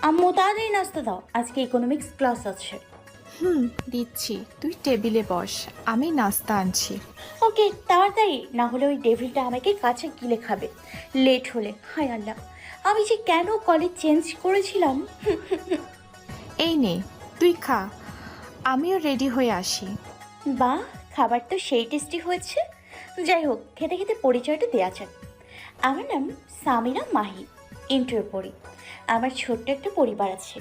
আম্মু তাড়াতাড়ি নাস্তা দাও, আজকে ইকোনমিক্স ক্লাস আছে। দিচ্ছি, তুই টেবিলে বস, আমি নাস্তা আনছি। ওকে তাড়াতাড়ি, না হলে ওই ডেভিলটা আমাকে কাছে গিলে খাবে লেট হলে। হায় আল্লাহ, আমি যে কেন কলেজ চেঞ্জ করেছিলাম। এই নে, তুই খা, আমিও রেডি হয়ে আসি। বাহ, খাবার তো সেই টেস্টি হয়েছে। যাই হোক, খেতে খেতে পরিচয়টা দেওয়া যাক। আমার নাম সামিরা মাহি, ইন্টার পড়ি। আমার ছোট্ট একটা পরিবার আছে,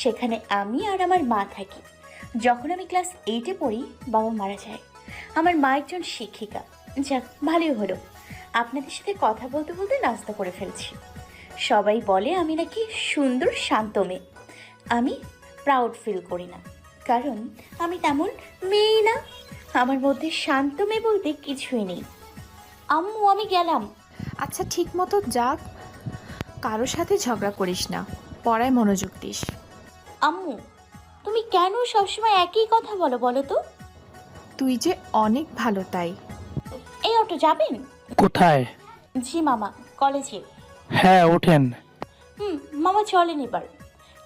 সেখানে আমি আর আমার মা থাকি। যখন আমি ক্লাস 8-এ পড়ি, বাবা মারা যায়। আমার মা একজন শিক্ষিকা। যাক, ভালোই হলো, আপনাদের সাথে কথা বলতে বলতে নাস্তা করে ফেলছি। সবাই বলে আমি নাকি সুন্দর শান্ত মেয়ে। আমি প্রাউড ফিল করি না, কারণ আমি তেমন মেয়ে না। আমার মধ্যে শান্ত মেয়ে বলতে কিছুই নেই। আম্মু আমি গেলাম। আচ্ছা, ঠিক মতো যা, কারোর সাথে ঝগড়া করিস না, পড়ায় মনোযোগ দিস। আম্মু, তুমি কেন সবসময় একই কথা বলো বলো তো? তুই যে অনেক ভালো তাই। এই অটো যাবেন? কোথায়? জি মামা, কলেজে। হ্যাঁ, ওঠেন। মামা চলেন এবার।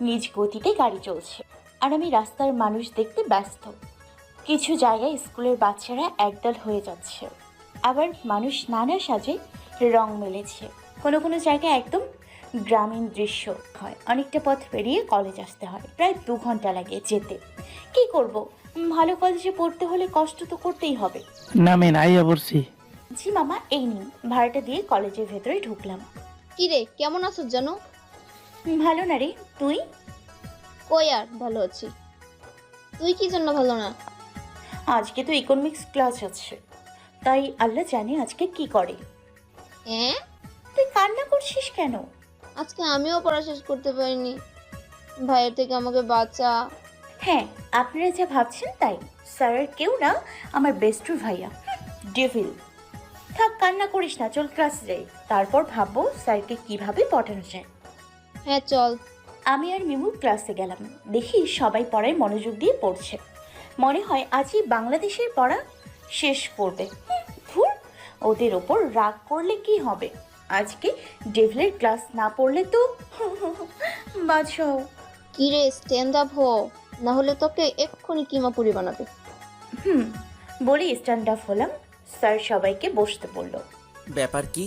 নিজ গতিতে গাড়ি চলছে, আর আমি রাস্তার মানুষ দেখতে ব্যস্ত। কিছু জায়গায় স্কুলের বাচ্চারা একদল হয়ে যাচ্ছে, আবার মানুষ নানা সাজে রং মেলেছে। কোনো কোনো জায়গায় একদম গ্রামীণ দৃশ্য হয়। অনেকটা পথ পেরিয়ে কলেজ আসতে হয়, প্রায় 2 ঘন্টা লাগে যেতে। কি করব, ভালো কলেজে পড়তে হলে কষ্ট তো করতেই হবে। নামেন, আইয়া পড়ছি। জি মামা, এই নিন ভাড়াটা দিয়ে কলেজের ভেতরে ঢুকলাম। কিরে, কেমন আছো জানো? ভালো না রে, তুই? কই আর ভালো আছি। তুই কি জন্য ভালো না? আজকে তো ইকোনমিক্স ক্লাস আছে, তাই আল্লাহ জানে আজকে কি করে। হ্যাঁ, তুই কান্না করছিস কেন? আজকে আমিও পড়া শেষ করতে পারিনি। ভাইয়ের থেকে আমাকে বাঁচা। হ্যাঁ, আপনারা যা ভাবছেন তাই। স্যারের কেউ না, আমার বেস্ট ভাইয়া, ডেভিল। থাক, কান্না করিস না, চল ক্লাসে যাই, তারপর ভাববো স্যারকে কিভাবে পটানো যায়। হ্যাঁ চল। আমি আর মিমু ক্লাসে গেলাম। দেখি সবাই পড়ায় মনোযোগ দিয়ে পড়ছে। মনে হয় আজই বাংলাদেশের পড়া শেষ করবে। ধুর, ওদের ওপর রাগ করলে কি হবে? আজকে ডেভিলের ক্লাস না পড়লে তো বাঁচাও। কিরে, স্ট্যান্ড আপ হো, না হলে তোকে এক্ষুনি কিমাপুরি বানাবে। বলি স্ট্যান্ড আপ হলাম। স্যার সবাইকে বসতে বলল। ব্যাপার কি?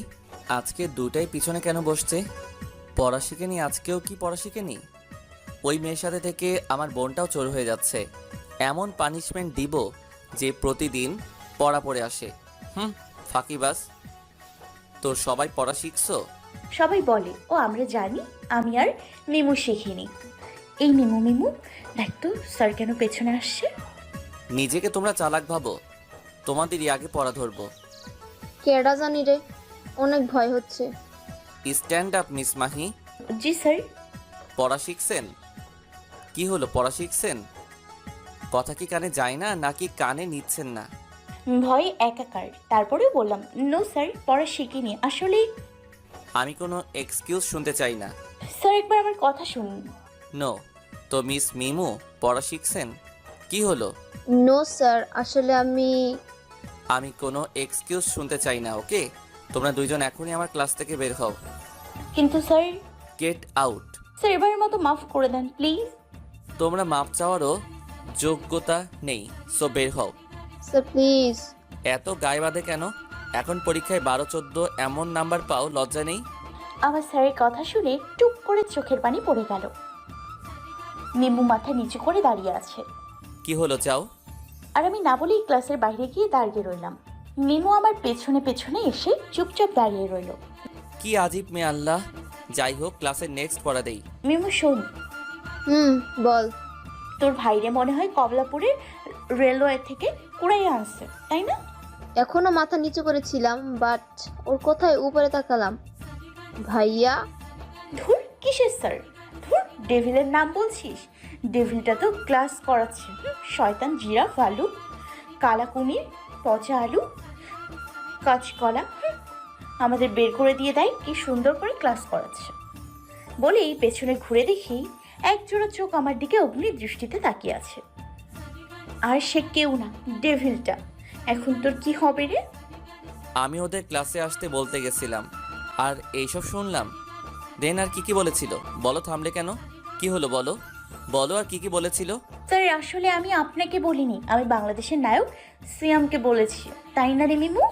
আজকে দুটাই পিছনে কেন বসছে? পড়া শিখেনি? আজকেও কি পড়া শিখেনি? ওই মেয়ের সাথে থেকে আমার বোনটাও চোর হয়ে যাচ্ছে। এমন পানিশমেন্ট দিব যে প্রতিদিন পড়া পড়ে আসে। ফাঁকিবাজ। তো সবাই পড়া শিখছো? সবাই বলে, ও আমরা জানি, আমি আর মিমু শিখিনি। এই মিমু মিমু, দেখ তো স্যার কেন পেছনে আসছে। নিজেকে তোমরা চালাক ভাবো, তোমাদেরই আগে পড়া ধরবো। কেডা জানি রে, অনেক ভয় হচ্ছে। Stand up miss Mahi. জি স্যার। পড়া শিখছেন? কি হলো, পড়া শিখছেন? কথা কি কানে যায় না, নাকি কানে নিচ্ছেন না? ভয় একাকার, তারপরেও বললাম, নো স্যার, পড়া শিখিনি আসলে। আমি কোনো এক্সকিউজ শুনতে চাই না। স্যার একবার আমার কথা শুনুন। নো। তো মিস মিমু, পড়া শিখছেন? কি হলো? নো স্যার, আসলে আমি কোনো এক্সকিউজ শুনতে চাই না, ওকে? তোমরা দুইজন এখনই আমার ক্লাস থেকে বের হও। কিন্তু স্যার। Get out. স্যার এবারের মতো মাফ করে দেন প্লিজ। তোমরা মাপ চাওয়ারও যোগ্যতা নেই, সো বের হও। Sir please. এত গায়ে বাঁধে কেন? এখন পরীক্ষায় 12-14 এমন নাম্বার পাও, লজ্জা নেই? আমার স্যারের কথা শুনে টুপ করে চোখের পানি পড়ে গেল। নিম্বু মাথা নিচু করে দাঁড়িয়ে আছে। কি হলো, চাও? আর আমি না বলেই ক্লাসের বাইরে গিয়ে দাঁড়িয়ে রইলাম। মিমু আমার পেছনে পেছনে এসে চুপচাপ দাঁড়িয়ে রইল। কি আজীব মেয়ে আল্লাহ। যাই হোক, ক্লাসের নেক্সট পড়া দেই। মিমু শোন, বল। তোর ভাইরে মনে হয় কমলাপুরের রেলওয়ে থেকে কুড়াইয়া আনছে, তাই না? এখনো মাথা নিচু করেছিলাম, বাট ওর কোথায় উপরে তাকালাম। ভাইয়া? ধুর, কিসের স্যার? ধুর, ডেভিলের নাম বলছিস? ডেভিলটা তো ক্লাস করাচ্ছে। শয়তান, জিরাফ, আলু, কালা কুমির, পচা আলু, কাঁচকলা, আমাদের বের করে দিয়ে দেয়, কি সুন্দর করে ক্লাস করাচ্ছে। বলেই পেছনে ঘুরে দেখি একজোড়া চোখ আমার দিকে অগ্নি দৃষ্টিতে তাকিয়ে আছে। আর সে কেউ না, ডেভিলটা। এখন তোর কি হবে রে? আমি ওদের ক্লাসে আসতে বলতে গেছিলাম, আর এইসব শুনলাম। দেন আর কি কি বলেছিল বলো, থামলে কেন? কি হলো বলো, বলো আর কি কি বলেছিল? স্যার আসলে আমি আপনাকে বলিনি, আমি বাংলাদেশের নায়ক সিয়ামকে বলেছি, তাই না রে মিমু?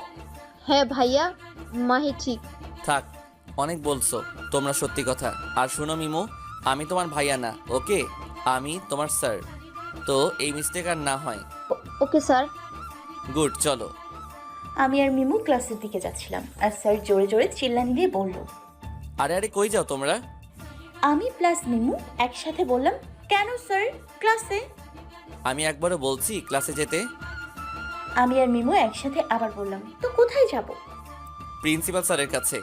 হ্যাঁ ভাইয়া, মাহি ঠিক। থাক, অনেক বলছো তোমরা সত্যি কথা। আর শোনো মিমু, আমি তোমার ভাইয়া না, ওকে? আমি তোমার স্যার। তো এই মিস্টেক আর না হয়। Okay sir. গুড, চলো। আমি আর মিমু ক্লাসের দিকে যাচ্ছিলাম আর স্যার জোরে জোরে চিল্লানি দিয়ে বলল। আরে আরে, কই যাও তোমরা? আমি প্লাস মিমু একসাথে বললাম, কেন স্যার ক্লাসে? আমি একবারও বলছি ক্লাসে যেতে? আমি আর মিমু একসাথে আবার বললাম, তো কোথায় যাব? প্রিন্সিপাল স্যারের কাছে।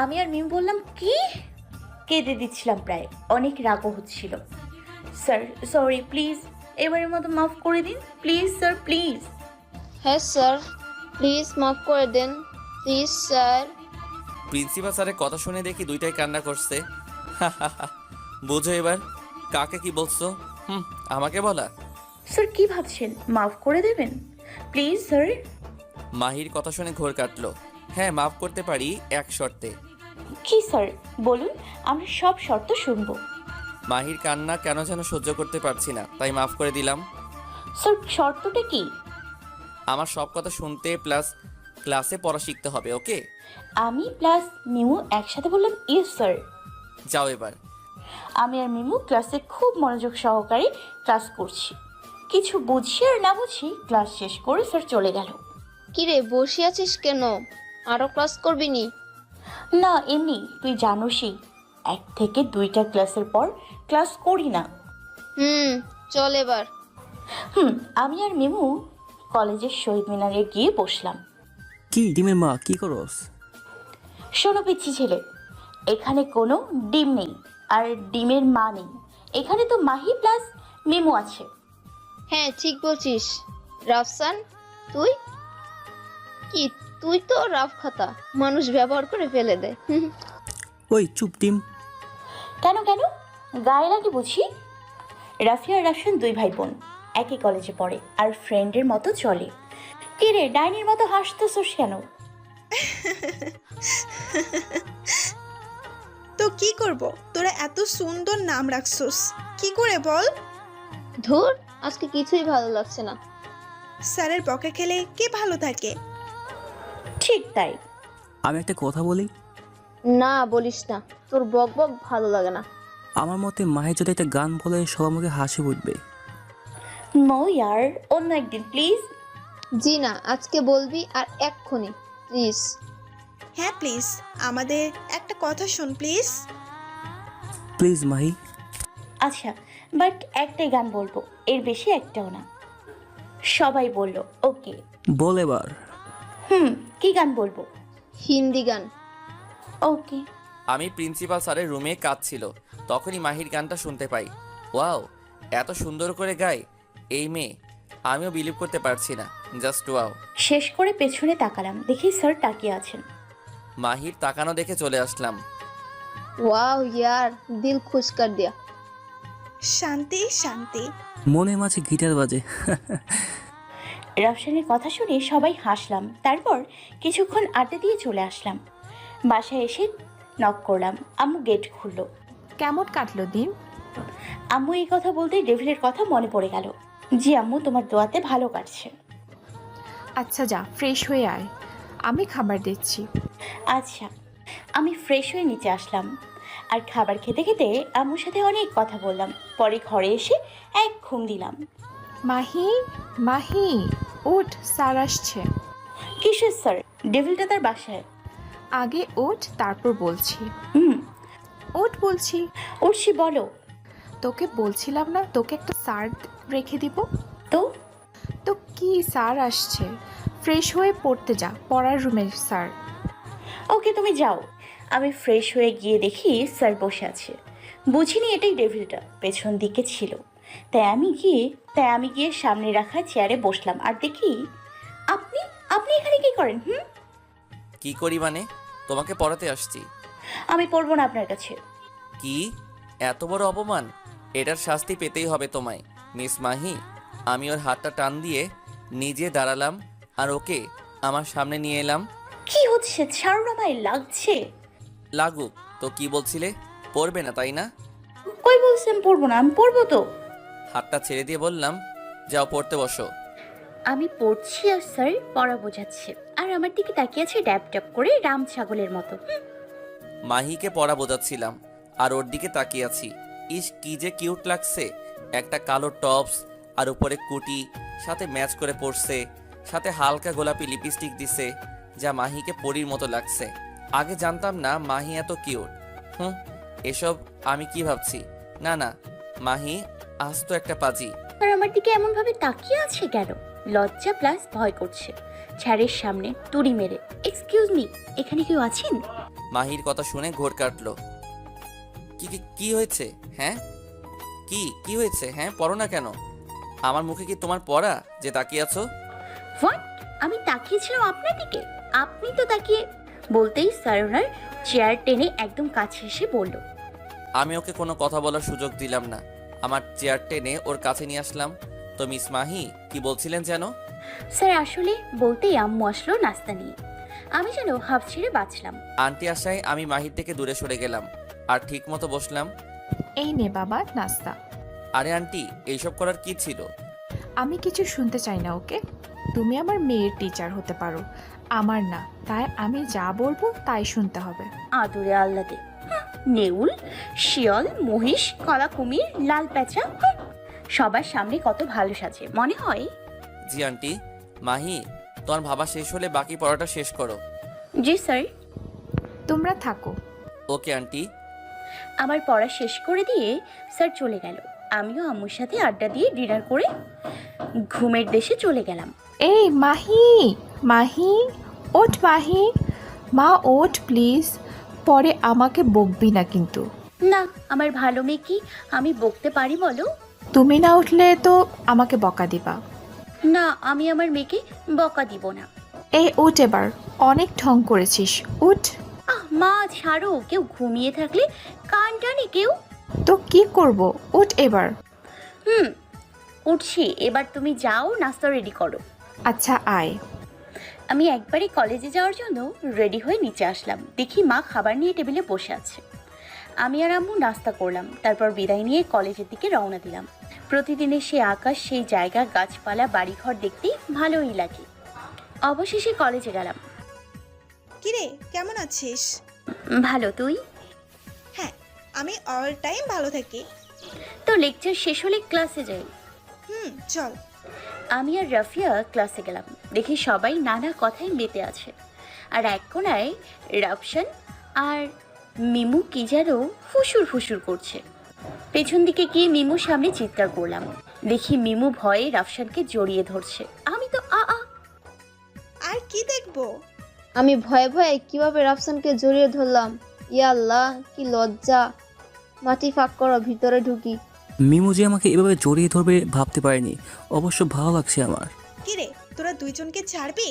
আমি আর মিমু বললাম, কি? কেঁদে দিচ্ছিলাম প্রায়, অনেক রাগও হচ্ছিল। স্যার সরি প্লিজ, এবারের মতো মাফ করে দিন প্লিজ স্যার, প্লিজ। হ্যাঁ স্যার, প্লিজ মাফ করে দেন, প্লিজ স্যার। প্রিন্সিপাল স্যারের কথা শুনে দেখি দুইটাই কান্না করছে। বুঝো এবার কাকে কি বলছো? আমাকে বলা? স্যার কি ভাবছেন, মাফ করে দেবেন প্লিজ স্যার? মাহির কথা শুনে ঘোর কাটলো। হ্যাঁ, মাফ করতে পারি এক শর্তে। কি স্যার বলুন, আমরা সব শর্ত শুনবো। মাহির কান্না কেন যেন সহ্য করতে পারছি না, তাই মাফ করে দিলাম। স্যার শর্তটা কি? আমার সব কথা শুনতে প্লাস ক্লাসে পড়া শিখতে হবে, ওকে? আমি প্লাস মিমু একসাথে বললাম, ইয়েস স্যার। যাও এবার। আমি আর মিমু ক্লাসে খুব মনোযোগ সহকারে ক্লাস করছি, কিছু বুঝি আর না বুঝি ক্লাস শেষ করে স্যার চলে গেল। কিরে বসে আছিস কেন? আরো ক্লাস করবি নি? না এমনি, তুই জানোসই 1 থেকে 2টা ক্লাসের পর ক্লাস করি না। চল এবার। আমি আর মিমু কলেজের শহীদ মিনারে গিয়ে বসলাম। কি ডিমের মা, কি করস? শোনো পিচ্ছি ছেলে, এখানে কোনো ডিম নেই আর ডিমের মা নেই, এখানে তো মাহি প্লাস মিমু আছে। হ্যাঁ ঠিক বলছিস। রাফসান, তুই কি? তুই তো রাফ খাতা, মানুষ ব্যবহার করে ফেলে দেয়। ওই চুপ ডিম। কেন কেন, গায়ে লাগে বুঝি? রাফি আর রাফসান 2 ভাই বোন, একই কলেজে পড়ে আর ফ্রেন্ডের মতো চলে। কি রে ডাইনির মতো হাসতেছস কেন? তো কি করব, তোরা এত সুন্দর নাম রাখছস কি করে বল? ধুর, আজকে কিছুই ভালো লাগছে না। স্যারের বকা খেলে কে ভালো থাকে? ঠিক তাই। আমি একটা কথা বলি। না বলিস না, তোর বক বক ভালো লাগে না। আমার মতে মাহি যদি একটা গান বলে সবার মুখে হাসি উঠবে। নো ইয়ার, অন্য একদিন প্লিজ। জি না, আজকে বলবি আর এক্ষুনি প্লিজ। হ্যাঁ প্লিজ, আমাদের একটা কথা শোন প্লিজ। প্লিজ মাহি। আচ্ছা, বাট একটাই গান বলবো, এর বেশি একটাও না। সবাই বলল ওকে। বল এবার। কি গান বলবো? হিন্দি গান। ওকে। আমি প্রিন্সিপাল স্যারের রুমে কাজ ছিল, তখনই মাহির গানটা শুনতে পাই। ওয়াও, এত সুন্দর করে গায় এই মেয়ে, আমিও বিলিভ করতে পারছি না। Just wow. শেষ করে পেছনে তাকালাম, দেখি স্যার তাকিয়ে আছেন। মাহির তাকানো দেখে চলে আসলাম। ওয়াও ইয়ার, দিল খুশ কর দিয়া। শান্তি শান্তি। মনের মাঝে গিটার বাজে। রাফসানের কথা শুনে সবাই হাসলাম, তারপর কিছুক্ষণ আড্ডা দিয়ে চলে আসলাম। বাসায় এসে নক করলাম, আম্মু গেট খুললো। কেমন কাটলো দিন? আম্মু এই কথা বলতে ডেভিলের কথা মনে পড়ে গেল। জি আম্মু, তোমার দোয়াতে ভালো কাটছে। আচ্ছা যা ফ্রেশ হয়ে আয়, আমি খাবার দিচ্ছি। আচ্ছা। আমি ফ্রেশ হয়ে নিচে আসলাম আর খাবার খেতে খেতে আম্মুর সাথে অনেক কথা বললাম। পরে ঘরে এসে এক ঘুম দিলাম। মাহি, মাহি উঠ, স্যার আসছে। কিসের স্যার? ডেভিলটা তার বাসায়। আগে উঠ, তারপর বলছি। হুম, উঠ বলছি। উঠছি, বলো। তোকে বলছিলাম না তোকে একটা স্যার রেখে দিব? তো তো কি, স্যার আসছে, ফ্রেশ হয়ে পড়তে যা, পড়ার রুমে স্যার। ওকে তুমি যাও। আমি ফ্রেশ হয়ে গিয়ে দেখি স্যার বসে আছে। বুঝিনি এটাই ডেভিলটা, পেছন দিকে ছিল। তাই আমি গিয়ে সামনে রাখা চেয়ারে বসলাম আর দেখি আপনি আপনি এখানে কি করেন? কি করি মানে? তোমাকে পড়াতে আসছি। আমি পড়বো না আপনার কাছে। কি এত বড় অপমান! এটার শাস্তি পেতেই হবে তোমায়, মিস মাহি। আমি ওর হাতটা টান দিয়ে নিজে দাঁড়ালাম আর ওকে আমার সামনে নিয়ে এলাম। কি হচ্ছে? ছাড়ো না ভাই, লাগছে। লাগুক তো, কি বলছিলে? পড়বে না তাই না? কই বলছি আমি পড়বো না, আমি পড়বো তো। হাতটা ছেড়ে দিয়ে বললাম, যাও পড়তে বসো। আমি পড়ছি আর স্যার পড়া বোঝাচ্ছে, আর আমার দিকে তাকিয়ে আছে ড্যাব ড্যাব করে রাম ছাগলের মতো। মাহিকে পড়া বোঝাচ্ছিলাম আর ওর দিকে তাকিয়ে আছি। ইস কি যে কিউট লাগছে, একটা কালো টপস আর উপরে কুটি, সাথে ম্যাচ করে পড়ছে, সাথে হালকা গোলাপি লিপস্টিক দিছে, যা মাহিকে পরীর মতো লাগছে। আগে জানতাম না মাহি এত কিউট। এসব আমি কি ভাবছি? না না, মাহি আজ তো একটা পাজি। আর আমার দিকে এমন ভাবে তাকিয়ে আছে কেন? লজ্জা প্লাস ভয় করছে। স্যারের সামনে তুড়ি মেরে, এক্সকিউজ মি, এখানে কেউ আছেন? মাহির কথা শুনে ঘোর কাটলো। কি কি কি হয়েছে? হ্যাঁ কি কি হয়েছে? হ্যাঁ পড়ো না কেন? আমার মুখে কি তোমার পড়া যে তাকিয়ে আছো? হোয়াট? আমি তাকিয়েছিলাম আপনার দিকে, আপনি তো তাকিয়ে। বলতেই স্যার ওনার চেয়ার টেনে একদম কাছে এসে বলল। আমি ওকে কোনো কথা বলার সুযোগ দিলাম না, আমার চেয়ার টেনে ওর কাছে নিয়ে আসলাম। তো মিস মাহি কি বলছিলেন যেন? স্যার আসলে বলতেই আম্মু আসলো নাস্তা নিয়ে, আমি যেন হাফ ছেড়ে বাঁচলাম। আন্টি আসায় আমি মাহির থেকে দূরে সরে গেলাম আর ঠিক মতো বসলাম। এই নে বাবা নাস্তা। আরে আন্টি, এইসব করার কি ছিল? আমি কিছু শুনতে চাই না, ওকে? তুমি আমার মেয়ের টিচার হতে পারো, আমার না, তাই আমি যা বলবো তাই শুনতে হবে। আদরে আল্লাদে, নেউল, শিয়াল, মহিষ, কলা কুমির, লাল প্যাঁচা, সবার সামনে কত ভালো সাজে মনে হয়। জি আন্টি। মাহি, তোমার ভাবা শেষ হলে বাকি পড়াটা শেষ করো। জি স্যার। তোমরা থাকো। Okay aunty. আমার পড়া শেষ করে দিয়ে স্যার চলে গেল। আমিও আম্মুর সাথে আড্ডা দিয়ে ডিনার করে ঘুমের দেশে চলে গেলাম। এই মাহি, মাহি ওঠ মাহি, মা ওঠ প্লিজ, পরে আমাকে বকবি না কিন্তু। না, আমার ভালো মেয়ে কি আমি বকতে পারি বলো? তুমি না উঠলে তো আমাকে বকা দিবা। না, আমি আমার মেয়েকে বকা দিব না। এই উঠ এবার, অনেক ঢং করেছিস, উঠ। মা ছাড়ো, কেউ ঘুমিয়ে থাকলে কান টানে কেউ। তো কি করব, উঠ এবার। উঠছি, এবার তুমি যাও নাস্তা রেডি করো। আচ্ছা আয়। আমি একবারে কলেজে যাওয়ার জন্য রেডি হয়ে নিচে আসলাম, দেখি মা খাবার নিয়ে টেবিলে বসে আছে। আমি আর আম্মু নাস্তা করলাম, তারপর বিদায় নিয়ে কলেজের দিকে রওনা দিলাম। প্রতিদিনের সেই আকাশ, সেই জায়গা, গাছপালা, বাড়িঘর দেখতেই ভালোই লাগে। অবশেষে কলেজে গেলাম। কিরে, কেমন আছিস? ভালো, তুই? হ্যাঁ, আমি অল টাইম ভালো থাকি। তো লেকচার শেষ হলে ক্লাসে যাই। চল। আমি আর রাফিয়া ক্লাসে গেলাম, দেখি সবাই নানা কথায় মেতে আছে। আর এক কোনায় রাফসান আর মিমু কি যেন ফুসুর ফুসুর করছে। পেছন দিকে গিয়ে মিমুর সামনে চিৎকার করলাম, দেখি মিমু ভয়ে রাফসানকে জড়িয়ে ধরছে। আমি তো আর কি দেখবো? আমি ভয়ে ভয়ে কিভাবে রাফসানকে জড়িয়ে ধরলাম। ইয়া আল্লাহ, কি লজ্জা। মাটি ফাঁক করো, ভিতরে ঢুকি। মিমু যে আমাকে এভাবে জড়িয়ে ধরবে ভাবতে পারিনি, অবশ্য ভালো লাগছে আমার। কিরে, তোরা দুইজনকে ছাড়বি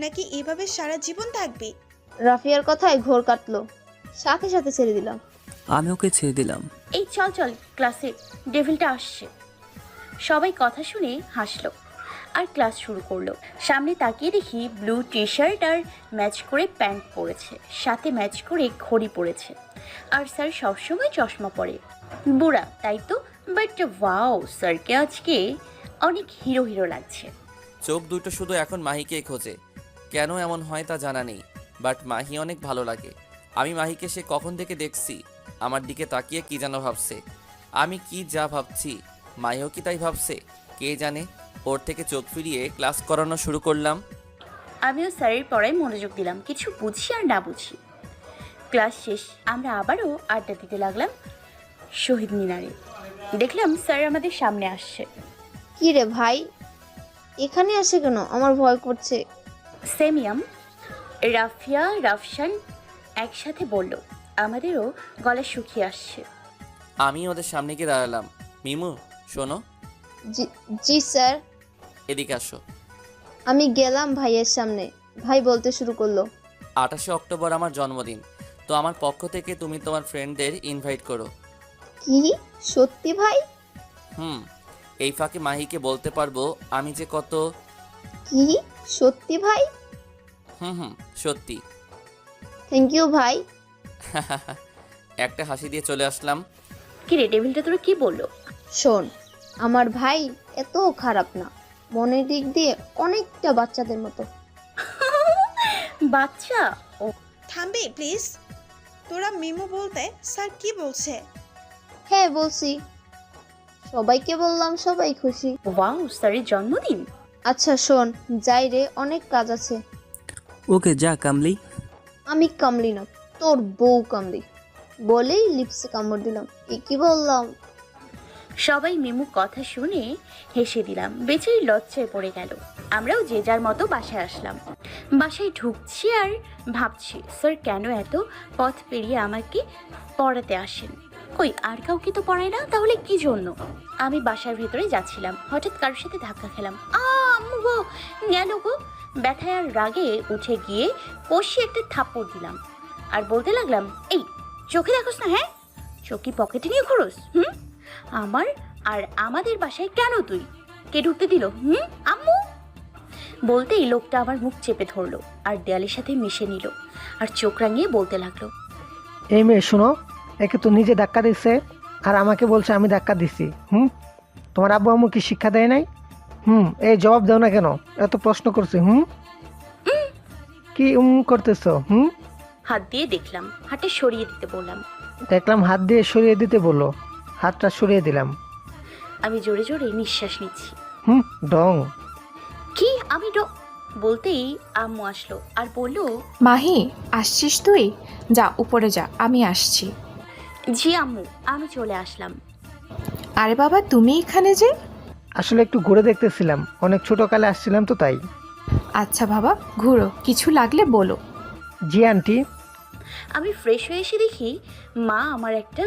নাকি এভাবে সারা জীবন থাকবি? রাফিয়ার কথায় ঘোর কাটলো, সাথে সাথে ছেড়ে দিলাম। আমি ওকে ছেড়ে দিলাম। এই চল চল, ক্লাসে ডেভিলটা আসছে। সবাই কথা শুনে হাসলো আর ক্লাস শুরু করলো। সামনে তাকিয়ে দেখি ব্লু টি শার্ট আর ম্যাচ করে প্যান্ট পরেছে, সাথে ম্যাচ করে ঘড়ি পরেছে। আর স্যার সবসময় চশমা পরে, বুড়া তাই তো, বাট ওয়াও, স্যারকে আজকে অনেক হিরো হিরো লাগছে। চোখ দুটো শুধু এখন মাহিকেই খোঁজে, কেন এমন হয় তা জানা নেই, বাট মাহি অনেক ভালো লাগে। আমি মাহিকে সে কখন থেকে দেখছি, আমার দিকে তাকিয়ে কি যেন ভাবছে। আমি কি যা ভাবছি মাহিও কি তাই ভাবছে, কে জানে। ওর থেকে চোখ ফিরিয়ে ক্লাস করানো শুরু করলাম। আমিও স্যারের পড়ায় মনোযোগ দিলাম, কিছু বুঝি আর না বুঝি। ক্লাস শেষ, আমরা আবারও আড্ডা দিতে লাগলাম শহীদ মিনারে। দেখলাম স্যার আমাদের সামনে আসছে। কি রে ভাই, এখানে আসে কেন? আমার ভয় করছে। সেমিয়াম, রাফিয়া, রাফসান একসাথে বলল। আমাদেরও গলা শুকিয়ে আসছে। আমি ওদের সামনে গিয়ে দাঁড়ালাম। মিমু শোনো। জি স্যার। এদিকে আসো। আমি গেলাম ভাইয়ের সামনে। ভাই বলতে শুরু করলো, 28শে অক্টোবর আমার জন্মদিন, তো আমার পক্ষ থেকে তুমি তোমার ফ্রেন্ডদের ইনভাইট করো। কি সত্যি ভাই? এই ফাঁকে মাহিকে বলতে পারবো আমি যে কত। কি সত্যি ভাই? সত্যি। থ্যাংক ইউ ভাই। একটা হাসি দিয়ে চলে আসলাম। কি রে টেবিলটা তোর কি বললো? শোন, আমার ভাই এত খারাপ না, মনের দিক দিয়ে অনেকটা বাচ্চাদের মতো। বাচ্চা? ও থামবি প্লিজ? তোরা মিমু বলতে স্যার কি বলছে? হ্যাঁ বলছি, সবাইকে বললাম, সবাই খুশি। ওয়াও, স্যারের জন্মদিন। আচ্ছা শোন, যাই রে, অনেক কাজ আছে। ওকে যা কামলি। আমি কামলি না, তোর বউ কামলি বলেই লিপসে কামড় দিলাম। কি বললাম? সবাই মিমু কথা শুনে হেসে দিলাম। বেচারি লজ্জায় পড়ে গেল। আমরাও যে যার মতো বাসায় আসলাম। বাসায় ঢুকছি আর ভাবছি স্যার কেন এত পথ পেরিয়ে আমাকে পড়াতে আসেন। কই আর কাউকে তো পড়ায় না, তাহলে কি জন্য? আমি বাসার ভিতরে যাচ্ছিলাম, হঠাৎ কারোর সাথে ধাক্কা খেলাম। আম্মু গো, গেল গো। ব্যথায় আর রাগে উঠে গিয়ে কষি একটা থাপ্পড় দিলাম আর বলতে লাগলাম, এই চোখে দেখোস না? হ্যাঁ, চোখি পকেটে নিয়ে ঘুরোস? আমার আর আমাদের বাসায় কেন তুই? কে ঢুকতে দিল? আম্মু। বলতেই লোকটা আমার মুখ চেপে ধরলো আর দেয়ালের সাথে মিশে নিল আর চোখ রাঙিয়ে বলতে লাগলো, এই মেয়ে শোনো, একে তো নিজে ধাক্কা দিচ্ছে আর আমাকে বলছে আমি ধাক্কা দিচ্ছি। তোমার আব্বু আম্মু কি শিক্ষা দেয় নাই? এই জবাব দাও না কেন? এত প্রশ্ন করছে। কি করতেছ? হাত দিয়ে দেখলাম, হাতে সরিয়ে দিতে বললাম। দেখলাম হাত দিয়ে সরিয়ে দিতে বললো, হাতটা সরিয়ে দিলাম। আমি জোরে জোরে নিঃশ্বাস নিচ্ছি। ডং। কি আমি বলতেই আম্মু আসলো আর বলল, মাহি আসছিস তুই? যা উপরে যা, আমি আসছি। জি আম্মু, আমি চলে আসলাম। আরে বাবা, তুমি এখানে যে? আসলে একটু ঘুরে দেখতেছিলাম, অনেক ছোটকালে আসছিলাম তো তাই। আচ্ছা বাবা, ঘুরো, কিছু লাগলে বলো। জি আন্টি। আমি ফ্রেশ হয়ে এসে দেখি মা আমার একটা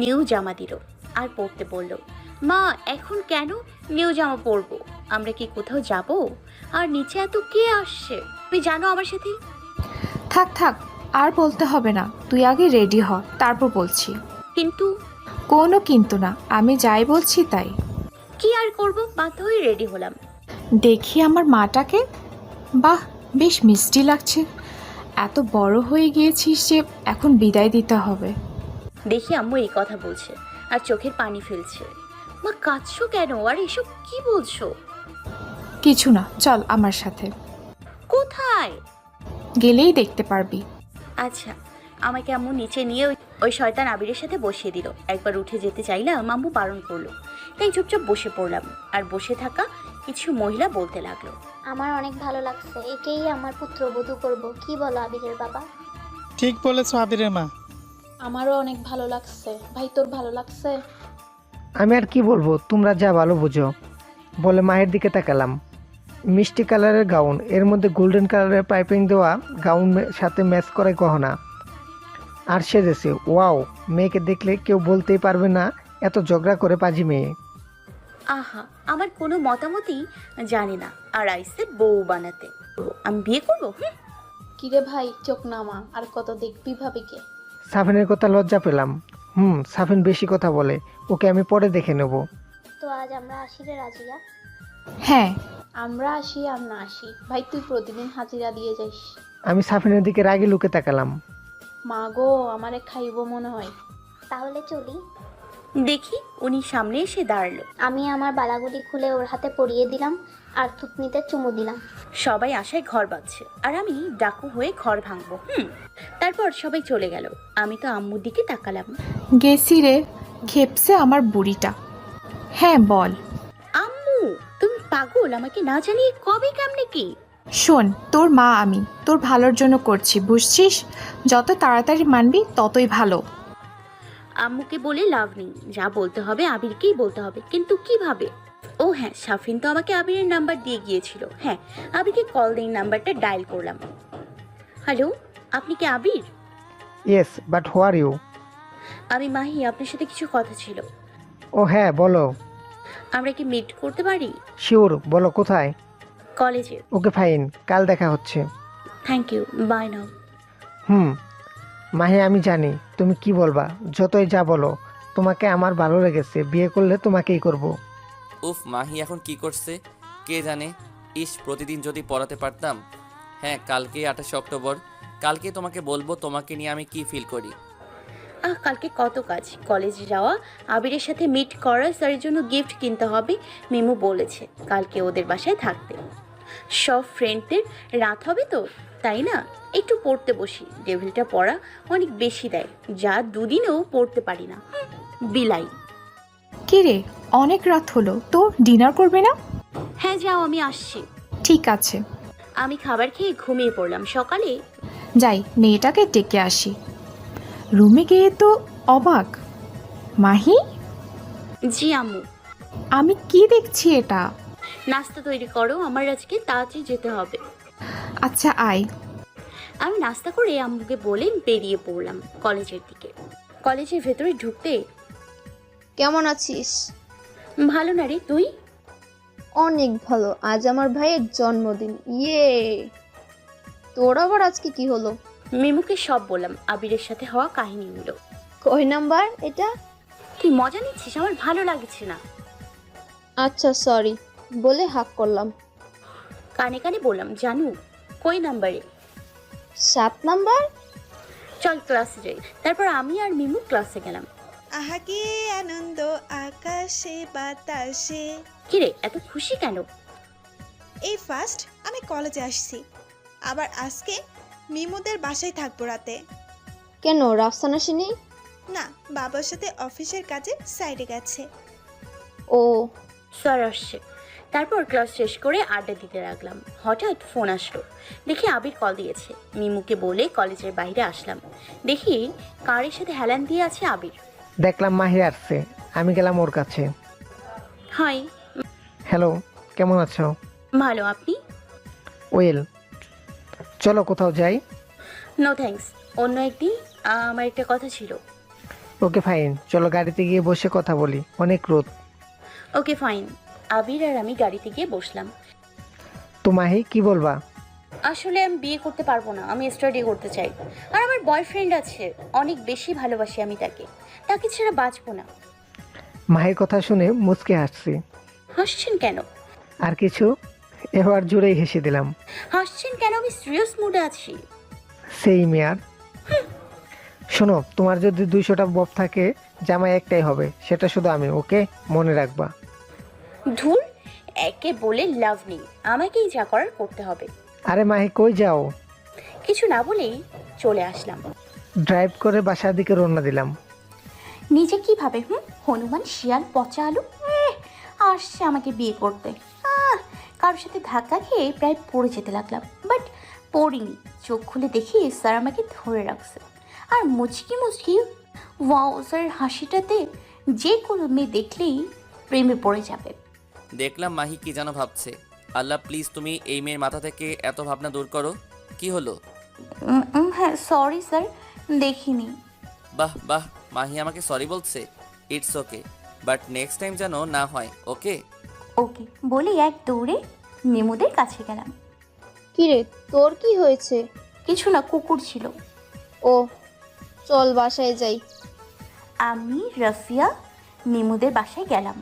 নিউ জামা দিল আর পরতে বলল। মা, এখন কেন নিউ জামা পরবো? আমরা কি কোথাও যাব? আর নিচে এত কে আসছে? তুমি জানো আমার সাথে? থাক থাক, আর বলতে হবে না, তুই আগে রেডি হ, তারপর বলছি। কিন্তু কোনো কিন্তু না, আমি যাই বলছি তাই। কি আর করব, বাধ্য হয়ে রেডি হলাম। দেখি আমার মাটাকে, বাহ বেশ মিষ্টি লাগছে। এত বড় হয়ে গিয়েছিস যে এখন বিদায় দিতে হবে। দেখি আম্মু এই কথা বলছে আর চোখের পানি ফেলছে। মা, কাঁদছো কেন? আর এসব কি বলছো? কিছু না, চল আমার সাথে। কোথায়? গেলেই দেখতে পারবি। আচ্ছা। আমাকে আম্মু নিচে নিয়ে ওই শয়তান আবিরের সাথে বসিয়ে দিল। একবার উঠে যেতে চাইলাম, আম্মু বারণ করলো, তাই চুপচাপ বসে পড়লাম। আর বসে থাকা কিছু মহিলা বলতে লাগলো, আমার অনেক ভালো লাগছে, একেই আমার পুত্রবধূ করব। কি বলো আবিরের বাবা? ঠিক বলেছো আবিরের মা। আমারও অনেক ভালো লাগছে। ভাই, তোর ভালো লাগছে? আমি আর কি বলবো, তোমরা যা ভালো বুঝো। বলে মায়ের দিকে তাকালাম। মিষ্টি কালারের গাউন, এর মধ্যে গোল্ডেন কালারের পাইপিং দেওয়া, গাউন সাথে ম্যাচ করে গহনা আর সেজেছে। ওয়াও, মেয়েকে দেখলে কেউ বলতেই পারবে না এত ঝগড়া করে পাজি মেয়ে। আহা, আমার কোনো মতামতই জানি না আর আইসে বউ বানাতে। আমি বিয়ে করবো? কিরে ভাই, চোখ নামা, আর কত দেখবি ভাবিকে? সাফিনের কথা লজ্জা পেলাম। সাফিন বেশি কথা বলে, ওকে আমি পরে দেখে নেব। তো আজ আমরা আসি রে রাজিয়া? হ্যাঁ। আমরা আসি আর না আসি, ভাই তুই প্রতিদিন হাজিরা দিয়ে যাইস। আমি সাফিনের দিকে রাগে লুকে তাকালাম। মা গো, আমারে খাইবো মনে হয়। তাহলে চলি। দেখি উনি সামনে এসে দাঁড়ালো। আমি আমার বালাগুলি খুলে ওর হাতে পরিয়ে দিলাম আর থুতনিতে চুমু দিলাম। সবাই আশায় ঘর বাঁধছে আর আমি ডাকু হয়ে ঘর ভাঙবো। তারপর সবাই চলে গেল। আমি তো আম্মুর দিকে তাকালাম। গেছি রে, খেপসে আমার বুড়িটা। হ্যাঁ বল। আম্মু, তুমি পাগল? আমাকে না জানিয়ে কবে কেমনে কি? শোন, তোর মা আমি, তোর ভালোর জন্য করছি, বুঝছিস? যত তাড়াতাড়ি মানবি ততই ভালো। আম্মুকে বলে লাভ নেই, যা বলতে হবে আবিরকেই বলতে হবে। কিন্তু কিভাবে? ও হ্যাঁ, সাফিন তো আমাকে আবিরের নাম্বার দিয়ে গিয়েছিল। হ্যাঁ, আবিরকে কল দিয়ে নাম্বারটা ডায়াল করলাম। হ্যালো, আপনি কি Abir? Yes, but who are you? আমি মাহি, আপনার সাথে কিছু কথা ছিল। ও হ্যাঁ, বলো। আমরা কি মিট করতে পারি? শিওর, বলো কোথায়? কলেজে। ওকে ফাইন, কাল দেখা হচ্ছে। থ্যাংক ইউ, বাই নাও। মাহি, আমি জানি তুমি কি বলবা, যতই যা বলো তোমাকে আমার ভালো লেগেছে, বিয়ে করলে তোমাকেই করব। উফ, মাহি এখন কি করছে কে জানে। ইস, প্রতিদিন যদি পড়াতে পারতাম। হ্যাঁ, কালকে 28 অক্টোবর, কালকে তোমাকে বলবো তোমাকে নিয়ে আমি কি ফিল করি। কালকে কত কাজ, কলেজে যাওয়া, আবিরের সাথে মিট করা, স্যারের জন্য গিফট কিনতে হবে। মিমু বলেছে কালকে ওদের বাসায় থাকতে। সব ফ্রেন্ডদের রাত হবে তো, তাই না? একটু পড়তে বসি। ডেভিলটা পড়া অনেক বেশি দেয়, যা দুদিনেও পড়তে পারি না। বিলাই। কিরে, অনেক রাত হলো, তো ডিনার করবে না? হ্যাঁ যাও, আমি আসছি। ঠিক আছে, আমি খাবার খেয়ে ঘুমিয়ে পড়লাম। সকালে যাই মেয়েটাকে ডেকে আসি। রুমে গিয়ে তো অবাক। মাহি, জি আম্মু। আমি কি দেখছি এটা? নাস্তা তৈরি করো, আমার আজকে তাড়াতাড়ি যেতে হবে। আচ্ছা আয়। আমি নাস্তা করে আম্মুকে বলে বেরিয়ে পড়লাম কলেজের দিকে। কলেজের ভেতরে ঢুকতে, কেমন আছিস? ভালো না রে, তুই? অনেক ভালো। আজ আমার ভাইয়ের জন্মদিন। ইয়ে, তোর আবার আজকে কি হলো? মিমুকে সব বললাম, আবিরের সাথে হওয়া কাহিনীগুলো। কয় নাম্বার এটা? তুই মজা নিচ্ছিস? আমার ভালো লাগছে না। আচ্ছা সরি বলে হাক করলাম। কানে কানে বললাম, জানু কই নাম্বারে? 7 নাম্বার। চল ক্লাসে যাই। তারপর আমি আর মিমু ক্লাসে গেলাম। আহা কি আনন্দ আকাশে বাতাসে। কিরে, এত খুশি কেন? এই ফার্স্ট আমি কলেজে আসছি, আবার আজকে মিমুদের বাসায় থাকবো রাতে। কেন, রাফসান আসেনি? না, বাবার সাথে অফিসের কাজে সাইডে গেছে। ও, স্যার আসছে। তারপর ক্লাস শেষ করে আড্ডা দিতে লাগলাম। হঠাৎ ফোন আসলো, দেখি আবির কল দিয়েছে। মিমুকে বলে কলেজের বাইরে আসলাম, দেখি কারের সাথে হেলান দিয়ে আছে আবির। দেখলাম মাহি আসছে, আমি গেলাম ওর কাছে। হাই। হ্যালো, কেমন আছো? ভালো, আপনি? ওয়েল, চলো কোথাও যাই। নো থ্যাঙ্কস, অন্য একদিন। আমার একটা কথা ছিল। ওকে ফাইন, চলো গাড়িতে গিয়ে বসে কথা বলি, অনেক রোদ। Okay fine. আবির আর আমি গাড়িতে গিয়ে বসলাম। তো মাহি কি বলবা? আসলে আমি বিয়ে করতে পারবো না, আমি স্টাডি করতে চাই। আর আমার বয়ফ্রেন্ড আছে, অনেক বেশি ভালোবাসি আমি তাকে, তাকে ছাড়া বাঁচবো না। মাহির কথা শুনে মুচকে হাসছি। হাসছেন কেন? আর কিছু, এবার জোরেই হেসে দিলাম। হাসছেন কেন? আমি সিরিয়াস মুডে আছি। সেই মেয়ার। শোনো, তোমার যদি 200টা বব থাকে, জামাই একটাই হবে, সেটা শুধু আমি, ওকে? মনে রাখবা। ধুর, একে বলে লাভ নেই, আমাকেই যা করার করতে হবে। আরে মাহি কই যাও? কিছু না বলেই চলে আসলাম। ড্রাইভ করে বাসার দিকে রওনা দিলাম। নিজে কিভাবে হনুমান শিয়াল পচা আলু আসছে আমাকে বিয়ে করতে। কারোর সাথে ধাক্কা খেয়ে প্রায় পড়ে যেতে লাগলাম, বাট পড়িনি। চোখ খুলে দেখি স্যার আমাকে ধরে রাখছে, আর মুচকি মুচকি ওয়াও স্যারের হাসিটাতে যে কোনো মেয়ে দেখলেই প্রেমে পড়ে যাবে। দেখলাম মাহি কি যেন ভাবছে। আল্লাহ প্লিজ তুমি এই মেয়ের মাথা থেকে এত ভাবনা দূর করো। কি হলো? হ্যাঁ সরি স্যার, দেখিনি। বাহ বাহ, মাহি আমাকে সরি বলছে। It's okay, but next time যেন না হয়। ওকে ওকে বলে এক দৌড়ে মিমুদের কাছে গেলাম। কিরে তোর কি হয়েছে? কিছু না, কুকুর ছিল। ও, চল বাসায় যাই। আমি রাফিয়া মিমুদের বাসায় গেলাম।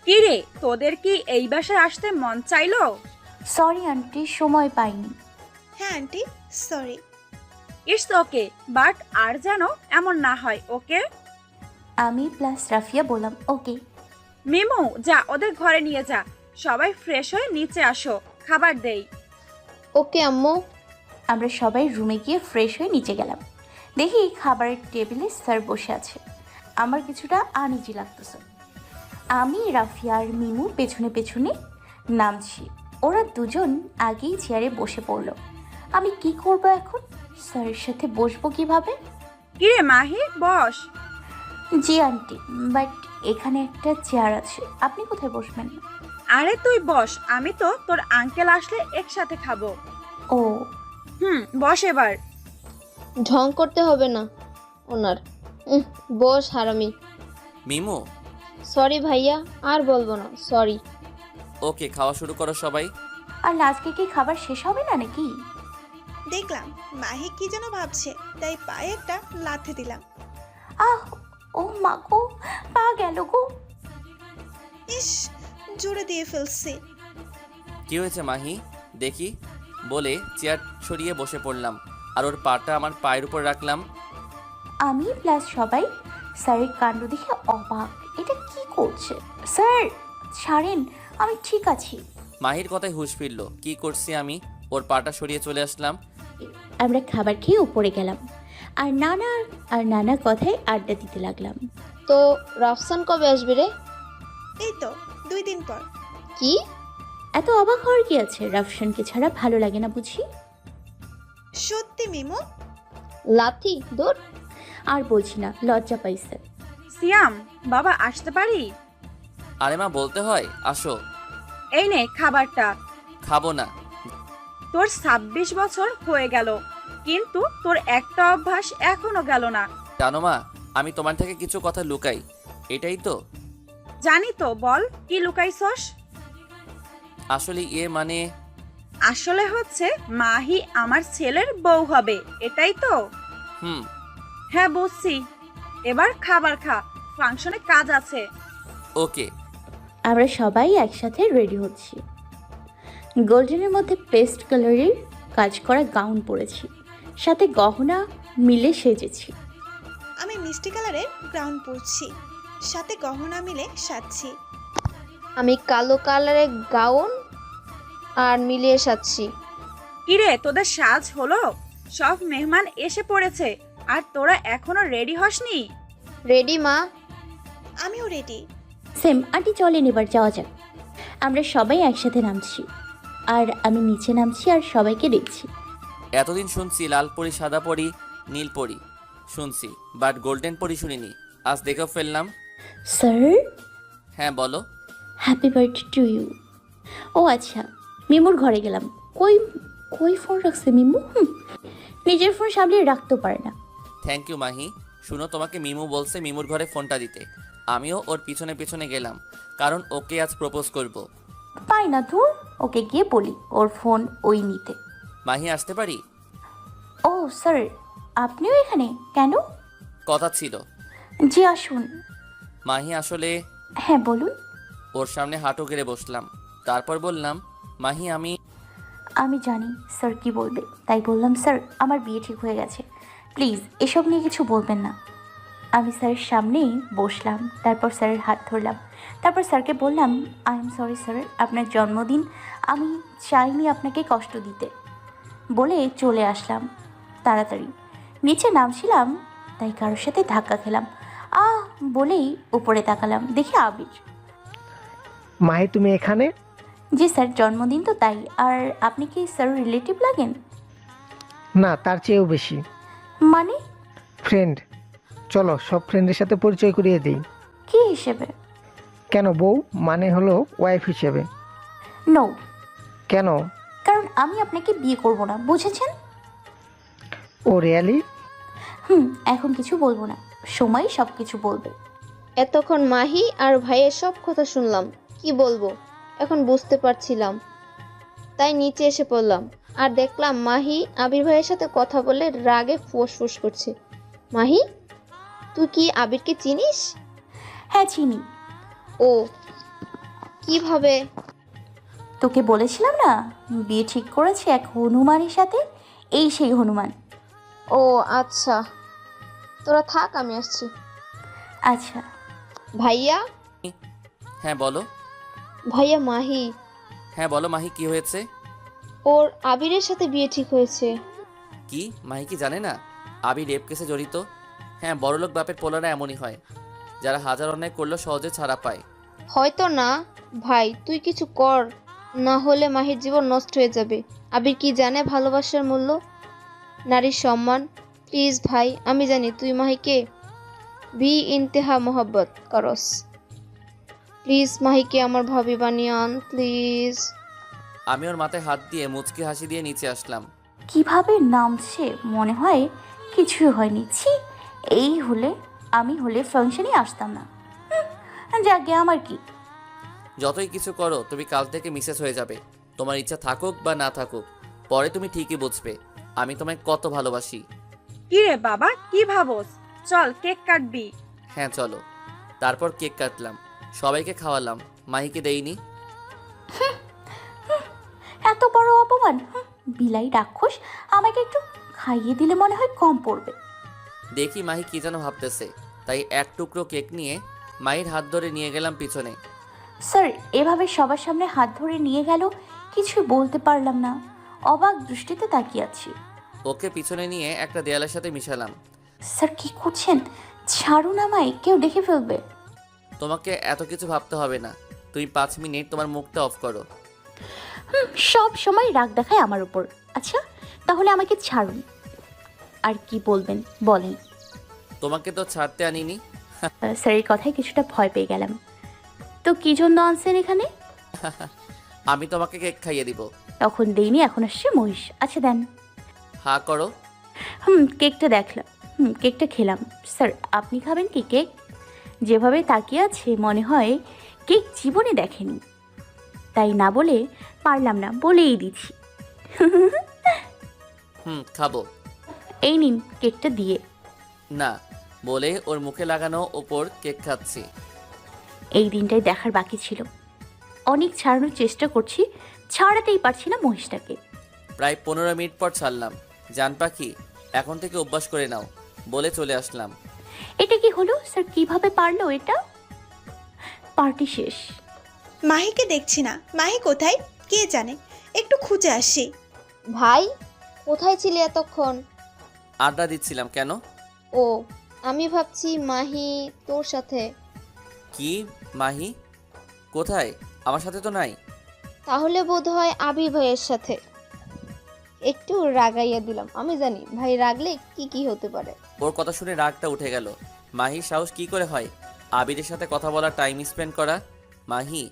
কিরে, তোদের কি এই বাসায় আসতে মন চাইলো? সরি আন্টি, সময় পাইনি। হ্যাঁ aunty, sorry. It's okay, but আর যেন এমন না হয়। ওকে? আমি প্লাস রাফিয়া বললাম ওকে। মিমু, যা ওদের ঘরে নিয়ে যা। সবাই ফ্রেশ হয়ে নিচে আসো, খাবার দেই। ওকে আম্মু। আমরা সবাই রুমে গিয়ে ফ্রেশ হয়ে নিচে গেলাম। দেখি খাবারের টেবিলে স্যার বসে আছে। আমার কিছুটা আনইজি লাগতেছে। আমি রাফিয়া আর মিমু পেছনে পেছনে নামছি। ওরা দুজন আগেই চেয়ারে বসে পড়লো। আমি কি করব এখন? স্যারের সাথে বসবো কিভাবে? কিরে মাহি, বস। জি আন্টি, বাট এখানে একটা চেয়ার আছে, আপনি কোথায় বসবেন? আরে তুই বস, আমি তো তোর আঙ্কেল আসলে একসাথে খাবো। ও বস এবার। ঢং করতে হবে না ওনার। বস হারামি। মিমু। সরি ভাইয়া, আর বলবো না, সরি। ওকে, খাওয়া শুরু করো সবাই। আর আজকে কি খাবার শেষ হবে না নাকি? দেখলাম মাহি কি যেন ভাবছে, তাই পায়ে একটা লাথি দিলাম। আহ, ও মা গো, পা গেল গো। ইস, জোরে দিয়ে ফেলছি। কি হয়েছে মাহি, দেখি বলে চেয়ার ছড়িয়ে বসে পড়লাম আর ওর পাটা আমার পায়ের উপর রাখলাম। আমি প্লাস সবাই স্যারের কাণ্ড দেখে অবাক। এটা কি করছে স্যার? ছাড়েন, আমি ঠিক আছি। মাহির কথায় হুঁশ ফিরল। কি করছি আমি? ওর পাটা সরিয়ে চলে আসলাম। আমরা খাবার খেয়ে উপরে গেলাম আর নানা কথায় আড্ডা দিতে লাগলাম। তো রাফসান কবে আসবে রে? এই তো 2 দিন পর। কি? এত অবাক হওয়ার কি আছে? রাফসানকে ছাড়া ভালো লাগে না বুঝি? সত্যি মিমু? লাথি দৌড়। আর বলছি না, লজ্জা পাইছে। সিয়াম বাবা আসতে পারি? আরে মা, বলতে হয়। আসো। এই নে খাবারটা। খাবো না। তোর 26 বছর হয়ে গেল, কিন্তু তোর একটা অভ্যাস এখনো গেল না। জানো মা, আমি তোমার থেকে কিছু কথা লুকাই, এটাই তো? জানি তো, বল কি লুকাইছস? আসলে মানে আসলে হচ্ছে মাহি আমার ছেলের বউ হবে, এটাই তো? হুম। হ্যাঁ বুঝছি। এবার খাবার খা, ফাংশনে কাজ আছে। ওকে। আমরা সবাই একসাথে রেডি হচ্ছি। গোল্ডেনের মধ্যে পেস্ট কালারের কাজ করা গাউন পরেছি, সাথে গহনা মিলে সেজেছি। আমি মিষ্টি কালারের গ্রাউন্ড পরছি, সাথে গহনা মিলে সাজছি। আমি কালো কালারের গাউন আর মিলিয়ে সাজছি। কিরে, তোদের সাজ হলো? সব মেহমান এসে পড়েছে আর তোরা এখনো রেডি হসনি? রেডি মা? আমিও রেডি। সেম আন্টি, চলেন এবার যাওয়া যাক। আমরা সবাই একসাথে নামছি আর আমি নিচে নামছি আর সবাইকে দেখছি। এতদিন শুনছি লাল পরি, সাদা পরি, নীল পরি শুনছি, বাট গোল্ডেন পরি শুনিনি। আজ দেখেও ফেললাম। স্যার, হ্যাঁ বলো। Happy birthday to you. ও আচ্ছা, মিমুর ঘরে গেলাম। কই কই ফোন রাখছে মিমু? নিজের ফোন সামলিয়ে রাখতে পারে না। Thank you Mahi. শুনো, তোমাকে মিমু বলছে মিমুর ঘরে ফোনটা দিতে। আমিও ওর পিছনে পিছনে গেলাম, কারণ ওকে আজ প্রপোজ করব। পাই না তোর, ওকে গিয়ে বলি ওর ফোন ওই নিতে। মাহি, আসতে পারি? ও স্যার, আপনিও এখানে কেন? কথা ছিল। জি আসুন। মাহি, আসলে হ্যাঁ বলুন। ওর সামনে হাঁটু গেড়ে বসলাম, তারপর বললাম, মাহি আমি জানি স্যার কি বলবে, তাই বললাম স্যার আমার বিয়ে ঠিক হয়ে গেছে, প্লিজ এসব নিয়ে কিছু বলবেন না। আমি স্যারের সামনেই বসলাম, তারপর স্যারের হাত ধরলাম, তারপর স্যারকে বললাম আই এম সরি স্যার, আপনার জন্মদিন, আমি চাইনি আপনাকে কষ্ট দিতে, বলে চলে আসলাম তাড়াতাড়ি। নিচে নামছিলাম তাই কারোর সাথে ধাক্কা খেলাম, বলেই উপরে তাকালাম, দেখি আবির। মাহি তুমি এখানে? জি স্যার, জন্মদিন তো তাই। আর আপনি কি স্যার রিলেটিভ লাগেন? না, তার চেয়েও বেশি। মানে? ফ্রেন্ড। চলো সব ফ্রেন্ডের সাথে পরিচয় করিয়ে দিই। কি হিসেবে? কেন বউ, মানে হলো ওয়াইফ হিসেবে। নো। কেন? কারণ আমি আপনাকে বিয়ে করব না, বুঝেছেন? ও রিয়ালি? এখন কিছু বলবো না, সময় সব কিছু বলবে। এতক্ষণ মাহি আর ভাইয়ের সব কথা শুনলাম, কি বলবো এখন বুঝতে পারছিলাম, তাই নিচে এসে পড়লাম আর দেখলাম মাহি আবির ভাইয়ের সাথে কথা বলে রাগে ফুসফুস করছে। মাহি, তুই কি আবিরকে চিনিস? হ্যাঁ চিনি। ও, কিভাবে? তোকে বলেছিলাম না বিয়ে ঠিক করেছে এক হনুমানের সাথে, এই সেই হনুমান। ও আচ্ছা, তোরা থাক, আমি আসছি। আচ্ছা। ভাইয়া? হ্যাঁ বলো। ভাইয়া মাহি। হ্যাঁ বলো মাহি, কি হয়েছে? ওর আবিরের সাথে বিয়ে ঠিক হয়েছে। কি, মাহি কি জানে না আবির রেপ কেসে জড়িত? হ্যাঁ, বড়লোক বাপের পোলারা এমনই হয়, যারা হাজার অন্যায় করলেও সহজে ছাড়া পায়। হয়তো না ভাই, তুই কিছু কর, না হলে মাহির জীবন নষ্ট হয়ে যাবে। আবির কি জানে ভালোবাসার মূল্য, নারীর সম্মান? প্লিজ ভাই, আমি জানি তুই মাহিকে ইন্তেহা মোহাব্বত করস, প্লিজ মাহিকে আমার ভাবি বানিয়ে আন প্লিজ। আমি ওর মাথায় হাত দিয়ে মুচকি হাসি দিয়ে নিচে আসলাম। কিভাবে নামছে, মনে হয় কিছুই হয়নি। ছি, আমি হলে ফাংশনে আসতাম না। যাকে আমার কি। যতই কিছু করো, তুমি কাল থেকে মিসেস হয়ে যাবে। তোমার ইচ্ছা থাকুক বা না থাকুক, পরে তুমি ঠিকই বুঝবে আমি তোমায় কত ভালোবাসি। কি রে বাবা, কি ভাবস? চল কেক কাটবি। হ্যাঁ চলো। তারপর কেক কাটলাম, সবাইকে খাওয়ালাম, মাহিকে দেইনি। এত বড় অপমান! বিলাই রাক্ষস, আমাকে একটু খাইয়ে দিলে মনে হয় কম পড়বে। দেখি মাহি কি যেন ভাবতেছে, তাই এক টুকরো কেক নিয়ে মাহির হাত ধরে নিয়ে গেলাম পিছনে। স্যার এভাবে সবার সামনে হাত ধরে নিয়ে গেল, কিছু বলতে পারলাম না, অবাক দৃষ্টিতে তাকিয়ে আছি। ওকে পিছনে নিয়ে একটা দেয়ালের সাথে মিশালাম। স্যার কি করছেন? ছাড়ুন আমায়, কেউ দেখে ফেলবে। তোমাকে এত কিছু ভাবতে হবে না, তুমি 5 মিনিট তোমার মুখটা অফ করো। সব সময় রাগ দেখায় আমার উপর। আচ্ছা তাহলে আমাকে ছাড়ুন, আর কি বলবেন বলেন। তোমাকে তো ছাড়তে আনিনি। স্যার এই কথায় কিছুটা ভয় পেয়ে গেলাম। তো কি জন্য আনছেন এখানে? আমি তোমাকে কেক খাইয়ে দিব। তখন দেইনি, এখন আসছে মহিষ। আচ্ছা দেন। হা করো। কেকটা দেখলাম, কেকটা খেলাম। স্যার আপনি খাবেন কি কেক? যেভাবে তাকিয়ে আছে মনে হয় কেক জীবনে দেখেনি, তাই না বলে পারলাম না, বলেই দিচ্ছি। খাবো। এই নিন কেকটা দিয়ে। না বলে ওর মুখে লাগানো ওপর কেক খাচ্ছি। এই দিনটাই দেখার বাকি ছিল। অনেক ছাড়ানোর চেষ্টা করছি, ছাড়াতেই পারছি না মহিষটাকে। প্রায় 15 মিনিট পর ছাড়লাম। জান পাখি, এখন থেকে অভ্যাস করে নাও বলে চলে আসলাম। এটা কি হলো স্যার? কিভাবে পারলো এটা? পার্টি শেষ। মাহিকে দেখছি না, মাহি কোথায় কে জানে, একটু খুঁজে আসি। ভাই কোথায় ছিলে এতক্ষণ? আড্ডা দিচ্ছিলাম। কেন? ও আমি ভাবছি মাহি তোর সাথে। কি মাহি? কোথায়? আমার সাথে তো নাই। তাহলে বোধ হয় আবির ভাইয়ের সাথে। একটু রাগাইয়া দিলাম, আমি জানি ভাই রাগলে কি কি হতে পারে। ওর কথা শুনে রাগটা উঠে গেল। মাহির সাহস কি করে হয় আবিরের সাথে কথা বলা, টাইম স্পেন্ড করা? মাহি,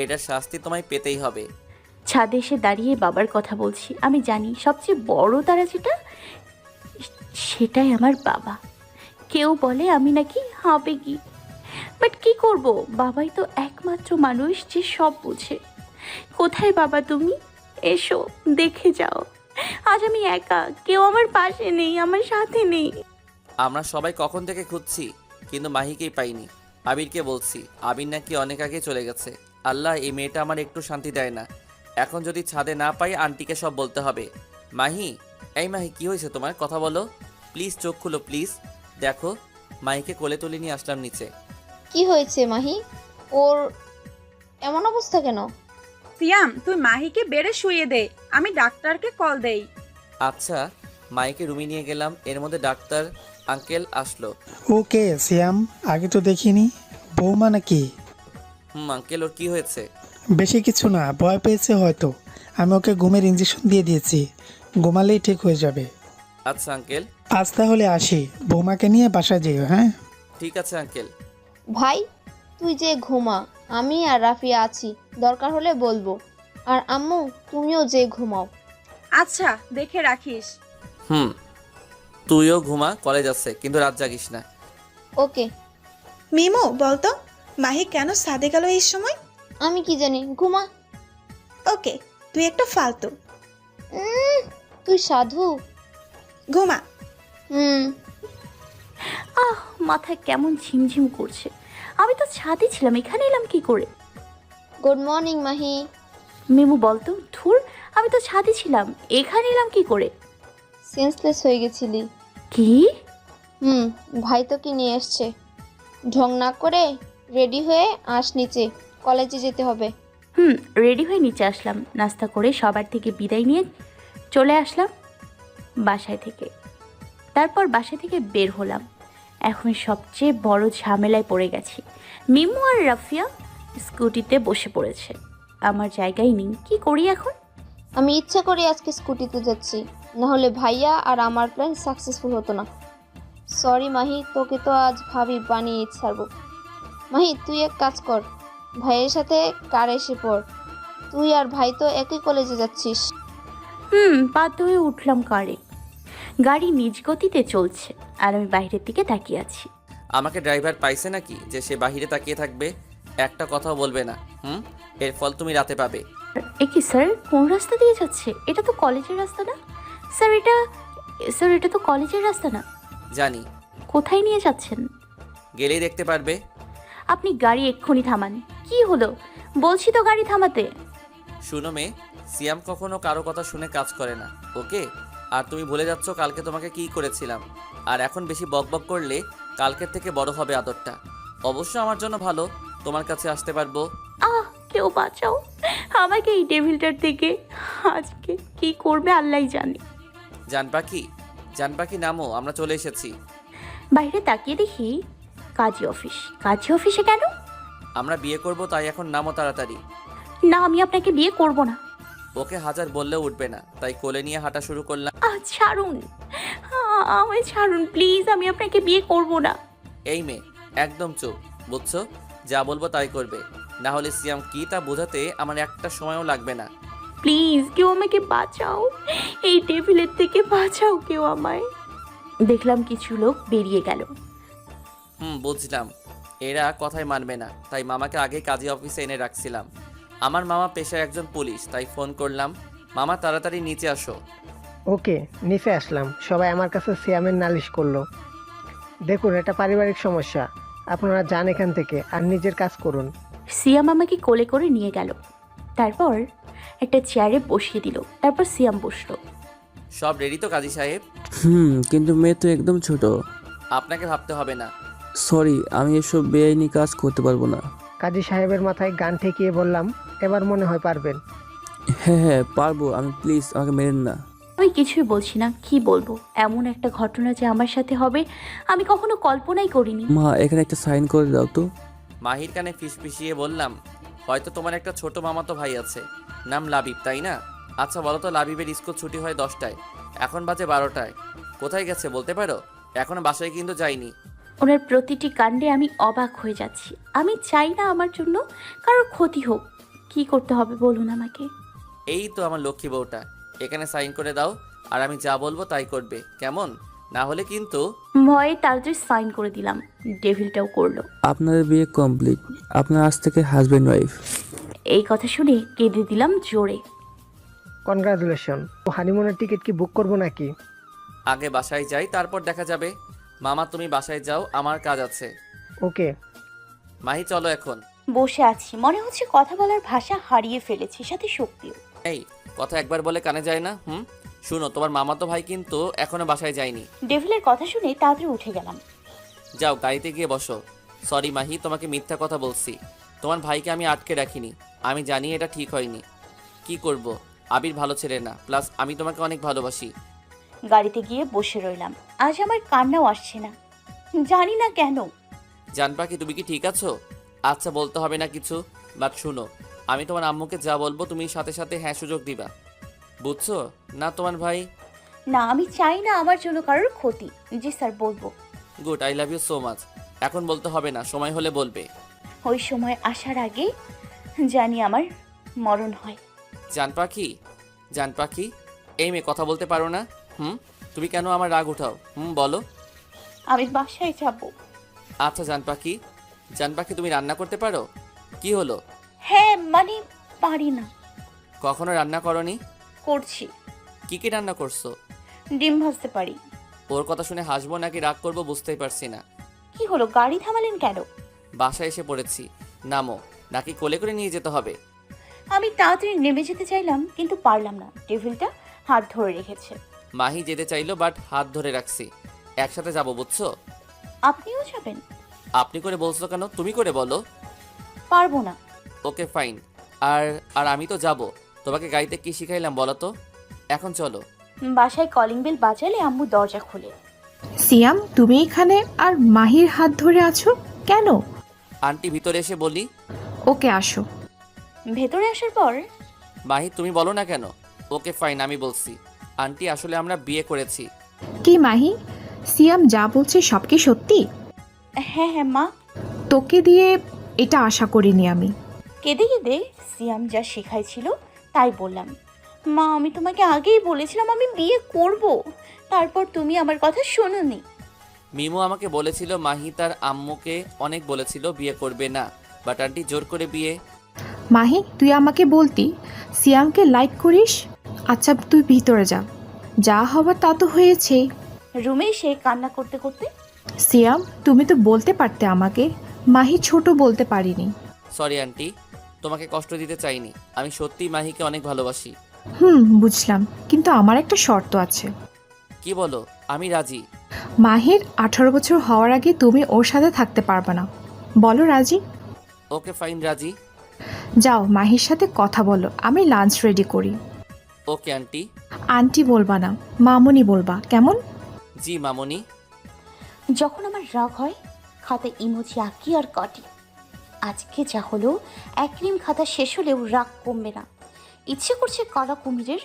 এটার শাস্তি তোমায় পেতেই হবে। ছাদে এসে দাঁড়িয়ে বাবার কথা বলছি। আমি জানি সবচেয়ে বড় তারা যেটা, সেটাই আমার বাবা। কেউ বলে আমি নাকি আবেগী, বাট কি করব, বাবাই তো একমাত্র মানুষ যে সব বোঝে। কোথায় বাবা তুমি? এসো দেখে যাও। আজ আমি একা, কেউ আমার পাশে নেই, আমার সাথে নেই। আমরা সবাই কখন থেকে খুঁজছি, কিন্তু মাহিকেই পাইনি। আবিরকে বলছি, আবির নাকি অনেক আগে চলে গেছে। আল্লাহ, এই মেয়েটা আমার একটু শান্তি দেয় না। এখন যদি ছাদে না পাই আন্টিকে সব বলতে হবে। মাহি, এই মাহি, কি হয়েছে তোমার? কথা বলো প্লিজ, চোখ খুলো প্লিজ। দেখো মাহিকে কোলে তুলে নিয়ে আসলাম নিচে। কি হয়েছে মাহি? ওর এমন অবস্থা কেন? সিয়াম তুই মাহিকে বেড়ে শুইয়ে দে, আমি ডাক্তারকে কল দেই। আচ্ছা, মাইকে রুমে নিয়ে গেলাম। এর মধ্যে ডাক্তার আঙ্কেল আসলো। ওকে সিয়াম, আগে তো দেখিনি। বৌমা নাকি? আঙ্কেল, ওর কি হয়েছে? বেশি কিছু না, ভয় পেয়েছে হয়তো। আমি ওকে ঘুমের ইঞ্জেকশন দিয়ে দিয়েছি, ঘুমালেই ঠিক হয়ে যাবে। আচ্ছা আঙ্কেল। আজ তাহলে আসি, বৌমাকে নিয়ে বাসায় যেও। হ্যাঁ ঠিক আছে আঙ্কেল। ভাই তুই যে ঘুমা, আমি আর রাফিয়া আছি, দরকার হলে বলবো। আর আম্মু তুমিও যে ঘুমাও। আচ্ছা দেখে রাখিস। তুইও ঘুমা, কলেজ আছে, কিন্তু রাত জাগিস না। ওকে। মিমো বলতো মাহি কেন সাদে গেল এই সময়? আমি কি জানি, ঘুমা। ওকে, তুই একটা ফালতু। তুই সাধু। ঘুমা। মাথায় কেমন ঝিমঝিম করছে। আমি তো ছাদে ছিলাম, এখানে এলাম কি করে? Good morning Mahi. মিমু বলতো, ধুর, আমি তো ছাদে ছিলাম, এখানে এলাম কি করে? সেন্সলেস হয়ে গেছিলি। কি? ভাই তো কি নিয়ে এসছে। ঢং না করে রেডি হয়ে আস নিচে, কলেজে যেতে হবে। রেডি হয়ে নিচে আসলাম, নাস্তা করে সবার থেকে বিদায় নিয়ে চলে আসলাম বাসায় থেকে। তারপর বাসা থেকে বের হলাম। এখন সবচেয়ে বড় ঝামেলায় পড়ে গেছি। মিমু আর রাফিয়া স্কুটিতে বসে পড়েছে, আমার জায়গায় নেই। কি করি এখন? আমি ইচ্ছা করে আজকে স্কুটিতে যাচ্ছি, না হলে ভাইয়া আর আমার প্ল্যান সাকসেসফুল হতো না। সরি মাহি, তোকে তো আজ ভাবি বানিয়ে ছাড়বো। মাহি তুই এক কাজ কর, ভাইয়ের সাথে কারে এসে পড়। তুই আর ভাই তো একই কলেজে যাচ্ছিস। বাধ্য হয়ে উঠলাম কারে। গাড়ি নিজ গতিতে চলছে আর আমি বাইরের দিকে তাকিয়ে আছি। আমাকে ড্রাইভার পাইছে নাকি যে সে বাহিরে তাকিয়ে থাকবে, একটা কথাও বলবে না? এর ফল তুমি রাতে পাবে। এ কি স্যার, কোন রাস্তা দিয়ে যাচ্ছে? এটা তো কলেজের রাস্তা না স্যার। এটা তো কলেজের রাস্তা না। জানি। কোথায় নিয়ে যাচ্ছেন? গেলেই দেখতে পারবে। আপনি গাড়ি এক্ষুনি থামান। কি হলো? বলছি তো গাড়ি থামাতে। শুনো মেয়ে, সিয়াম কখনো কারো কথা শুনে কাজ করে না, ওকে? আর তুমি ভুলে যাচ্ছ কালকে তোমাকে কি করেছিলাম। আর এখন বেশি বকবক করলে কালকের থেকে বড় হবে আদরটা। অবশ্য আমার জন্য ভালো, তোমার কাছে আসতে পারবো। কেউ বাঁচাও আমাকে এই ডেভিলটার থেকে। আজকে কি করবে আল্লাহ জানে। জান পাখি নামো, আমরা চলে এসেছি। বাইরে তাকিয়ে দেখি কাজী অফিস। কাজী অফিসে কেন? আমরা বিয়ে করব, তাই এখন নামো তাড়াতাড়ি। না, আমি আপনাকে বিয়ে করব না। ওকে হাজার বললেও উঠবে না, তাই কোলে নিয়ে হাঁটা শুরু করলাম। ছাড়ুন, আমায় ছাড়ুন প্লিজ, আমি আপনাকে বিয়ে করব না। এই মেয়ে একদম চুপ, বুঝছো? যা বলবো তাই করবে, না হলে সিয়াম কি তা বোঝাতে আমার একটা সময়ও লাগবে না। প্লিজ কেউ আমাকে বাঁচাও, এই টেবিলের থেকে বাঁচাও কেউ আমায়। দেখলাম কিছু লোক বেরিয়ে গেল। বুঝলাম, এরা কথাই মানবে না, তাই মামাকে আগে কাজী অফিসে এনে রাখছিলাম। আমার মামা পেশায় একজন পুলিশ, তাই ফোন করলাম, মামা তাড়াতাড়ি নিচে আসো। ওকে, নিচে আসলাম। সবাই আমার কাছে সিয়ামের নালিশ করলো। দেখুন, এটা পারিবারিক সমস্যা, আপনারা যান এখান থেকে আর নিজের কাজ করুন। সিয়াম আমাকে কোলে করে নিয়ে গেল, তারপর একটা চেয়ারে বসিয়ে দিল, তারপর সিয়াম বসলো। সব রেডি তো কাজী সাহেব? কিন্তু মেয়ে তো একদম ছোট। আপনাকে ভাবতে হবে না। সরি, আমি এসব বেআইনি কাজ করতে পারবো না। কাজী সাহেবের মাথায় গান ঠেকিয়ে বললাম, এবার মনে হয় পারবেন। হ্যাঁ পারবো আমি, প্লিজ আমাকে মেরেন না। আমি কিছুই বলছি না, কি বলবো। এমন একটা ঘটনা যে আমার সাথে হবে আমি কখনো কল্পনাই করিনি। মা, এখানে একটা সাইন করে দাও তো। মাহির কানে ফিসফিসিয়ে বললাম, হয়তো তোমার একটা ছোট মামাতো ভাই আছে, নাম লাবিব, তাই না? আচ্ছা বলো তো, লাবিবের স্কুল ছুটি হয় 10টায়, এখন বাজে 12টায়, কোথায় গেছে বলতে পারো? এখনো বাসায় কিন্তু যাইনি। ওনার প্রতিটি কাণ্ডে আমি অবাক হয়ে যাচ্ছি। আমি চাই না আমার জন্য কারোর ক্ষতি হোক। কি করতে হবে বলুন আমাকে। এই তো আমার লক্ষ্মী বউটা, এখানে সাইন করে দাও, আর আমি যা বলবো তাই করবে, কেমন? না হলে কিন্তু। ভয়ে তাড়াতাড়ি সাইন করে দিলাম, ডেভিলটাও করলো। আপনাদের বিয়ে কমপ্লিট, আপনার আজ থেকে হাজব্যান্ড ওয়াইফ। এই কথা শুনে কেঁদে দিলাম জোরে। কনগ্রাচুলেশন। হানিমুনের টিকিট কি বুক করবো নাকি? আগে বাসায় যাই, তারপর দেখা যাবে। মামা তুমি বাসায় যাও, আমার কাজ আছে। ওকে। মাহি চলো এখন। বসে আছি, মনে হচ্ছে কথা বলার ভাষা হারিয়ে ফেলেছি, সাথে শক্তিও। এই কথা একবার বলে কানে যায় না? শুনো, তোমার মামাতো ভাই কিন্তু এখনো বাসায় যায়নি। ডেভিলের কথা শুনে তাড়াতাড়ি উঠে গেলাম। যাও গাড়িতে গিয়ে বসো। সরি মাহি, তোমাকে মিথ্যা কথা বলছি। তোমার ভাইকে আমি আটকে রাখিনি, আমি জানি এটা ঠিক হয়নি। কি করব, আবির ভালো ছেলে না, প্লাস আমি তোমাকে অনেক ভালোবাসি। গাড়িতে গিয়ে বসে রইলাম। আজ আমার কান্নাও আসছে না, জানি না কেন। জানপা কি, তুমি কি ঠিক আছো? আচ্ছা বলতে হবে না কিছু, বাট শুনো, আমি তোমার আম্মুকে যা বলবো তুমি সাথে সাথে হ্যাঁ সুযোগ দিবা, বুঝছো? না তোমার ভাই। না, আমি চাই না আমার জন্য কারোর ক্ষতি। জি স্যার, বলবো। Good, I love you so much. এখন বলতে হবে না, সময় হলে বলবে। ওই সময় আসার আগে জানি আমার মরণ হয়। জান পাখি, এই মেয়ে কথা বলতে পারো না? তুমি কেন আমার রাগ উঠাও? বলো। আমি বাসায় যাব। আচ্ছা জান পাখি তুমি রান্না করতে পারো? কি হলো? হ্যাঁ মানে পারি না। কখনো রান্না করনি? করছি। কি রান্না করছো? ডিম ভাজতে পারি। ওর কথা শুনে হাসবো নাকি রাগ করবো বুঝতেই পারছি না। কি হলো, গাড়ি থামালেন কেন? বাসায় এসে পড়েছি, নামো। নাকি কোলে করে নিয়ে যেতে হবে? আমি তাড়াতাড়ি নেমে যেতে চাইলাম, কিন্তু পারলাম না। টেবিলটা হাত ধরে রেখেছে। মাহি যেতে চাইলো, বাট হাত ধরে রাখছি। একসাথে যাবো, বুঝছো? আপনিও যাবেন? আপনি করে বলছো কেন? তুমি করে বলো। পারবো না। Okay fine. আর আমি তো যাব। তোমাকে গাড়িতে কি শিখাইলাম বলো তো? এখন চলো। বাসায় কলিং বেল বাজালে আম্মু দরজা খুলে। সিয়াম, তুমি এখানে আর মাহির হাত ধরে আছো কেন? আন্টি ভিতরে এসে বলি। ওকে, আসো। ভেতরে আসার পর মাহি তুমি বলো না কেন? ওকে ফাইন, আমি বলছি। আন্টি আসলে আমরা বিয়ে করেছি। কি মাহি, সিয়াম যা বলছে সব কি সত্যি? হ্যাঁ হ্যাঁ মা। তোকে দিয়ে এটা আশা করিনি আমি। কেঁদে কেঁদে সিয়াম যা শেখাইছিল তাই বললাম। মা, আমি তোমাকে আগেই বলেছিলাম আমি বিয়ে করব, তারপর তুমি আমার কথা শোনোনি। মিমু আমাকে বলেছিল মাহি তার আম্মুকে অনেক বলেছিল বিয়ে করবে না, বাট আন্টি জোর করে বিয়ে। মাহি, তুই আমাকে বলতি সিয়ামকে লাইক করিস। আচ্ছা তুই ভিতরে যা, যা হবার তা তো হয়েছে। রুমে এসে কান্না করতে করতে, সিয়াম তুমি তো বলতে পারতে আমাকে, মাহি ছোট বলতে পারিনি। সরি আন্টি, তোমাকে কষ্ট দিতে চাইনি। আমি সত্যিই মাহিকে অনেক ভালোবাসি। বুঝলাম, কিন্তু আমার একটা শর্ত আছে। কি বলো? আমি রাজি। মাহির 18 বছর হওয়ার আগে তুমি ওর সাথে থাকতে পারবে না। বলো রাজি? ওকে ফাইন, রাজি। যাও মাহির সাথে কথা বলো, আমি লাঞ্চ রেডি করি। Okay aunty. আন্টি বলবা না, মামুনি বলবা, কেমন? জি মামনি। যখন আমার রাগ হয় খাতায় ইমোজি আঁকি আর কাটি। আজকে যা হলো, এক রিম খাতা শেষ হলেও রাগ কমবে না। ইচ্ছে করছে কালা কুমিরের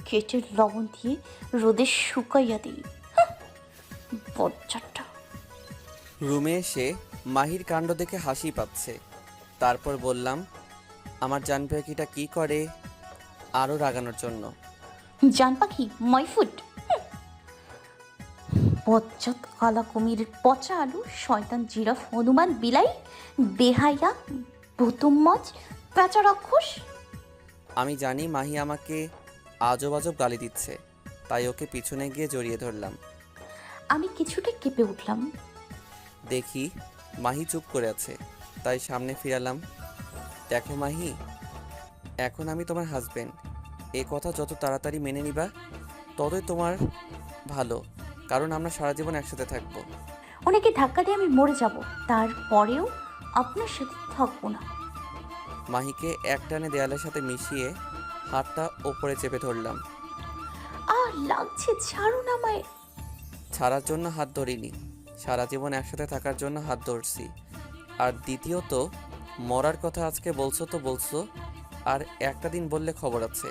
কেটে লবণ দিয়ে রোদে শুকাইয়া দিই। বজ্জাটা। রুমে এসে মাহির কাণ্ড দেখে হাসি পাচ্ছে। তারপর বললাম, আমার জান পাখিটা কি করে, আরও রাগানোর জন্য। জান পাখি মাইফুট। বজ্জাত কালা কুমিরের পচা আলু, শয়তান জিরাফ, হনুমান বিলাই, বেহাইয়া, ভুতুম্মজ, পেঁচা রাক্ষস। আমি জানি মাহি আমাকে আজব আজব গালি দিচ্ছে, তাই ওকে পিছনে গিয়ে জড়িয়ে ধরলাম। আমি কিছুটা কেঁপে উঠলাম। দেখি মাহি চুপ করে আছে, তাই সামনে ফিরালাম। দেখো মাহি, এখন আমি তোমার হাজবেন্ড। এ কথা যত তাড়াতাড়ি মেনে নিবা ততই তোমার ভালো, কারণ আমরা সারা জীবন একসাথে থাকবো। অনেকে ধাক্কা দিয়ে আমি মরে যাব, তারপরেও আপনার সাথে থাকবো না। মাহিকে একটানে দেয়ালের সাথে মিশিয়ে হাতটা ওপরে চেপে ধরলাম। লাগছে, ছাড়ুন আমায়। ছাড়ার জন্য হাত ধরিনি, সারা জীবন একসাথে থাকার জন্য হাত ধরছি। আর দ্বিতীয়ত, মরার কথা আজকে বলছো তো বলছো, আর একটা দিন বললে খবর আছে।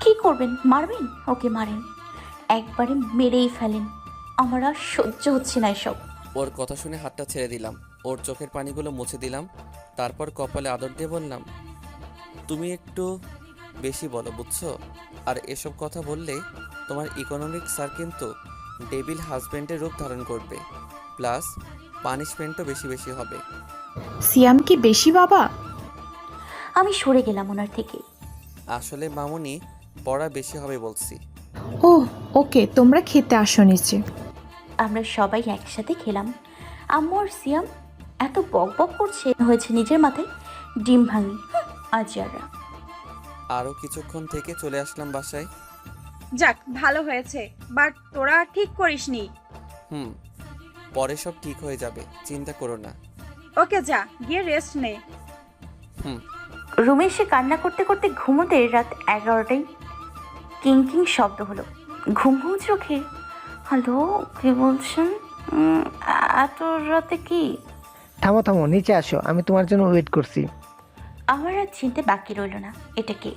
কি করবেন? মারবেন? ওকে মারেন, একবারে মেরেই ফেলেন। আমার আর সহ্য হচ্ছে না এসব। ওর কথা শুনে হাতটা ছেড়ে দিলাম, ওর চোখের পানিগুলো মুছে দিলাম, তারপর কপালে আদর দিয়ে বললাম, তুমি একটু বেশি বলো বুঝছো, আর এসব কথা বললে তোমার ইকোনমিক স্যার কিন্তু ডেভিল হাজব্যান্ডের রূপ ধারণ করবে, প্লাস পানিশমেন্টও বেশি বেশি হবে। সিয়াম কি বেশি বাবা? আমি সরে গেলাম ওনার থেকে। আসলে মামুনি, পড়া বেশি হবে বলছি। ও ওকে, তোমরা খেতে আসো নিচে। আমরা সবাই একসাথে খেলাম। আম্মু আর সিয়াম এত বক বক করছে হয়েছে নিজের মাথায় ডিম ভাঙি। আজারা। আরও কিছুক্ষণ থেকে চলে আসলাম বাসায়। যাক, ভালো হয়েছে, বাট তোরা ঠিক করিসনি। পরে সব ঠিক হয়ে যাবে, চিন্তা করো না। ওকে যা, গিয়ে রেস্ট নে। রুমে এসে কান্না করতে করতে ঘুমোতে রাত 11টায় কিং কিং শব্দ হলো। ঘুম ঘুম চোখে। হ্যালো, কে বলছেন? এত রাতে কি? থামো থামো, নিচে আসো, আমি তোমার জন্য ওয়েট করছি। আমার আর চিনতে বাকি রইল না এটা কে।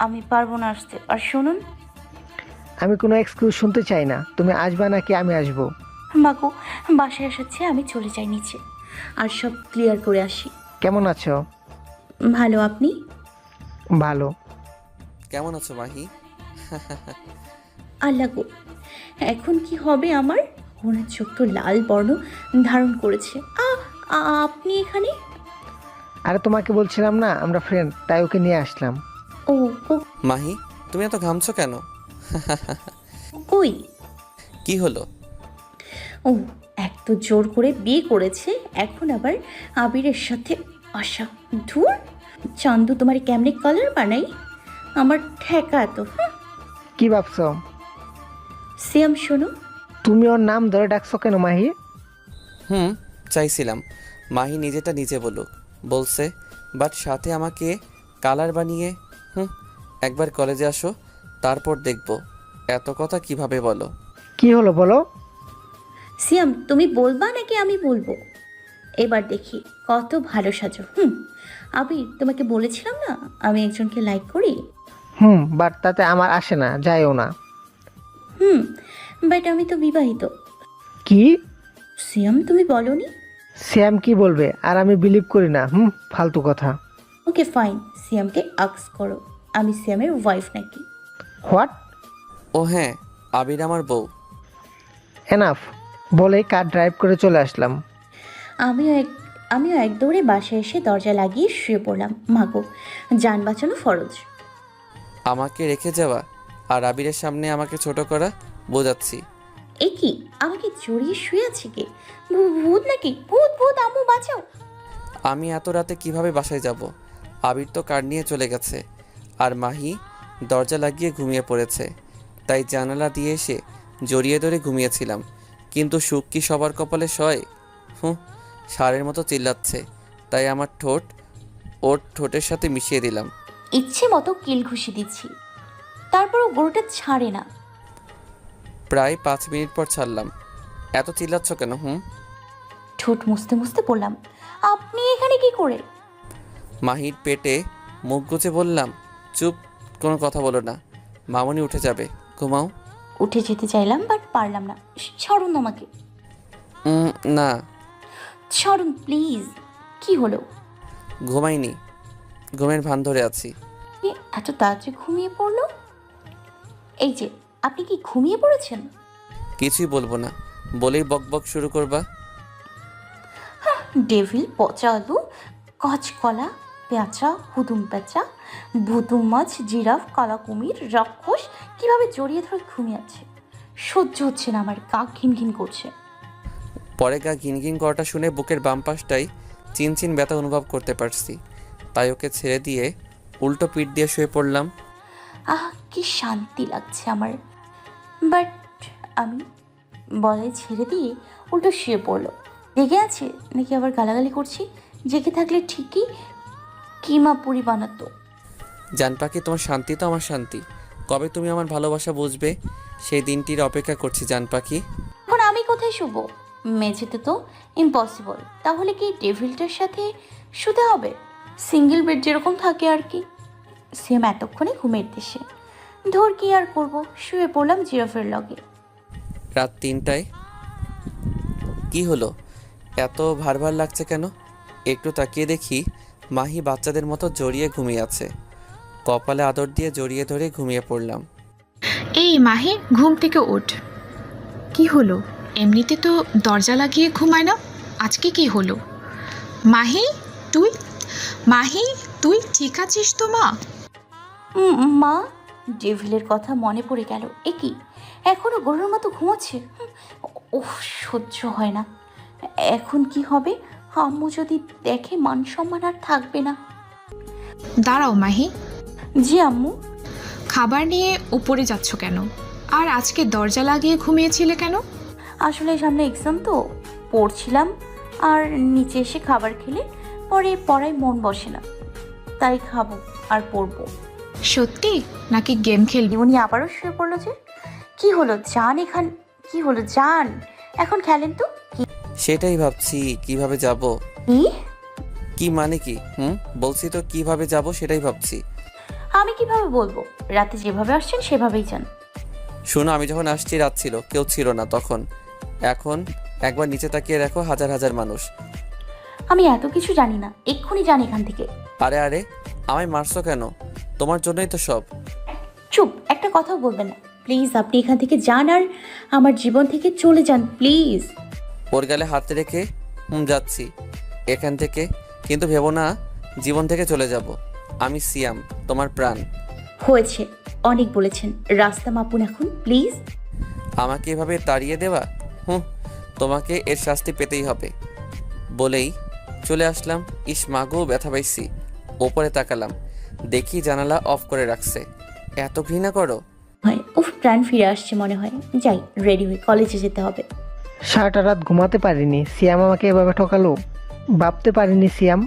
আমি পারবো না আসতে। আর শুনুন, আমি কোনো এক্সকিউজ শুনতে চাই না। তুমি আসবা নাকি আমি আসবো? মাগো, বাসায় আসাচ্ছে, আমি চলে যাই নিচে আর সব ক্লিয়ার করে আসি। কেমন আছো? ভালো, আপনি? ভালো। কেমন আছো মাহি? আল্লাহ গো, এখন কি হবে আমার? ওনার চোখ তো লাল বর্ণ ধারণ করেছে। আপনি এখানে? আরে তোমাকে বলছিলাম না আমরা ফ্রেন্ড, তাই ওকে নিয়ে আসলাম। ও মাহি, তুমি এত ঘামছো কেন? কই? কি হলো? ও, এক তো জোর করে বিয়ে করেছে, এখন আবার আবিরের সাথে আসা। ধুর, চান্দু তোমার কেমনে কালার বানাই, আমার ঠেকা এত। কি ভাবছো? সিয়াম শোনো। তুমি ওর নাম ধরে ডাকছো কেন মাহি? চাইছিলাম মাহি নিজেটা নিজে বলুক, বলছে, বাট সাথে আমাকে কালার বানিয়ে। একবার কলেজে আসো, তারপর দেখবো এত কথা কিভাবে বলো। কি হলো বলো? সিয়াম, তুমি বলবা নাকি আমি বলবো? এবার দেখি কত ভালো সাজো। আবির, তোমাকে বলেছিলাম না আমি একজনকে লাইক করি। বাট তাতে আমার আসে না, যাইও না। বাট আমি তো বিবাহিত। কি? সিয়াম, তুমি বলনি? শ্যাম কি বলবে, আর আমি বিলিভ করি না। ফালতু কথা। ওকে ফাইন, সিয়ামকে আক্স করো আমি সিয়ামের ওয়াইফ নাকি। হোয়াট? ও হ্যাঁ, আবির আমার বউ। এনাফ বলে কার ড্রাইভ করে চলে আসলাম। আমিও এক দৌড়ে বাসায় এসে দরজা লাগিয়ে শুয়ে পড়লাম। মাগো, যান বাঁচানো ফরজ। আমাকে রেখে যাওয়া আর আবিরের সামনে আমাকে ছোট করা, বোঝাচ্ছি। এ কি, আমাকে জড়িয়ে শুয়ে আছে কে? ভূত নাকি? ভূত ভূত, আম্মু বাঁচাও। আমি এত রাতে কিভাবে বাসায় যাব? আবির তো কার নিয়ে চলে গেছে, আর মাহি দরজা লাগিয়ে ঘুমিয়ে পড়েছে, তাই জানালা দিয়ে এসে জড়িয়ে ধরে ঘুমিয়েছিলাম, কিন্তু সুখ কি সবার কপালে সয়? ষাঁড়ের মতো চিল্লাচ্ছে, তাই আমার ঠোঁট ওর ঠোঁটের সাথে মিশিয়ে দিলাম। ইচ্ছে মতো কিল ঘুষি দিচ্ছি, তারপরও গরুটা ছাড়ে না। প্রায় 5 মিনিট পর ছাড়লাম। এত চিল্লাচ্ছ কেন? ঠোঁট মুছতে মুছতে বললাম, আপনি এখানে কি করে? মাহির পেটে মুখ গুজে বললাম, চুপ, কোনো কথা বলো না, মামনি উঠে যাবে, ঘুমাও। উঠে যেতে চাইলাম, বাট পারলাম না। ছাড়ুন আমাকে। না। ছাড়ুন প্লিজ। কি হলো? ঘুমাইনি, ঘুমের ভান ধরে আছি। এ এত তাড়াতাড়ি ঘুমিয়ে পড়লো? এই যে, আপনি কি ঘুমিয়ে পড়েছেন? কিছুই বলবো না, বলেই বকবক শুরু করবা। ডেভিল, পচা আলু, কাঁচকলা, পেঁচা, হুতুম পেঁচা, ভুতুম মাছ, জিরাফ, কালা কুমির, রাক্ষস কিভাবে জড়িয়ে ধরে ঘুমিয়ে আছে। সহ্য হচ্ছে না আমার, গা ঘিনঘিন করছে। পরে গা ঘিনঘিন করাটা শুনে বুকের বাম পাশটাই চিনচিন ব্যথা অনুভব করতে পারছি, তাই ওকে ছেড়ে দিয়ে উল্টো পিঠ দিয়ে শুয়ে পড়লাম। কি শান্তি লাগছে আমার। বাট আমি বলে ছেড়ে দিয়ে উল্টো শুয়ে পড়লো। রেগে আছে নাকি আবার গালাগালি করছি? জেগে থাকলে ঠিকই কিমা পুরি বানাতো। জান পাখি, তোমার শান্তি তো আমার শান্তি। কবে তুমি আমার ভালোবাসা বুঝবে, সেই দিনটির অপেক্ষা করছি জান পাখি। এখন আমি কোথায় শুব? মেঝেতে তো ইম্পসিবল। তাহলে কি ডেভিলটার সাথে শুতে হবে? সিঙ্গেল বেড যেরকম থাকে আর কি। সেম এতক্ষণে ঘুমের দেশে। ধর কি আর করব, শুয়ে পড়লাম জিরাফের লগে। রাত 3টায়। কি হলো, এত ভার ভার লাগছে কেন? একটু তাকিয়ে দেখি মাহি বাচ্চাদের মতো জড়িয়ে ঘুমিয়ে আছে। কপালে আদর দিয়ে জড়িয়ে ধরে ঘুমিয়ে পড়লাম। এই মাহি, ঘুম থেকে ওঠ। কি হলো? এমনিতে তো দরজা লাগিয়ে ঘুমায় না, আজকে কি হলো? মাহি তুই, মাহি তুই ঠিক আছিস তো? মা, ডেভিলের কথা মনে পড়ে গেল। এ কি, এখনো গরুর মতো ঘুমোচ্ছে? ওহ, সহ্য হয় না। এখন কি হবে? আম্মু যদি দেখে, মান সম্মান আর থাকবে না। দাঁড়াও মাহি। জি আম্মু। খাবার নিয়ে উপরে যাচ্ছ কেন? আর আজকে দরজা লাগিয়ে ঘুমিয়েছিলে কেন? আসলে সামনে এক্সাম তো, পড়ছিলাম, আর নিচে এসে খাবার খেলে পরে পড়ায় মন বসে না, তাই খাবো আর পড়বো। সত্যি নাকি গেম খেলবি? উনি আবারও শুয়ে পড়লো যে। কি হলো জান, কি হলো জান, এখন খেলেন তো। সেটাই ভাবছি, কিভাবে যাব। কি মানে কি? বলছি তো কিভাবে যাব সেটাই ভাবছি। আমি কিভাবে বলবো? রাতে যেভাবে আসছেন সেভাবেই যান। শোনো, আমি যখন আসছি রাত ছিল, কেউ ছিল না তখন। এখন একবার নিচে তাকিয়ে দেখো, হাজার হাজার মানুষ। আমি এত কিছু জানি না, এক্ষুনি যান এখান থেকে। আরে আরে, আমায় মারছো কেন? তোমার জন্যই তো সব। চুপ, একটা কথাও বলবেন না প্লিজ। আপনি এখান থেকে যান আর আমার জীবন থেকে চলে যান প্লিজ। ওর গালে হাত রেখে যাচ্ছি এখান থেকে, কিন্তু ভেবো না জীবন থেকে চলে যাব। আমি সিয়াম, তোমার প্রাণ। হয়েছে, অনেক বলেছেন। রাস্তা মাপুন এখন প্লিজ। আমাকে এভাবে তাড়িয়ে দেওয়া? তোমাকে এর শাস্তি পেতেই হবে। বলেই চলে আসলাম। ইস মাগো, ব্যথা পাইছি। ওপরে তাকালাম, দেখি জানালা অফ করে রাখছে। এত ঘৃণা করো? হয়, উফ, প্রাণ ফিরে আসছে মনে হয়। যাই, রেডি হই, কলেজে যেতে হবে। সারাটা রাত ঘুমাতে পারিনি, সিয়াম আমাকে এভাবে ঠকালো। ভাবতে পারিনি সিয়াম।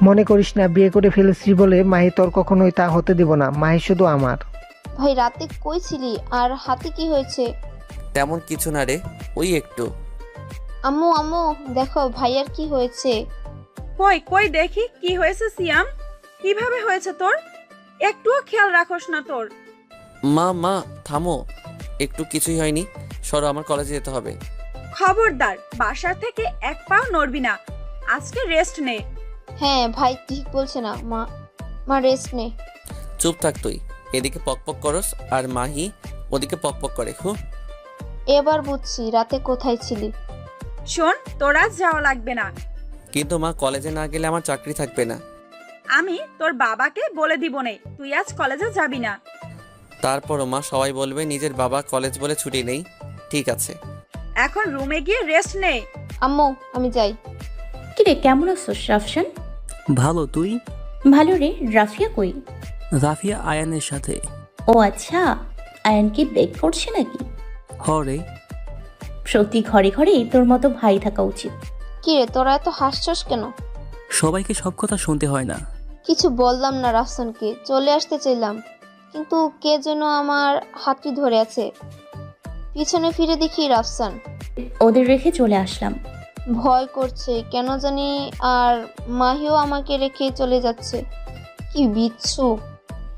মনে করিস না, বিয়ে করে ফেলেছি বলে মাহি তোর কখনোই তা হতে দেব না। মাহি শুধু আমার। ভাই রাতে কই ছিলি আর হাতে কি হয়েছে? তেমন কিছু না রে, ওই একটু। আম্মু আম্মু দেখো ভাইয়ার কি হয়েছে। কই কই দেখি কি হয়েছে সিয়াম, কিভাবে হয়েছে তোর? একটুও খেয়াল রাখোস না তোর। মা থামো, একটু কিছুই হয়নি। সরো, আমার কলেজে যেতে হবে। খবরদার, বাসা থেকে এক পাও নড়বি না। আজকে রেস্ট নে। হ্যাঁ ভাই ঠিক বলছে না, মা রেস্ট নে। চুপ থাক তুই। এদিকে পকপক করস আর মাহি ওদিকে পকপক করে। এবার বুঝছি রাতে কোথায় ছিলি। শোন, তোরা যাওয়া লাগবে না। কিন্তু মা, কলেজে না গেলে আমার চাকরি থাকবে না। আমি তোর বাবাকে বলে দিব নে তুই আজ কলেজে যাবি না। তারপরও মা, সবাই বলবে নিজের বাবা কলেজ বলে ছুটি নেই। ঠিক আছে, এখন রুমে গিয়ে রেস্ট নে। আম্মু আমি যাই। কিরে, কেমন আছোস রাফসান? ভালো, তুই? ভালো রে। রাফিয়া কই? রাফিয়া আয়ানের সাথে। ও আচ্ছা, আয়ান কি বেক করছে নাকি? হরে প্রতি ঘরে ঘরে তোর মতো ভাই থাকা উচিত। কি রে তোরা এত হাসছস কেন? সবাইকে সব কথা শুনতে হয় না। কিছু বললাম না রাফসানকে, চলে আসতে চাইলাম, কিন্তু কে যেন আমার হাতটি ধরে আছে। পিছনে ফিরে দেখি রাফসান। ওদের রেখে চলে আসলাম। ভয় করছে কেন জানি, আর মাহিও আমাকে রেখে চলে যাচ্ছে। কি বিচ্ছু।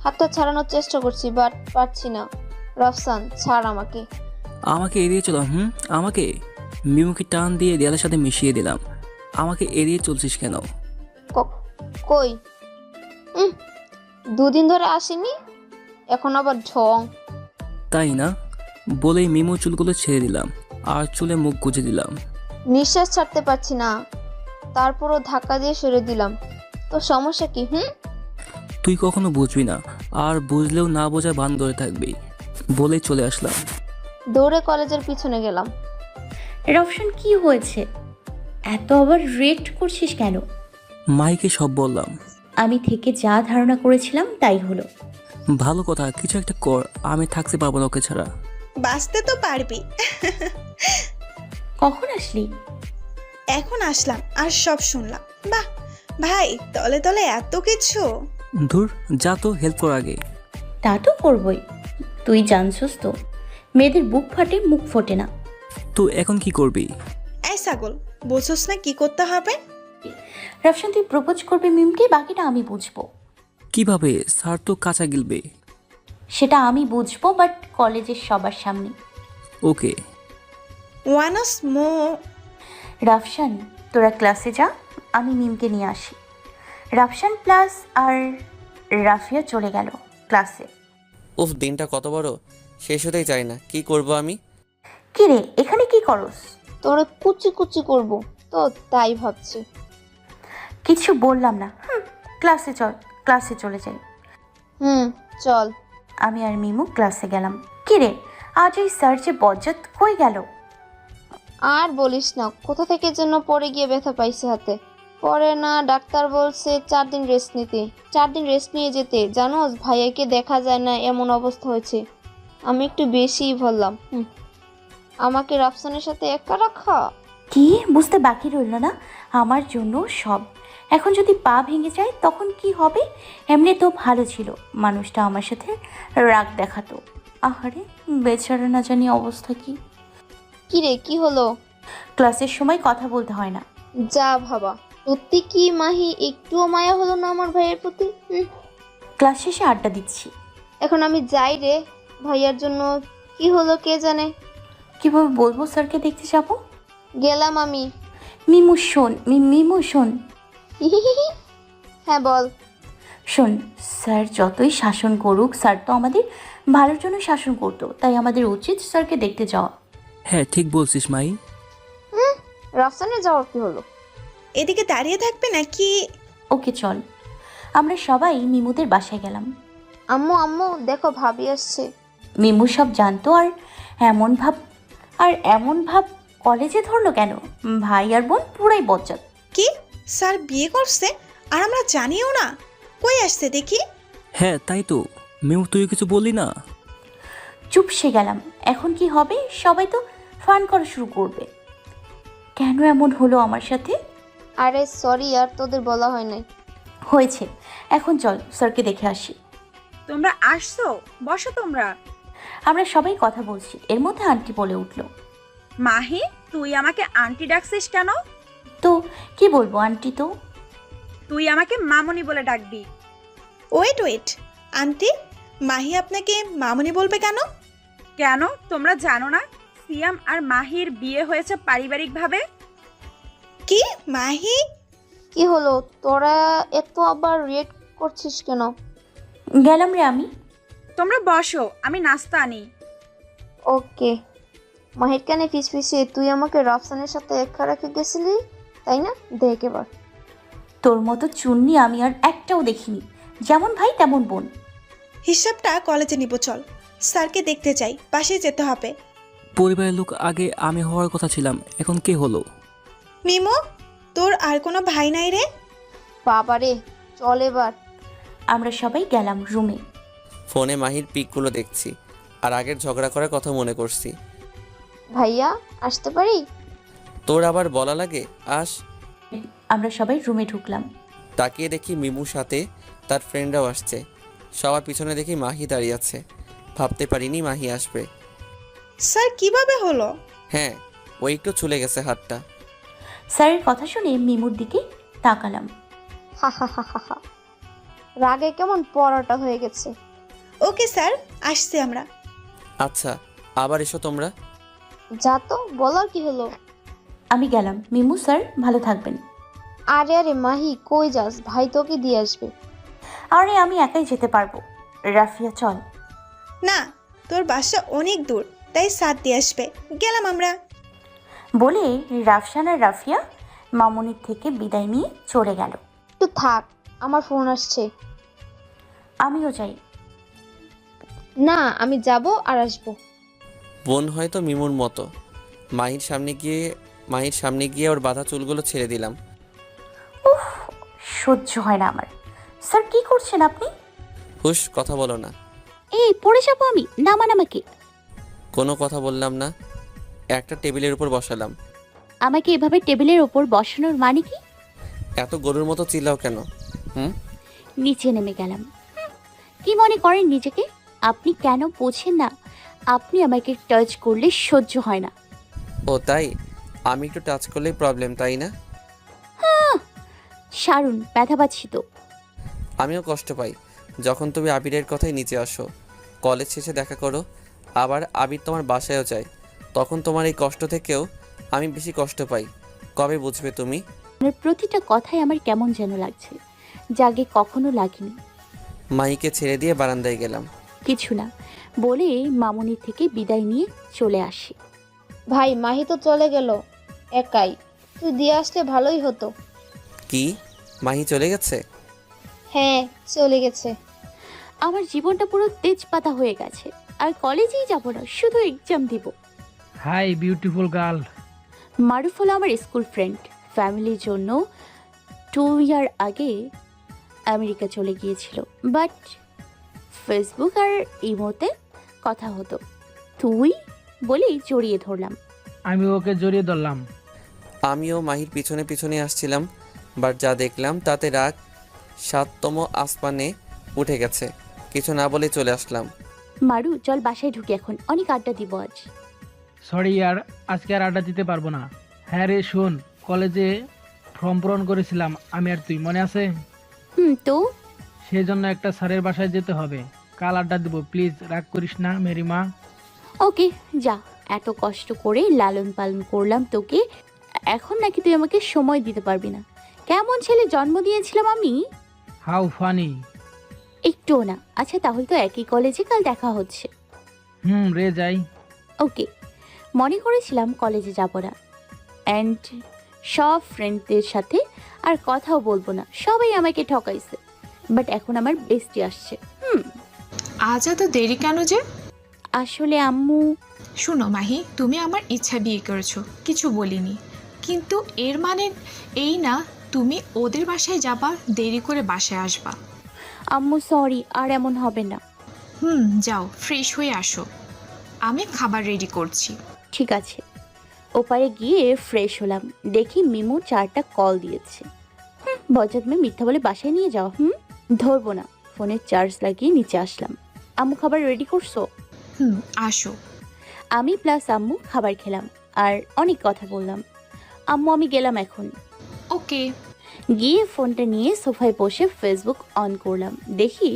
হাতটা ছাড়ানোর চেষ্টা করছি বাট পারছি না। রাফসান ছাড় আমাকে। আমাকে এড়িয়ে চলো? আমাকে? মিমুকে টান দিয়ে দেয়ালের সাথে মিশিয়ে দিলাম। আমাকে এড়িয়ে চলছিস কেন? কই? দুদিন ধরে আসেনি, এখন আবার ঢং। তাই না? বলেই মিমু চুলগুলো ছেড়ে দিলাম আর চুলে মুখ গুজে দিলাম। নিঃশ্বাস ছাড়তে পারছি না, তারপরও ধাক্কা দিয়ে সরে দিলাম। তো সমস্যা কি? তুই কখনো বুঝবি না, আর বুঝলেও না বোঝা ভান ধরে থাকবি বলে চলে আসলাম। দৌড়ে কলেজের পিছনে গেলাম। রওশন কি হয়েছে? এত আবার রেট করছিস কেন? মাইকে সব বললাম। আমি থেকে যা ধারণা করেছিলাম তাই হলো। ভালো কথা, কিছু একটা কর, আমি থাকতে পারবো না ওকে ছাড়া। বাঁচতে তো পারবি। কখন আসলি? এখন আসলাম আর সব শুনলাম। বাহ ভাই, তলে তলে এত কিছু। ধুর, যা তো, হেল্প কর আগে। তা তো করবই, তুই জানছস তো মেয়েদের বুক ফাটে মুখ ফোটে না। তো এখন কি করবি? এই ছাগল, বোঝোস না কি করতে হবে? রওশন তুই প্রপোজ করবি মিমকে, বাকিটা আমি বুঝবো। কিভাবে? স্যার তো কাঁচা গিলবে। সেটা আমি বুঝবো, বাট কলেজের সবার সামনে। ওকে। ওয়ানস মো। রাফসান তোরা ক্লাসে যা, আমি মিমকে নিয়ে আসি। রাফসান প্লাস আর রাফিয়া চলে গেল ক্লাসে। উফ, দিনটা কত বড়, শেষ হতেই চাই না। কি করব আমি? কি রে, এখানে কি করস? তোরে কুচি কুচি করব তো, তাই ভাবছি। কিছু বললাম না। ক্লাসে চল, ক্লাসে চলে যাই। চল। আমি আর মিমু ক্লাসে গেলাম। কি রে, আজ এই স্যার যে বজ্জাত কই গেল? আর বলিস না, কোথা থেকে যেন পড়ে গিয়ে ব্যথা পাইছে হাতে। পরে না ডাক্তার বলছে 4 দিন রেস্ট নিতে, 4 দিন রেস্ট নিয়ে যেতে। জানোস ভাইয়াকে দেখা যায় না, এমন অবস্থা হয়েছে। আমি একটু বেশিই বললাম। আমাকে রাফসানের সাথে একা রাখা। কি বুঝতে বাকি রইল না আমার জন্য সব। এখন যদি পা ভেঙে যায় তখন কি হবে? এমনি তো ভালো ছিল, মানুষটা আমার সাথে রাগ দেখাতো। আহারে বেচারা, না জানি অবস্থা কি। কি রে, কি হলো? ক্লাসের সময় কথা বলতে হয় না। যা ভাবা, সত্যি কি মাহি একটুও মায়া হলো না আমার ভাইয়ের প্রতি? ক্লাস শেষে আড্ডা দিচ্ছি। এখন আমি যাই রে, ভাইয়ার জন্য কি হলো কে জানে। কিভাবে বলবো স্যারকে দেখতে যাব? গেলাম আমি। মিমু শোন, মিমু শোন। হ্যাঁ বল। শোন, স্যার যতই শাসন করুক, স্যার তো আমাদের ভালোর জন্য শাসন করতো, তাই আমাদের উচিত স্যারকে দেখতে যাওয়া। হ্যাঁ ঠিক বলছিস মাই। রাফসানে যাওয়ার কি হলো? এদিকে দাঁড়িয়ে থাকবে নাকি? ওকে চল। আমরা সবাই মিমুদের বাসায় গেলাম। আম্মু আম্মু দেখো ভাবি আসছে। মিমু সব জানতো, আর এমন ভাব কলেজে ধরলো কেন? ভাই আর বোন পুরাই বজ্জাত। কি স্যার বিয়ে করছে আর আমরা জানিও না? কই আসছে দেখি। হ্যাঁ তাই তো, মিমু তুই কিছু বললি না? চুপসে গেলাম। এখন কি হবে? সবাই তো ফান করা শুরু করবে। কেন এমন হলো আমার সাথে? আরে সরি আর তোদের বলা হয় নাই। হয়েছে, এখন চল স্যারকে দেখে আসি। তোমরা আসছো, বসো তোমরা। আমরা সবাই কথা বলছি, এর মধ্যে আন্টি বলে উঠল, মাহি তুই আমাকে আন্টি ডাকছিস কেন? তো কি বলবো আন্টি, তো তুই আমাকে মামনি বলে ডাকবি। ওয়েট, আন্টি, মাহি আপনাকে মামনি বলবে কেন? কেন তোমরা জানো না সিয়াম আর মাহির বিয়ে হয়েছে পারিবারিকভাবে? কি মাহি? কি হলো, তোরা এত আবার রিয়েক্ট করছিস কেন? গেলাম রে আমি। তোমরা বসো, আমি নাস্তা আনি। ওকে। মাহির কানে ফিসফিসে তুই আমাকে রাফসানের সাথে একা রেখে গেছিলি, তাই না? দেখ এবার। তোর মতো চুন্নি আমি আর একটাও দেখিনি, যেমন ভাই তেমন বোন। হিসাবটা কলেজে নিব, চল। স্যারকে দেখতে চাই, পাশে যেতে হবে। পরিবারের লোক আগে আমি হওয়ার কথা ছিলাম, এখন কে হলো? মিমো, তোর আর কোনো ভাই নাই রে? বাবারে, চল এবার। আমরা সবাই গেলাম রুমে। ফোনে মাহির পিকগুলো দেখছি আর আগের ঝগড়া করার কথা মনে করছি। ভাইয়া আসতে পারি? তোর আবার বলা লাগে আস। আমরা সবাই রুমে ঢুকলাম। তাকিয়ে দেখি মিমুর সাথে তার ফ্রেন্ডরাও আসছে। সবার পিছনে দেখি মাহি দাঁড়িয়ে আছে। ভাবতে পারিনি মাহি আসবে। স্যার কিভাবে হলো? হ্যাঁ, ও একটু চলে গেছে হাতটা। স্যারের কথা শুনে মিমুর দিকে তাকালাম। হা হা হা হা হা। রাগে কেমন পরোটা হয়ে গেছে। ওকে স্যার, আসছি আমরা। আচ্ছা, আবার এসো তোমরা। যা তো, বলার কি হলো? আমি গেলাম। মিমু স্যার ভালো থাকবেন। আরে আরে মাহি, কই যাস? ভাই তোকে দিয়ে আসবে। আরে আমি একাই যেতে পারবো। রাফিয়া চল। না, তোর বাসা অনেক দূর, তাই সাথ দিয়ে আসবে। গেলাম আমরা। বলে রাফসান আর রাফিয়া মামুনির থেকে বিদায় নিয়ে চলে গেল। একটু থাক, আমার ফোন আসছে। আমিও যাই। না, আমি যাব আর আসবো। বোন হয়তো মিমুর মতো। মাহির সামনে গিয়ে ওর বাঁধা চুলগুলো ছেড়ে দিলাম। উফ, সহ্য হয় না আমার। স্যার কি করছেন আপনি? হুশ, কথা বলো না। এই পড়ে যাবো আমি, নামান আমাকে। কোনো কথা বললাম না। একটা টেবিলের উপর বসালাম। আমাকে এভাবে টেবিলের ওপর বসানোর মানে কি? এত গরুর মতো চিল্লাও কেন? নিচে নেমে গেলাম। কি মনে করেন নিজেকে? আপনি কেন বোঝেন না? আপনি আমাকে টাচ করলে সহ্য হয় না। ও তাই? আমি একটু টাচ করলেই প্রবলেম, তাই না? সারুন, ব্যথা পাচ্ছি তো। আমিও কষ্ট পাই যখন তুমি আবিরের কথাই নিচে আসো। কলেজ শেষে দেখা করো, আবার আবির তোমার বাসায়ও যায়। তখন তোমার এই কষ্ট থেকেও আমি বেশি কষ্ট পাই। কবে বুঝবে তুমি? আপনার প্রতিটা কথাই আমার কেমন যেন লাগছে, যা আগে কখনো লাগেনি। মাহিকে ছেড়ে দিয়ে বারান্দায় গেলাম। কিছু না বলে মামুনি থেকে বিদায় নিয়ে চলে আসি। ভাই, মাহি তো চলে গেল একাই। তুই দিয়ে আসলে ভালোই হতো। কি? মাহি চলে গেছে? হ্যাঁ, চলে গেছে। আমার জীবনটা পুরো তেজপাতা হয়ে গেছে। আর কলেজেই যাব না, শুধু এক্সাম দিব। Hi beautiful girl. মারুফ হলো আমার স্কুল ফ্রেন্ড। ফ্যামিলির জন্য 2 ইয়ার আগে আমেরিকা চলে গিয়েছিল, বাট ফেসবুক আর ইমোতে কথা হতো। তুই বলেই জড়িয়ে ধরলাম। আমি ওকে জড়িয়ে ধরলাম। আমিও মাহির পিছনে পিছনে আসছিলাম, বাট যা দেখলাম তাতে রাগ 7তম আসমানে উঠে গেছে। কিছু না বলে চলে আসলাম। মারু চল বাসায় ঢুকি, এখন অনেক আড্ডা দিব আজ। সরি ইয়ার, আজকে আর আড্ডা দিতে পারবো না। হ্যাঁ রে শোন, কলেজে ফর্ম পূরণ করেছিলাম আমি আর তুই, মনে আছে? তো সেই জন্য একটা স্যারের বাসায় যেতে হবে। কাল আড্ডা দিব, প্লিজ রাগ করিস না মেরি মা। ওকে যা, এত কষ্ট করে লালন পালন করলাম তোকে, এখন নাকি তুই আমাকে সময় দিতে পারবি না? কেমন ছেলে জন্ম দিয়েছিলাম আমি। How funny. একটুও না। আচ্ছা তাহলে তো একই কলেজে কাল দেখা হচ্ছে। রে যাই। ওকে। মনে করেছিলাম কলেজে যাব না, অ্যান্ড সব ফ্রেন্ডদের সাথে আর কথাও বলবো না, সবাই আমাকে ঠকাইছে। বাট এখন আমার বেস্টি আসছে। আজ এত দেরি কেন যে? আসলে আম্মু। শোনো মাহি, তুমি আমার ইচ্ছা বিয়ে করেছো, কিছু বলিনি, কিন্তু এর মানে এই না তুমি ওদের বাসায় যাবা, দেরি করে বাসায় আসবা। আম্মু সরি, আর এমন হবে না। যাও ফ্রেশ হয়ে আসো, আমি খাবার রেডি করছি। ঠিক আছে। ওপারে গিয়ে ফ্রেশ হলাম, দেখি মিমু 4টা কল দিয়েছে। বজ্জাত মেয়ে মিথ্যা বলে বাসায় নিয়ে যাও। ধরবো না। ফোনের চার্জ লাগিয়ে নিচে আসলাম। আম্মু খাবার রেডি করছো? আসো। আমি প্লাস আম্মু খাবার খেলাম আর অনেক কথা বললাম। আম্মু আমি গেলাম এখন। ওকে। গিয়ে ফোনটা নিয়ে সোফায় বসে ফেসবুক অন করলাম, দেখি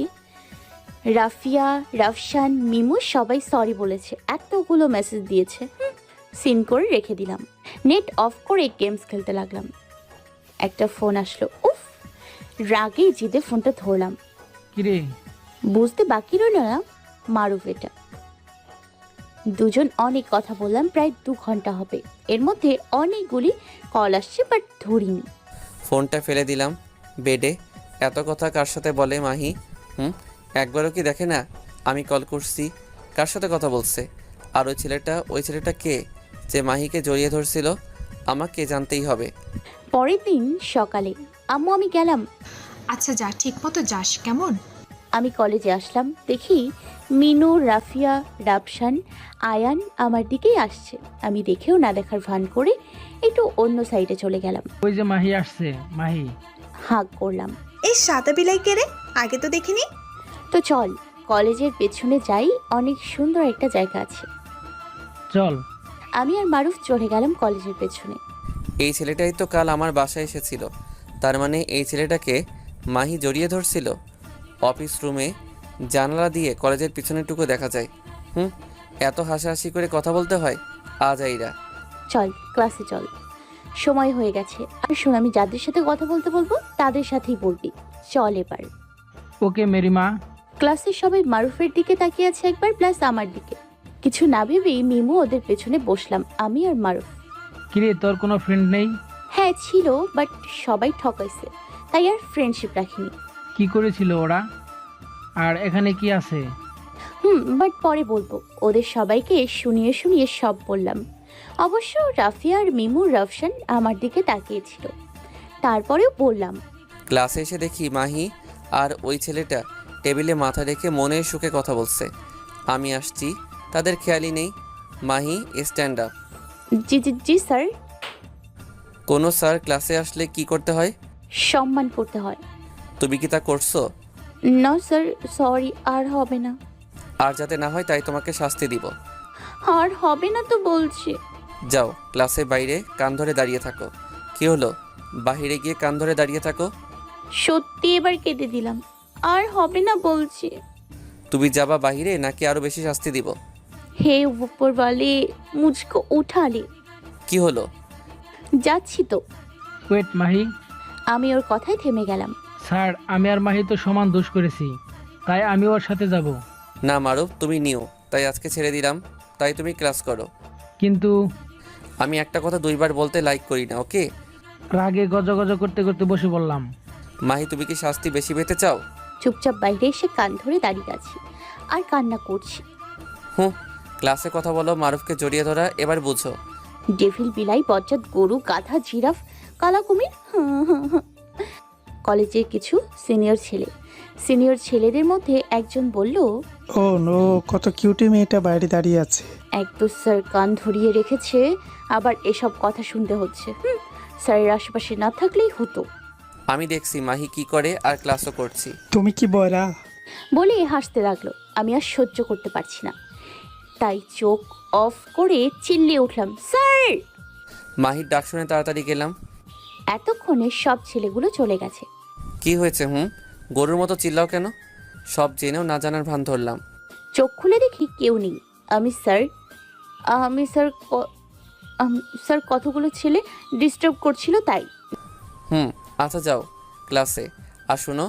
রাফিয়া, রাফসান, মিমু সবাই সরি বলেছে, এতগুলো মেসেজ দিয়েছে। সিন করে রেখে দিলাম। নেট অফ করে গেমস খেলতে লাগলাম। একটা ফোন আসলো। উফ, রাগে জিদে ফোনটা ধরলাম। কিরে? বুঝতে বাকি রইল না, মারুফ এটা। দুজন অনেক কথা বললাম, প্রায় 2 ঘন্টা হবে। এর মধ্যে অনেকগুলি কল আসছে, বাট ধরিনি। ফোনটা ফেলে দিলাম বেডে। এত কথা কার সাথে বলে মাহি? একবারও কি দেখে না আমি কল করছি? কার সাথে কথা বলছে? আর ওই ছেলেটা কে যে মাহিকে জড়িয়ে ধরছিল? আমাকে জানতেই হবে। পরের দিন সকালে আম্মু আমি গেলাম। আচ্ছা যা, ঠিক মতো যাস কেমন? আমি কলেজে আসলাম, দেখি মিনু, রাফিয়া, রাফসান, আয়ান আমার দিকেই আসছে। আমি দেখেও না দেখার ভান করে একটু অন্য সাইডে চলে গেলাম। ওই যে মাহি আসছে, মাহি। হাঁক করলাম। এই সাদা বিলাই কে রে? আগে তো দেখিনি। তো চল কলেজের পেছনে যাই, অনেক সুন্দর একটা জায়গা আছে। চল। আমি আর মারুফ চলে গেলাম কলেজের পেছনে। এই ছেলেটাই তো কাল আমার বাসায় এসেছিল। তার মানে এই ছেলেটাকে মাহি জড়িয়ে ধরছিল। অফিস রুমে জানালা দিয়ে কলেজের পিছনেরটুকু দেখা যায়। এত হাসাহাসি করে কথা বলতে হয় আজাইরা। চল ক্লাসে চল, সময় হয়ে গেছে। আর শোন, আমি যাদের সাথে কথা বলতে বলবো তাদের সাথেই বলবি। চল এবার। ওকে মেরিমা। ক্লাসের সবাই মারুফের দিকে তাকিয়ে আছে একবার, প্লাস আমার দিকে। কিছু না ভেবেই মিমু ওদের পেছনে বসলাম, আমি আর মারুফ। কিরে, তোর কোনো ফ্রেন্ড নেই? হ্যাঁ ছিল, বাট সবাই ঠকাইছে, তাই আর ফ্রেন্ডশিপ রাখিনি। কি করেছিল ওরা? আর এখানে কি আছে? বাট পরে বলবো। ওদের সবাইকে শুনিয়ে শুনিয়ে সব বললাম। অবশ্য রাফিয়া আর মিমু, রাফসান আমার দিকে তাকিয়েছিল, তারপরেও বললাম। ক্লাসে এসে দেখি মাহি আর ওই ছেলেটা টেবিলে মাথা রেখে মনের সুখে কথা বলছে। আমি আসছি, তাদের খেয়ালই নেই। Mahi, stand up. জি জি জি স্যার। কোনো স্যার ক্লাসে আসলে কি করতে হয়? সম্মান করতে হয়। তুমি কি তা করছো? না স্যার, সরি, আর হবে না। আর যাতে না হয় তাই তোমাকে শাস্তি দিব। আর হবে না তো বলছি। যাও, ক্লাসের বাইরে কান ধরে দাঁড়িয়ে থাকো। কি হলো, বাহিরে গিয়ে কান ধরে দাঁড়িয়ে থাকো। সত্যি এবার কেটে দিলাম, আর হবে না বলছি। তুমি যাবা বাহিরে নাকি আরো বেশি শাস্তি দিব? হে উপর वाले মুঝকো উঠা লে। কি হলো? যাচ্ছি তো। ওয়েট মাহি। আমি ওর কথায় থেমে গেলাম। স্যার, আমি আর মাহি তো সমান দোষ করেছি, তাই আমি ওর সাথে যাব। না মারুফ, তুমি নিও, তাই আজকে ছেড়ে দিলাম। তাই তুমি ক্লাস করো। কিন্তু আমি একটা কথা দুইবার বলতে লাইক করি না, ওকে? রাগে গজগজ করতে করতে বসে বললাম। মাহি, তুমি কি শাস্তি বেশি পেতে চাও? চুপচাপ বাইরে এসে কান ধরে দাঁড়িয়ে আছি আর কান্না করছি। ক্লাসে কথা বলো, মারুফকে জড়িয়ে ধরা এবার বুঝো। ডেভিল, বিলাই, বজ্জাত, গরু, গাধা, জিরাফ, কালা কুমির। কলেজের কিছু সিনিয়র ছেলেদের মধ্যে একজন বলল, ও নো, কত কিউটি মেয়েটা বাইরে দাঁড়িয়ে আছে। এক তো স্যার কান ধরিয়ে রেখেছে, আবার এসব কথা শুনতে হচ্ছে। স্যারের আশেপাশে না থাকলেই হতো। আমি দেখছি মাহি কি করে আর ক্লাসও করছি। তুমি কি বয়রা? বলে হাসতে লাগলো। আমি আর সহ্য করতে পারছি না, তাই চোখ অফ করে চিল্লিয়ে উঠলাম, স্যার। মাহির ডাক শুনে তাড়াতাড়ি গেলাম। এতক্ষণে সব ছেলেগুলো চলে গেছে। কি হয়েছে? গরুর মতো চিল্লাও কেন? সব জেনেও না জানার ভান ধরলাম। চোখ খুলে দেখি কেউ নেই। আমি স্যার কতগুলো ছেলে ডিস্টার্ব করছিল তাই। আচ্ছা যাও ক্লাসে। আর শুনো,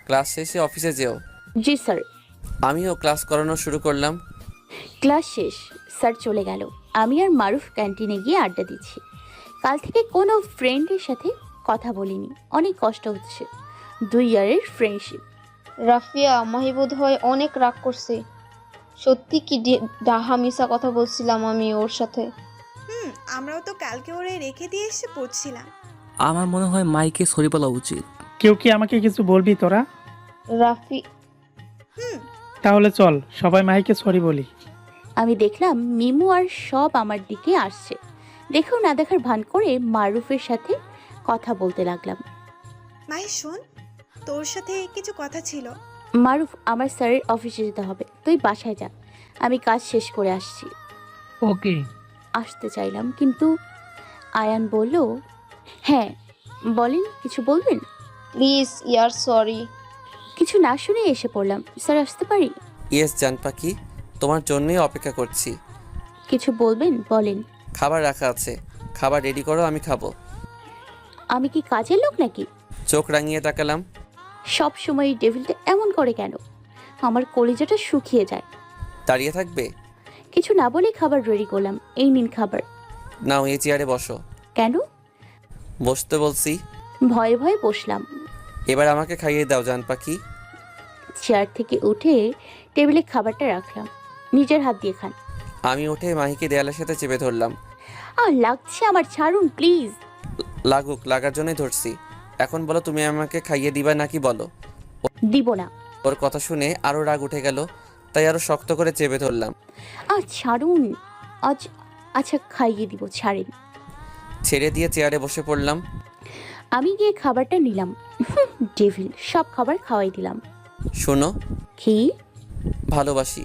ক্লাস শেষে অফিসে যেও। জি স্যার। আমিও ক্লাস করানো শুরু করলাম। ক্লাস শেষ, স্যার চলে গেল। আমি আর মারুফ ক্যান্টিনে গিয়ে আড্ডা দিচ্ছি। কাল থেকে কোনো ফ্রেন্ডের সাথে কথা বলিনি, অনেক কষ্ট হচ্ছে। 2 ইয়ারের ফ্রেন্ডশিপ। রাফিয়া, মাহি বোধ হয় অনেক রাগ করছে। সত্যি কি ডাহা মিশা কথা বলছিলাম আমি ওর সাথে। আমরাও তো কালকে ওরে রেখে দিয়ে এসে পড়ছিলাম। আমার মনে হয় মাইকে সরি বলা উচিত। কেউ কি আমাকে কিছু বলবি তোরা? রাফি, তাহলে চল সবাই মাইকে সরি বলি। আমি দেখলাম মিমু আর সব আমার দিকে আসছে। দেখেও না দেখার ভান করে মারুফের সাথে কথা বলতে লাগলাম। মাহি শোন, তোর সাথে কিছু কথা ছিল। মারুফ, আমার স্যারের অফিসে যেতে হবে, তুই বাসায় যা, আমি কাজ শেষ করে আসছি। ওকে। আসতে চাইলাম, কিন্তু আয়ান বলল, হ্যাঁ বলেন, কিছু বলবেন? Please year sorry. কিছু না শুনে এসে পড়লাম। স্যার আসতে পারি? ইয়েস জান পাখি, তোমার জন্যই অপেক্ষা করছি। কিছু বলবেন? বলেন। খাবার রাখা আছে, খাবার রেডি করো, আমি খাবো। আমি কি কাজের লোক নাকি? চোখ রাঙিয়ে তাকালাম। সব সময় ডেভিলটা এমন করে কেন? আমার কলিজাটা শুকিয়ে যায়। দাঁড়িয়ে থাকবে? কিছু না বলে খাবার রেডি করলাম। এই নিন খাবার। নাও, এই চেয়ারে বসো। কেন? বসতে বলছি। ভয়ে ভয়ে বসলাম। এবার আমাকে খাইয়ে দাও জান পাখি। চেয়ার থেকে উঠে টেবিলে খাবারটা রাখলাম। নিজের হাত দিয়ে খান। আমি উঠে মাহিকে দেয়ালের সাথে চেপে ধরলাম। আর লাগছে আমার, ছাড়ুন প্লিজ। লাগুক, লাগার জন্যই ধরছি। এখন বলো, তুমি আমাকে খাইয়ে দিবা নাকি বলো? দিব না। ওর কথা শুনে আরও রাগ উঠে গেল, তাই আরও শক্ত করে চেপে ধরলাম। ছাড়ুন আজ। আচ্ছা খাইয়ে দিব, ছাড়েন। ছেড়ে দিয়ে চেয়ারে বসে পড়লাম। আমি গিয়ে খাবারটা নিলাম। ডেভিল, সব খাবার খাওয়াই দিলাম। শোনো, কি? ভালোবাসি।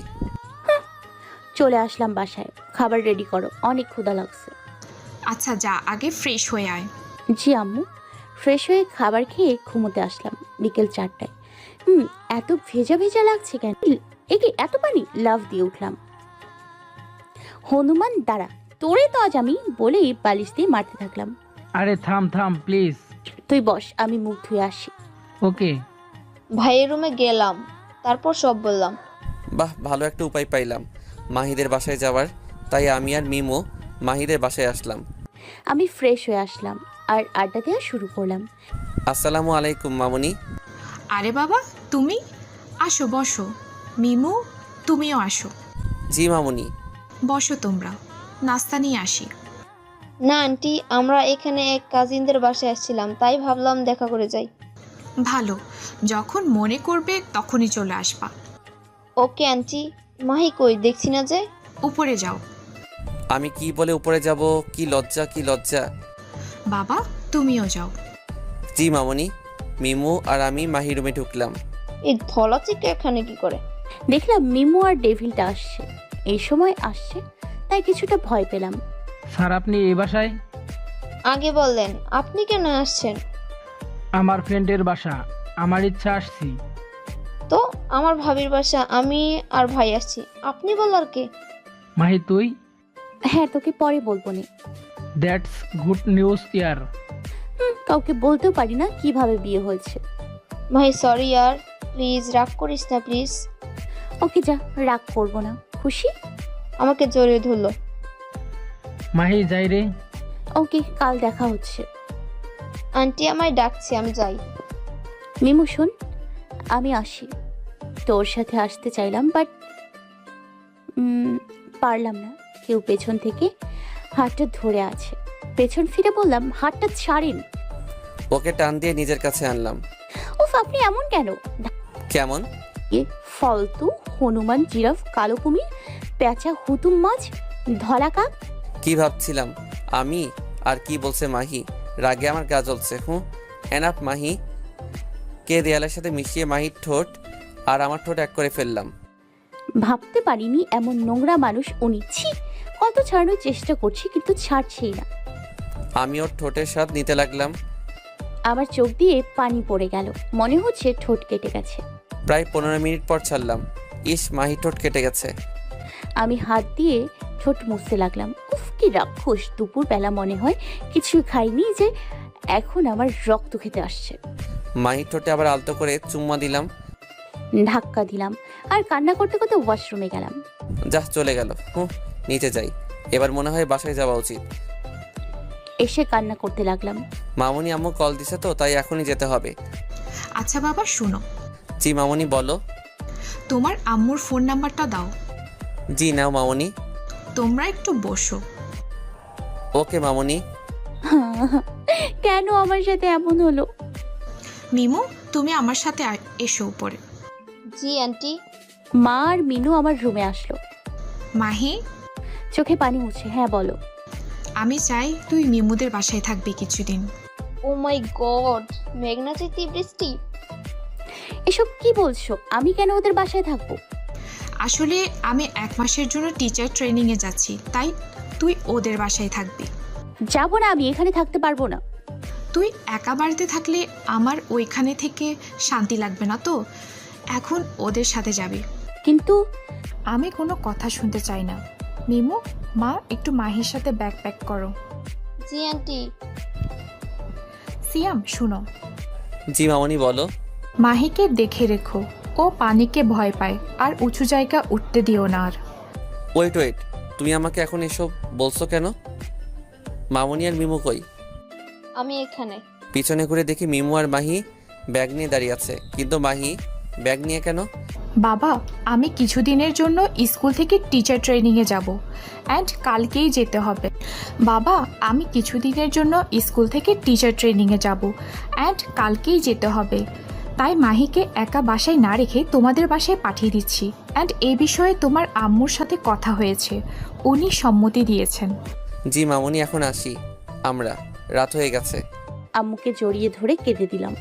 চলে আসলাম বাসায়। খাবার রেডি করো, অনেক ক্ষুধা লাগছে। আচ্ছা যা, আগে ফ্রেশ হয়ে আয়। জি আম্মু। ফ্রেশ হয়ে খাবার খেয়ে ঘুমোতে আসলাম বিকেল 4টায়। এত ভেজা ভেজা লাগছে কেন? একে এত পানি? লাভ দিয়ে উঠলাম। হনুমান দাঁড়া, তোরে তো আজ আমি বলেই বালিশ দিয়ে মারতে থাকলাম। আরে থাম থাম প্লিজ। তুই বস, আমি মুখ ধুয়ে আসি। ওকে। ভাইয়ের রুমে গেলাম, তারপর সব বললাম। বাহ, ভালো একটা উপায় পাইলাম মাহিদের বাসায় যাওয়ার। তাই আমি আর মিমো মাহিদের বাসায় আসলাম। আমি ফ্রেশ হয়ে আসলাম আর আড্ডা দেওয়া শুরু করলাম। আসসালামু আলাইকুম মামুনি। আরে বাবা, তুমি আসো, বসো। মিমু, তুমিও আসো। জি মামুনি। বসো তোমরা, নাস্তা নিয়ে আসি। না আন্টি, আমরা এখানে এক কাজিনদের বাসায় আসছিলাম, তাই ভাবলাম দেখা করে যাই। ভালো, যখন মনে করবে তখনই চলে আসবা। Okay aunty. মাহি কই, দেখছি না যে। উপরে যাও। আমি কি বলে উপরে যাব? কি লজ্জা, কি লজ্জা। বাবা, তুমিও যাও। জি মামুনি। মিমু আর আমি মাহি রুমে ঢুকলাম। এই ধলা চিকে এখানে কি করে? দেখলাম মিমু আর ডেভিলটা আসছে। এই সময় আসছে তাই কিছুটা ভয় পেলাম। স্যার আপনি এই বাসায়? আগে বললেন, আপনি কেন আসছেন? আমার ফ্রেন্ডের বাসা, আমার ইচ্ছা আসছি। তো আমার ভাবির বাসা, আমি আর ভাই আসছি, আপনি বলার কে? মাহি তুই? হ্যাঁ, তোকে পরে বলবো নি। দ্যাটস গুড নিউজ ইয়ার। কাউকে বলতেও পারি না কিভাবে বিয়ে হয়েছে। ভাই সরি ইয়ার, প্লিজ রাগ করিস না প্লিজ। ওকে যা, রাগ করবো না। খুশি? আমাকে জড়িয়ে ধরলো। মাহি যাই রে। ওকে, কাল দেখা হচ্ছে। আন্টি আমায় ডাকছে, আমি যাই। মিমু শোন, আমি আসি। তোর সাথে আসতে চাইলাম বাট পারলাম না। কেউ পেছন থেকে হাতটা ধরে আছে। পেছন ফিরে বললাম, হাতটা ছাড়েন। ওকে টান দিয়ে নিজের কাছে আনলাম। উফ, আপনি এমন কেন? কেমন? ফালতু হনুমান, জিরাফ, কালো কুমির, পেঁচা, হুতুম মাছ, ধলা কাক। কি ভাবছিলাম আমি? আর কি বলছে মাহি? রাগে আমার গা জ্বলছে। এনাফ মাহি। কে দেয়ালের সাথে মিশিয়ে মাহির ঠোঁট আর আমার ঠোঁট এক করে ফেললাম। ভাবতে পারিনি এমন নোংরা মানুষ উনি। ছি! কত ছাড়ানোর চেষ্টা করছি কিন্তু ছাড়ছেই না। আমি ওর ঠোঁটের স্বাদ নিতে লাগলাম। আমার চোখ দিয়ে পানি পড়ে গেল, মনে হচ্ছে ঠোঁট কেটে গেছে। প্রায় 15 মিনিট পর ছাড়লাম। ইস, মাহি ঠোঁট কেটে গেছে। আমি হাত দিয়ে ঠোঁট মুছতে লাগলাম। উফ, কি রাক্ষস! দুপুর বেলা মনে হয় কিছুই খাইনি যে এখন আমার রক্ত খেতে আসছে। মাহির ঠোঁটে আবার আলতো করে চুম্মা দিলাম। ধাক্কা দিলাম আর কান্না করতে করতে ওয়াশরুমে গেলাম। যা চলে গেল। নিচে যাই, এবার মনে হয় বাসায় যাওয়া উচিত। এসে কান্না করতে লাগলাম। মামুনি আম্মু কল দিছে তো, তাই এখনই যেতে হবে। আচ্ছা বাবা শুনো। জি মামুনি বলো। তোমার আম্মুর ফোন নাম্বারটা দাও। জি নাও মামুনি। তোমরা একটু বসো। ওকে মামুনি। কেন আমার সাথে এমন হলো? মিমু, তুমি আমার সাথে এসো উপরে। জি আন্টি। মা আর মিনু আমার রুমে আসলো। মাহি, চোখে পানি মুছে। হ্যাঁ বলো। আমি চাই তুই মিমুদের বাসায় থাকবি কিছুদিন। ও মাই গড, মেঘনা চাইতে বৃষ্টি। এসব কি বলছো? আমি কেন ওদের বাসায় থাকবো? আসলে আমি 1 মাসের জন্য টিচার ট্রেনিংয়ে যাচ্ছি, তাই তুই ওদের বাসায় থাকবি। যাবো না, আমি এখানে থাকতে পারবো না। তুই একা বাড়িতে থাকলে আমার ওইখানে থেকে শান্তি লাগবে না তো, এখন ওদের সাথে যাবি। কিন্তু আমি কোনো কথা শুনতে চাই না। মিমু, মা একটু মাহির সাথে ব্যাগ প্যাক করো। জি আন্টি। সিয়াম শুনো। জি মামুনি বলো। মাহিকে দেখে রেখো, ও পানিকে ভয় পায় আর উঁচু জায়গা উঠতে দিও না। আর ওয়েট, তুমি আমাকে এখন এসব বলছো কেন? মামুনি আর মিমু কই? আমি এখানে। পিছনে ঘুরে দেখি মিমু আর মাহি ব্যাগ নিয়ে দাঁড়িয়ে আছে, কিন্তু মাহি ব্যাগ নিয়ে কেন? বাবা, আমি কিছুদিনের জন্য স্কুল থেকে টিচার ট্রেনিংয়ে যাব অ্যান্ড কালকেই যেতে হবে। বাবা, আমি কিছুদিনের জন্য স্কুল থেকে টিচার ট্রেনিংয়ে যাব অ্যান্ড কালকেই যেতে হবে। তাই মাহিকে একা বাসায় না রেখে তোমাদের বাসায় পাঠিয়ে দিচ্ছি। অ্যান্ড এই বিষয়ে তোমার আম্মুর সাথে কথা হয়েছে, উনি সম্মতি দিয়েছেন। জি মামুনি, এখন আসি আমরা, রাত হয়ে গেছে। আম্মুকে জড়িয়ে ধরে কেঁদে দিলাম।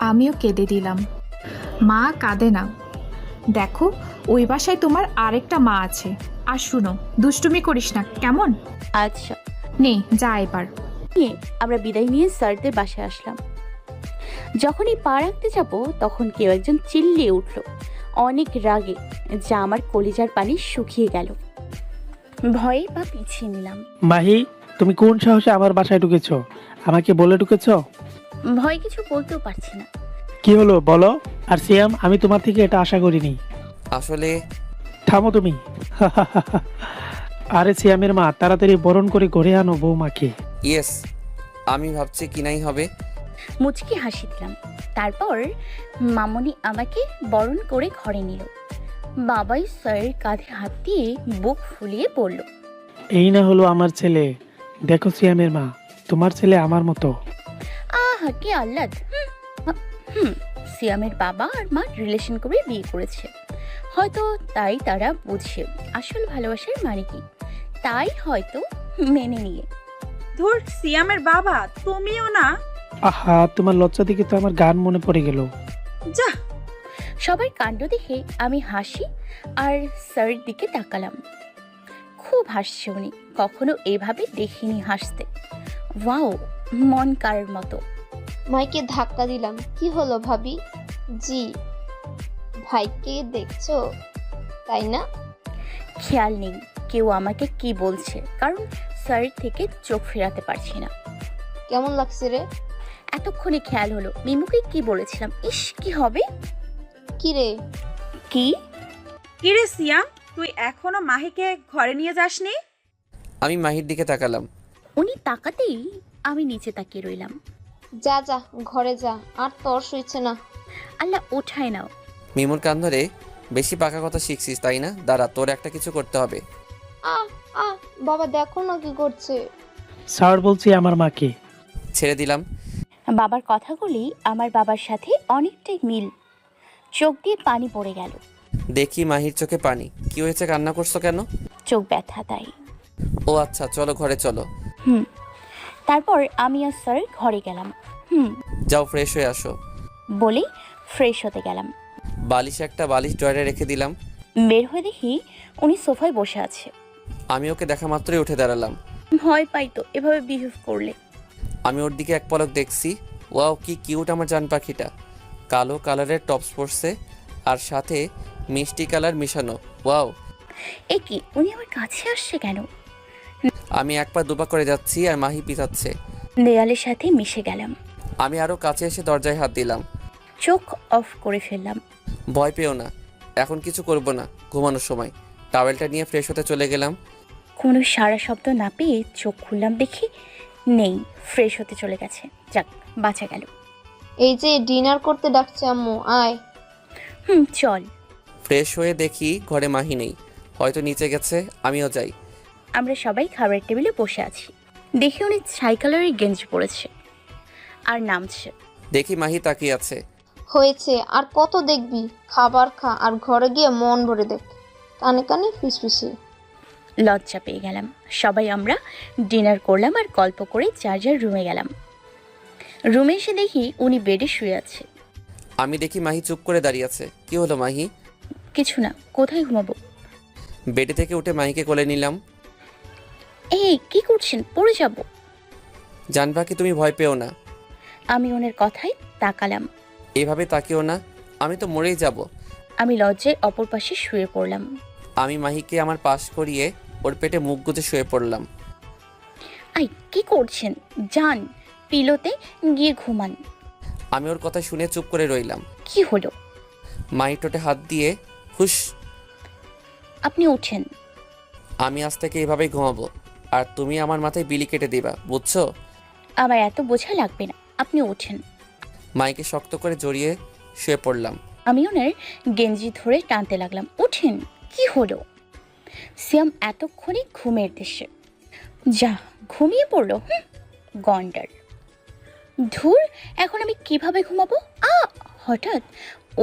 আমিও কেঁদে দিলাম। মা কাঁদে না, দেখো ওই বাসায় তোমার আরেকটা মা আছে। আর শুনো, দুষ্টুমি করিস না কেমন? আচ্ছা। নে যা এবার। নিয়ে আমরা বিদায় নিয়ে স্যারদের বাসায় আসলাম। যখনই পা রাখতে যাব তখন কেউ একজন চিল্লিয়ে উঠল অনেক রাগে, যা আমার কলিজার পানি শুকিয়ে গেল। ভয়ে পা পিছিয়ে নিলাম। মাহি, তুমি কোন সাহসে আমার বাসায় ঢুকেছো? আমাকে বলে ঢুকেছো? ভয় কিছু বলতেও পারছি না। কি হলো বলো। আর সিয়াম, আমি তোমার থেকে এটা আশা করিনি। আসলে থামো তুমি। আরে সিয়ামের মা, তাড়াতাড়ি বরণ করে ঘরে আনো বৌমাকে। ইয়েস, আমি ভাবছি কিনাই হবে। মুচকি হাসি দিলাম। তারপর মামনি আমাকে বরণ করে ঘরে নিল। বাবাই স্যারের কাঁধে হাত দিয়ে বুক ফুলিয়ে পড়ল, এই না হলো আমার ছেলে। দেখো সিয়ামের মা, তোমার ছেলে আমার মতো। আহা কি আহ্লাদ। সিয়ামের বাবা আর মা রিলেশন করে বিয়ে করেছে হয়তো, তাই তারা বুঝে আসল ভালোবাসার মানে কি, তাই হয়তো মেনে নিয়ে। ধুর, সিয়ামের বাবা তুমিও না। আহা, তোমার লজ্জা দিকে তো আমার গান মনে পড়ে গেল। যা। সবার কাণ্ড দেখে আমি হাসি আর স্যারের দিকে তাকালাম। খুব হাসছে উনি, কখনো এভাবে দেখিনি হাসতে। ওয়াও, মন কারার মতো। মাইকে ধাক্কা দিলাম। কি হলো ভাবি? জি। ভাইকে দেখছো তাই না? খেয়াল নেই কেউ আমাকে কি বলছে, কারণ স্যারের থেকে চোখ ফেরাতে পারছি না। কেমন লাগছে রে? এতক্ষণে খেয়াল হলো মিমুকে কি বলেছিলাম। ইস, কি হবে? কি রে? কি কিরে সিয়াম, তুই এখনো মাহিকে ঘরে নিয়ে যাসনি? আমি মাহির দিকে তাকালাম। উনি তাকাতেই আমি নিচে তাকিয়ে রইলাম। যা যা ঘরে যা, আর তোর সইছে না। আল্লাহ ওঠায় নাও। মিমুর কান ধরে বেশি পাকা কথা শিখছিস তাই না? দাঁড়া, তোর একটা কিছু করতে হবে। বাবা দেখো না কি করছে। স্যার বলছি আমার মাকে। ছেড়ে দিলাম। বাবার কথাগুলি আমার বাবার সাথে অনেকটাই মিল। চোখ দিয়ে পানি পড়ে গেল। দেখি মাহির চোখে পানি। কি হয়েছে, কান্না করছো কেন? চোখ ব্যথা তাই। ও আচ্ছা, চলো ঘরে চলো। তারপর আমি আর স্যার ঘরে গেলাম। যাও ফ্রেশ হয়ে আসো। বলে ফ্রেশ হতে গেলাম। একটা বালিশ ড্রয়ারে রেখে দিলাম। বের হয়ে দেখি উনি সোফায় বসে আছে। আমি ওকে দেখা মাত্রই উঠে দাঁড়ালাম। ভয় পাই তো এভাবে বিহেভ করলে। আমি ওর দিকে এক পলক দেখছি। ওয়াও, কি কিউট আমার জান পাখিটা। কালো কালারের টপস পরছে আর সাথে মিষ্টি কালার মিশানো। ওয়াও, এ কি, উনি আমার কাছে আসছে কেন? আমি এক পা দুপা করে যাচ্ছি আর মাহি পিছাচ্ছে। দেয়ালের সাথে মিশে গেলাম। আমি আরো কাছে এসে দরজায় হাত দিলাম। চোখ অফ করে ফেললাম। ভয় পেও না, এখন কিছু করব না। ঘুমানোর সময় টাওয়েলটা নিয়ে ফ্রেশ হতে চলে গেলাম। কোনো সারা শব্দ না পেয়ে চোখ খুললাম, দেখি নেই, ফ্রেশ হতে চলে গেছে। যাক, বাঁচা গেল। এই যে ডিনার করতে ডাকছে আম্মু, আয়। চল। ফ্রেশ হয়ে দেখি ঘরে মাহি নেই, হয়তো নিচে গেছে। আমিও যাই। আমরা সবাই খাবারের টেবিলে বসে আছি। দেখি উনি ছাই কালারের গেঞ্জি পরেছে আর নামছে। দেখি মাহি তাকিয়ে আছে। হয়েছে, আর কত দেখবি? খাবার খা আর ঘরে গিয়ে মন ভরে দেখ। কানে কানে ফিসফিসিয়ে। লজ্জা পেয়ে গেলাম। সবাই আমরা ডিনার করলাম আর গল্প করে যার যার রুমে গেলাম। রুমে এসে দেখি উনি বেডে শুয়ে আছে। আমি দেখি মাহি চুপ করে দাঁড়িয়ে আছে। কি হলো মাহি? কিছু না, কোথায় ঘুমাবো? বেডে থেকে উঠে মাহিকে কোলে নিলাম। এই কি করছেন, পড়ে যাব। জানবা কি, তুমি ভয় পেও না। আমি ওনার কথায় তাকালাম। এভাবে তাকিও না, আমি তো মরেই যাব। আমি লজ্জায় অপর পাশে শুয়ে পড়লাম। আমি মাহিকে আমার পাশ করিয়ে ওর পেটে মুখ গুজে শুয়ে পড়লাম। আই কি করছেন, যান পিলোতে গিয়ে ঘুমান। আমি ওর কথা শুনে চুপ করে রইলাম। কি হলো? মাহি ঠোঁটে হাত দিয়ে হুশ। আপনি ওঠেন। আমি আজ থেকে এভাবেই ঘুমাবো, আর তুমি আমার মাথায় বিলি কেটে দিবা, বুঝছো? আমার এত বোঝা লাগবে না, আপনি ওঠেন। মাইকে শক্ত করে জড়িয়ে শুয়ে পড়লাম। আমি ওনার গেঞ্জি ধরে টানতে লাগলাম। ওঠেন। কি হলো? সিয়াম এতক্ষণে ঘুমের দেশে। যা ঘুমিয়ে পড়লো। গন্ডার। ধুর, এখন আমি কিভাবে ঘুমাবো? হঠাৎ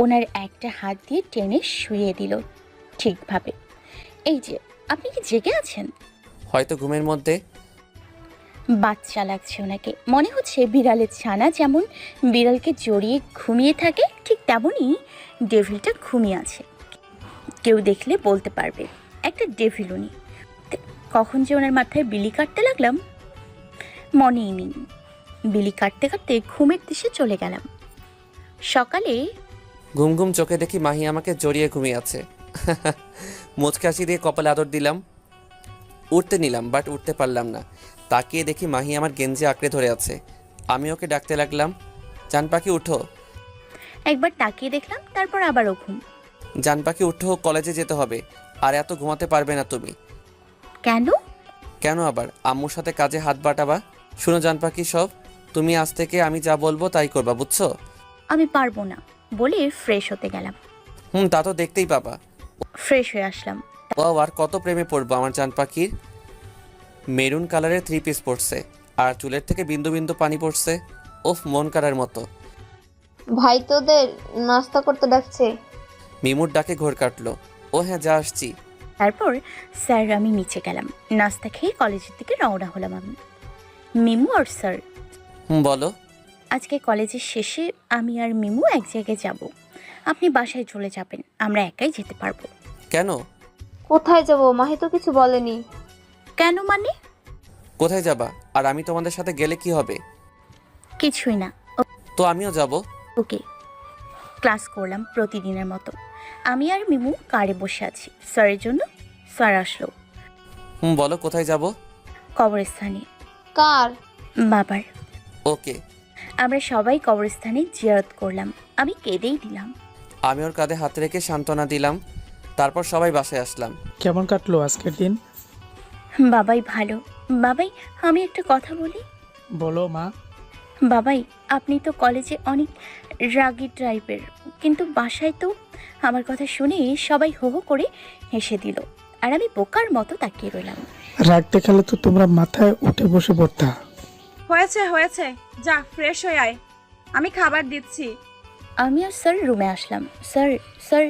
ওনার একটা হাত দিয়ে টেনে শুয়ে দিল ঠিকভাবে। এই যে, আপনি কি জেগে আছেন? হয়তো ঘুমের মধ্যে। বাচ্চা লাগছে ওনাকে, মনে হচ্ছে বিড়ালের ছানা যেমন বিড়ালকে জড়িয়ে ঘুমিয়ে থাকে, ঠিক তেমনই ডেভিলটা ঘুমিয়ে আছে। কেউ দেখলে বলতে পারবে একটা ডেভিল উনি। কখন যে ওনার মাথায় বিলি কাটতে লাগলাম মনেই নেই। বিলি কাটতে কাটতে ঘুমের দিশে চলে গেলাম। সকালে ঘুম ঘুম চোখে দেখি মাহি আমাকে জড়িয়ে ঘুমিয়ে আছে। মুচকে হাসি দিয়ে কপালে আদর দিলাম। উঠতে নিলাম, বাট উঠতে পারলাম না। তাকিয়ে দেখি মাহি আমার গেঞ্জি আঁকড়ে ধরে আছে। আমি ওকে ডাকতে লাগলাম, জান পাখি উঠো। একবার তাকিয়ে দেখলাম, তারপর আবারও ঘুম। জান পাখি উঠো, কলেজে যেতে হবে। আর এত ঘুমাতে পারবে না তুমি। কেন? কেন আবার? আম্মুর সাথে কাজে হাত বাটাবা। শুনো জান পাখি, সব তুমি আজ থেকে আমি যা বলবো তাই করবা, বুঝছো? আমি পারবো না বলে ফ্রেশ হতে গেলাম। তা তো দেখতেই পাবা। ফ্রেশ হয়ে আসলাম। ও আর কত প্রেমে পড়বো আমার জান পাখির। মেরুন কালারের 3 পিস পরছে আর চুলের থেকে বিন্দু বিন্দু পানি পড়ছে। ওফ, মন কাড়ার মতো। ভাই তোদের নাস্তা করতে ডাকছে। মিমুর ডাকে ঘোর কাটলো। ও হ্যাঁ, যা আসছি। তারপর স্যার আমি নিচে গেলাম। নাস্তা খেয়ে কলেজের দিকে রওনা হলাম আমি, মিমু আর স্যার। বলো। আজকে কলেজের শেষে আমি আর মিমু এক জায়গায় যাব। আপনি বাসায় চলে যাবেন, আমরা একাই যেতে পারবো। কেন? কোথায় যাব? মাহি তো কিছু বলেনি। কেন মানে? কোথায় যাবা? আর আমি তোমাদের সাথে গেলে কি হবে? কিছুই না। তো আমিও যাব। ওকে। ক্লাস করলাম প্রতিদিনের মতো। আমি আর মিমু কারে বসে আছি। স্যারের জন্য স্যার আসলো। বলো কোথায় যাব? কবরস্থানে। কার? বাবার। ওকে। আমরা সবাই কবরস্থানে জিয়ারত করলাম। আমি কেঁদেই দিলাম। আমি ওর কাঁধে হাত রেখে সান্ত্বনা দিলাম। তারপর সবাই বাসায় আসলাম। কেমন কাটলো আজকের দিন? বাবাই ভালো। বাবাই, আমি একটা কথা বলি। বলো মা। বাবাই, আপনি তো কলেজে অনেক রাগী টাইপের, কিন্তু বাসায় তো আমার কথা শুনে সবাই হো হো করে হেসে দিল, আর আমি বোকার মতো তাকিয়ে রইলাম। রাগ দেখালে তো তোমরা মাথায় উঠে বসে পড়তা। হয়েছে হয়েছে, যা ফ্রেশ হয়ে আয়, আমি খাবার দিচ্ছি। আমি আর স্যার রুমে আসলাম। Sir sir.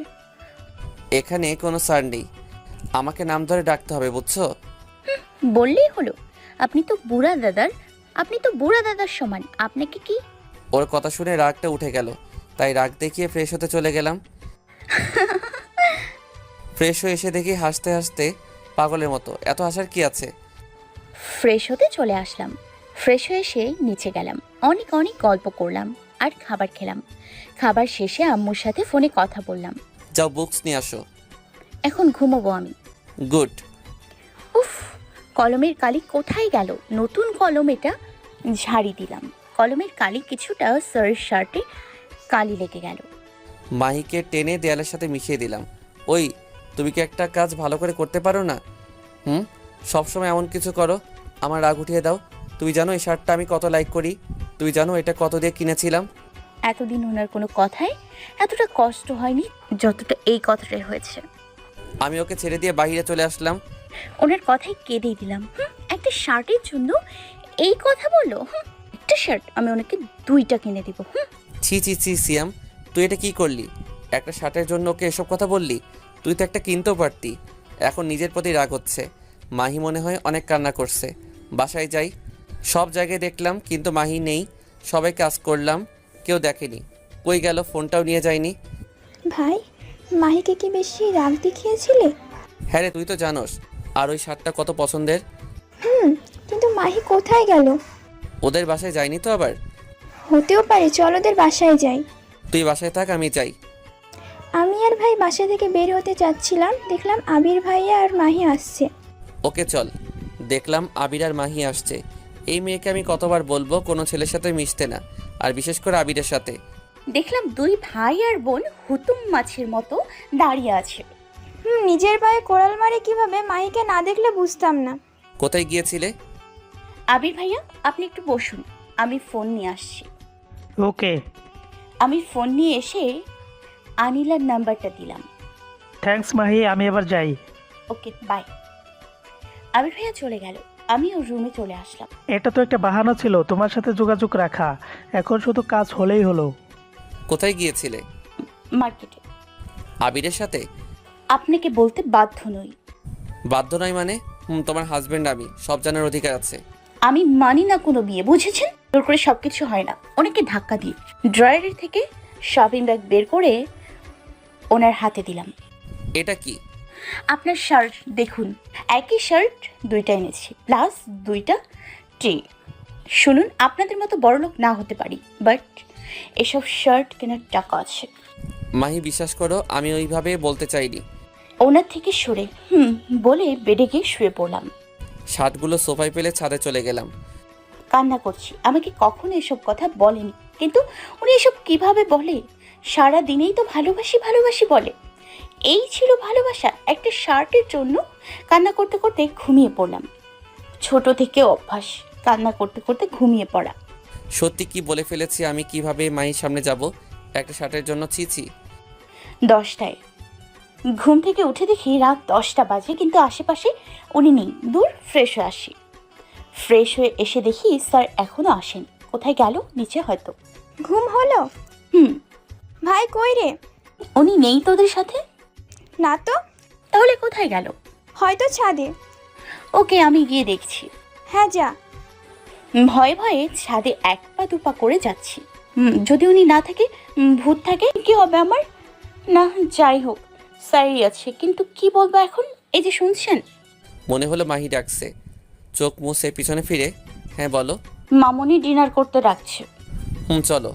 এখানে কোনো স্যার নেই, আমাকে নাম ধরে ডাকতে হবে, বুঝছো? বললেই হলো। আপনি তো বুড়া দাদার সমান। আপনাকে কি? ওর কথা শুনে রাগটা উঠে গেল, তাই রাগ দেখিয়ে ফ্রেশ হতে চলে গেলাম। ফ্রেশ হয়ে এসে দেখি হাসতে হাসতে পাগলের মতো। এত হাসার কি আছে? ফ্রেশ হতে চলে আসলাম। ফ্রেশ হয়ে এসে নিচে গেলাম। অনেক অনেক গল্প করলাম আর খাবার খেলাম। খাবার শেষে আম্মুর সাথে ফোনে কথা বললাম। যাও বুকস নিয়ে আসো। এখন ঘুমোবো আমি। গুড। উফ, কলমের কালি কোথায় গেল? নতুন কলম, এটা ঝাড়ি দিলাম। কলমের কালি কিছুটা স্যারের শার্টে কালি লেগে গেল। মাহিকে টেনে দেয়ালের সাথে মিশিয়ে দিলাম। ওই, তুমি কি একটা কাজ ভালো করে করতে পারো না? সবসময় এমন কিছু করো, আমার রাগ উঠিয়ে দাও। তুমি জানো এই শার্টটা আমি কত লাইক করি? তুমি জানো এটা কত দিয়ে কিনেছিলাম? এতদিন ওনার কোনো কথায় এতটা কষ্ট হয়নি যতটা এই কথাটাই হয়েছে। আমি ওকে ছেড়ে দিয়ে বাইরে চলে আসলাম। ওনার কথায় কেঁদেই দিলাম। একটা শার্টের জন্য এই কথা বললো। একটা শার্ট আমি ওনাকে 2টা কিনে দিব। ছি ছি ছি সিয়াম, তুই এটা কি করলি? একটা শার্টের জন্য ওকে এসব কথা বললি? তুই তো একটা কিনতেও পারতি। এখন নিজের প্রতি রাগ হচ্ছে। মাহি মনে হয় অনেক কান্না করছে। বাসায় যাই, সব জায়গায় দেখলাম কিন্তু মাহি নেই। সবাই কাজ করলাম, কেউ দেখেনি। কই গেল? ফোনটাও নিয়ে যায়নি। ভাই, মাহিকে কি বেশি রাগ দেখিয়েছিলে? হ্যাঁ রে, তুই তো জানোস। আর ওই শার্টটা কত পছন্দের। কিন্তু মাহি কোথায় গেল? ওদের বাসায় যায়নি তো আবার? হতেও পারে, চল ওদের বাসায় যাই। তুই বাসায় থাক, আমি যাই। আমি আর ভাই বাসা থেকে বের হতে যাচ্ছিলাম, দেখলাম আবির ভাইয়া আর মাহি আসছে। ওকে চল। দেখলাম আবির আর মাহি আসছে। এই মেয়েকে আমি কতবার বলবো কোনো ছেলের সাথে মিশতে না, আর বিশেষ করে আবিরের সাথে। দেখলাম 2 ভাই আর বোন হুতুম মাছের মতো দাঁড়িয়ে আছে। নিজের পায়ে কোড়াল মারে কিভাবে মাহিকে না দেখলে বুঝতাম না। কোথায় গিয়েছিলে? আবির ভাইয়া, আপনি একটু বসুন, আমি ফোন নিয়ে আসছি। ওকে। আমি ফোন নিয়ে এসে আনিলার নাম্বারটা দিলাম। থ্যাঙ্কস মাহি, আমি এবার যাই। Okay bye. আবির ভাইয়া চলে গেল। আমি ওর রুমে চলে আসলাম। এটা তো একটা বাহানা ছিল তোমার সাথে যোগাযোগ রাখা, এখন শুধু কাজ হলেই হলো। কোথায় গিয়েছিলে? মার্কেটে। আবিরের সাথে? আপনাকে বলতে বাধ্য নই। বাধ্য নয় মানে? তোমার হাজবেন্ড আমি, সব জানার অধিকার আছে। আমি মানি না কোনো বিয়ে, বুঝেছেন? জোর করে সবকিছু হয় না। ওনাকে ধাক্কা দিয়ে ড্রয়ারের থেকে শপিং ব্যাগ বের করে ওনার হাতে দিলাম। এটা কি? আপনার শার্ট দেখুন, একই শার্ট দুইটা এনেছি, প্লাস দুইটা টি। শুনুন, আপনাদের মতো বড়লোক না হতে পারি, বাট এসব শার্ট কেনার টাকা আছে। মাহি বিশ্বাস করো, আমি ওইভাবে বলতে চাইনি। ওনার থেকে সরে বলে বেডে গিয়ে শুয়ে পড়লাম। শার্টগুলো সোফায় পেলে ছাদে চলে গেলাম। কান্না করছি। আমাকে কখনো এসব কথা বলেনি, কিন্তু উনি এসব কিভাবে বলে? সারা দিনেই তো ভালোবাসি ভালোবাসি বলে। এই ছিল ভালোবাসা একটা শার্টের জন্য? কান্না করতে করতে ঘুমিয়ে পড়লাম। ছোট থেকে অভ্যাস কান্না করতে করতে ঘুমিয়ে পড়া। সত্যি কি বলে ফেলেছি আমি? কিভাবে মাহির সামনে যাব একটা শার্টের জন্য? ছিছি। 10টায় ঘুম থেকে উঠে দেখি রাত 10টা বাজে, কিন্তু আশেপাশে উনি নেই। দূর ফ্রেশ হয়ে আসি। ফ্রেশ হয়ে এসে দেখি স্যার এখনো আসেন। কোথায় গেল? নিচে হয়তো। ঘুম হলো? ভাই কই রে? উনি নেই তোদের সাথে? না তো। তাহলে কোথায় গেল? হয়তো ছাদে। ওকে, আমি গিয়ে দেখছি। হ্যাঁ যা। ভয়ে ভয়ে ছাদে এক পা দুপা করে যাচ্ছি। যদি উনি না থাকে, ভূত থাকে, কি হবে আমার? না, যাই হোক, স্যারই আছে, কিন্তু কি বলবো এখন? এই যে শুনছেন? মনে হলো মাহি ডাকছে। চোখ মুছে পিছনে ফিরে, হ্যাঁ বলো। মামনি ডিনার করতে রাখছে। চলো।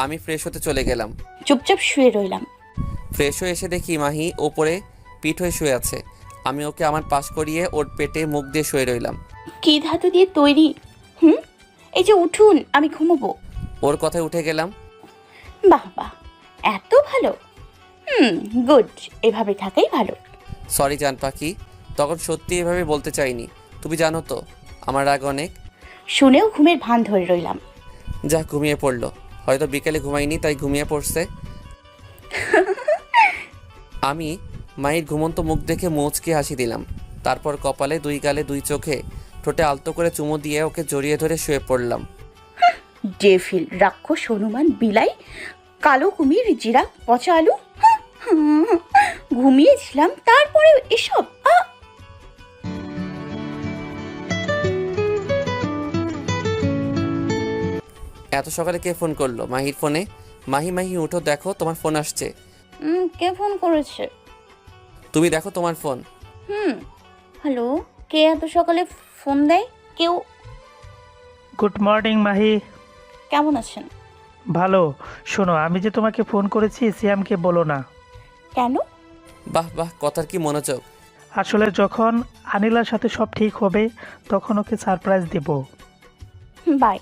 আমি ফ্রেশ হতে চলে গেলাম। চুপচাপ শুয়ে রইলাম। ফ্রেশ হয়ে এসে দেখি মাহি ওপরে পিঠ হয়ে শুয়ে আছে। আমি ওকে আমার পাশ করিয়ে ওর পেটে মুখ দিয়ে শুয়ে রইলাম। কি ধাতু দিয়ে তৈরি? এই যে উঠুন, আমি ঘুমোবো। ওর কথায় উঠে গেলাম। বাহ বাহ, এত ভালো। গুড, এভাবে থাকাই ভালো। সরি জান পাখি, তখন সত্যি এভাবে বলতে চাইনি। তুমি জানো তো আমার রাগ অনেক। শুনেও ঘুমের ভান ধরে রইলাম। যা ঘুমিয়ে পড়লো, হয়তো বিকেলে ঘুমাইনি তাই ঘুমিয়ে পড়ছে। আমি মায়ের ঘুমন্ত মুখ দেখে মুচকে হাসি দিলাম। তারপর কপালে, দুই গালে, দুই চোখে, ঠোঁটে আলতো করে চুমু দিয়ে ওকে জড়িয়ে ধরে শুয়ে পড়লাম। ডেভিল, রাক্ষস, হনুমান, বিলাই, কালো কুমির, জিরা, পচা আলু। ঘুমিয়েছিলাম, তারপরে এসব। এত সকালে কে ফোন করলো? মাহির ফোনে। মাহি মাহি উঠো, দেখো তোমার ফোন আসছে। কে ফোন করেছে? তুমি দেখো তোমার ফোন। হ্যালো, কে এত সকালে ফোন দেয়? কেউ? Good morning Mahi. কেমন আছেন? ভালো। শোনো, আমি যে তোমাকে ফোন করেছি সিয়ামকে বলো না। কেন? বাহ বাহ, কথার কি মনোযোগ। আসলে যখন আনিলার সাথে সব ঠিক হবে তখন ওকে সারপ্রাইজ দেব। বাই।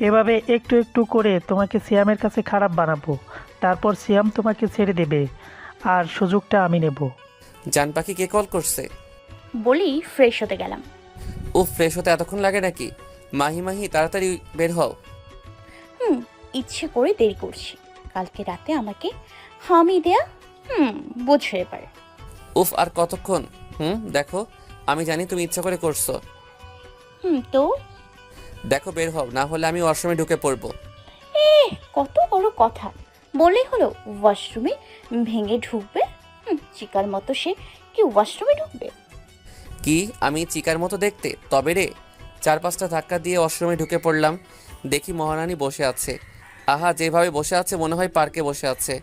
এভাবে একটু একটু করে তোমাকে সিয়ামের কাছে খারাপ বানাবো, তারপর সিয়াম তোমাকে ছেড়ে দেবে আর সুযোগটা আমি নেব। জান পাখি কে কল করছে? বলি ফ্রেশ হতে গেলাম। ও ফ্রেশ হতে এতক্ষণ লাগে নাকি? মাহি মাহি তাড়াতাড়ি বের হও। ইচ্ছে করে দেরি করছি। কালকে রাতে আমাকে হামি দেয়া, বোঝো এবার। উফ, আর কতক্ষণ? দেখো, আমি জানি তুমি ইচ্ছা করে করছো। তো দেখো বের হও, না হলে আমি ওয়াশরুমে ঢুকে পড়বো। কত বড় কথা বলেই হলো ওয়াশরুমে ভেঙে ঢুকবে? চিকার মতো সে কি ওয়াশরুমে ঢুকবে? কি আমি চিকার মতো দেখতে? তবে রে। 4-5টা ধাক্কা দিয়ে ওয়াশরুমে ঢুকে পড়লাম। দেখি মহারানী বসে আছে। আহা, যেভাবে বসে আছে মনে হয় পার্কে বসে আছে।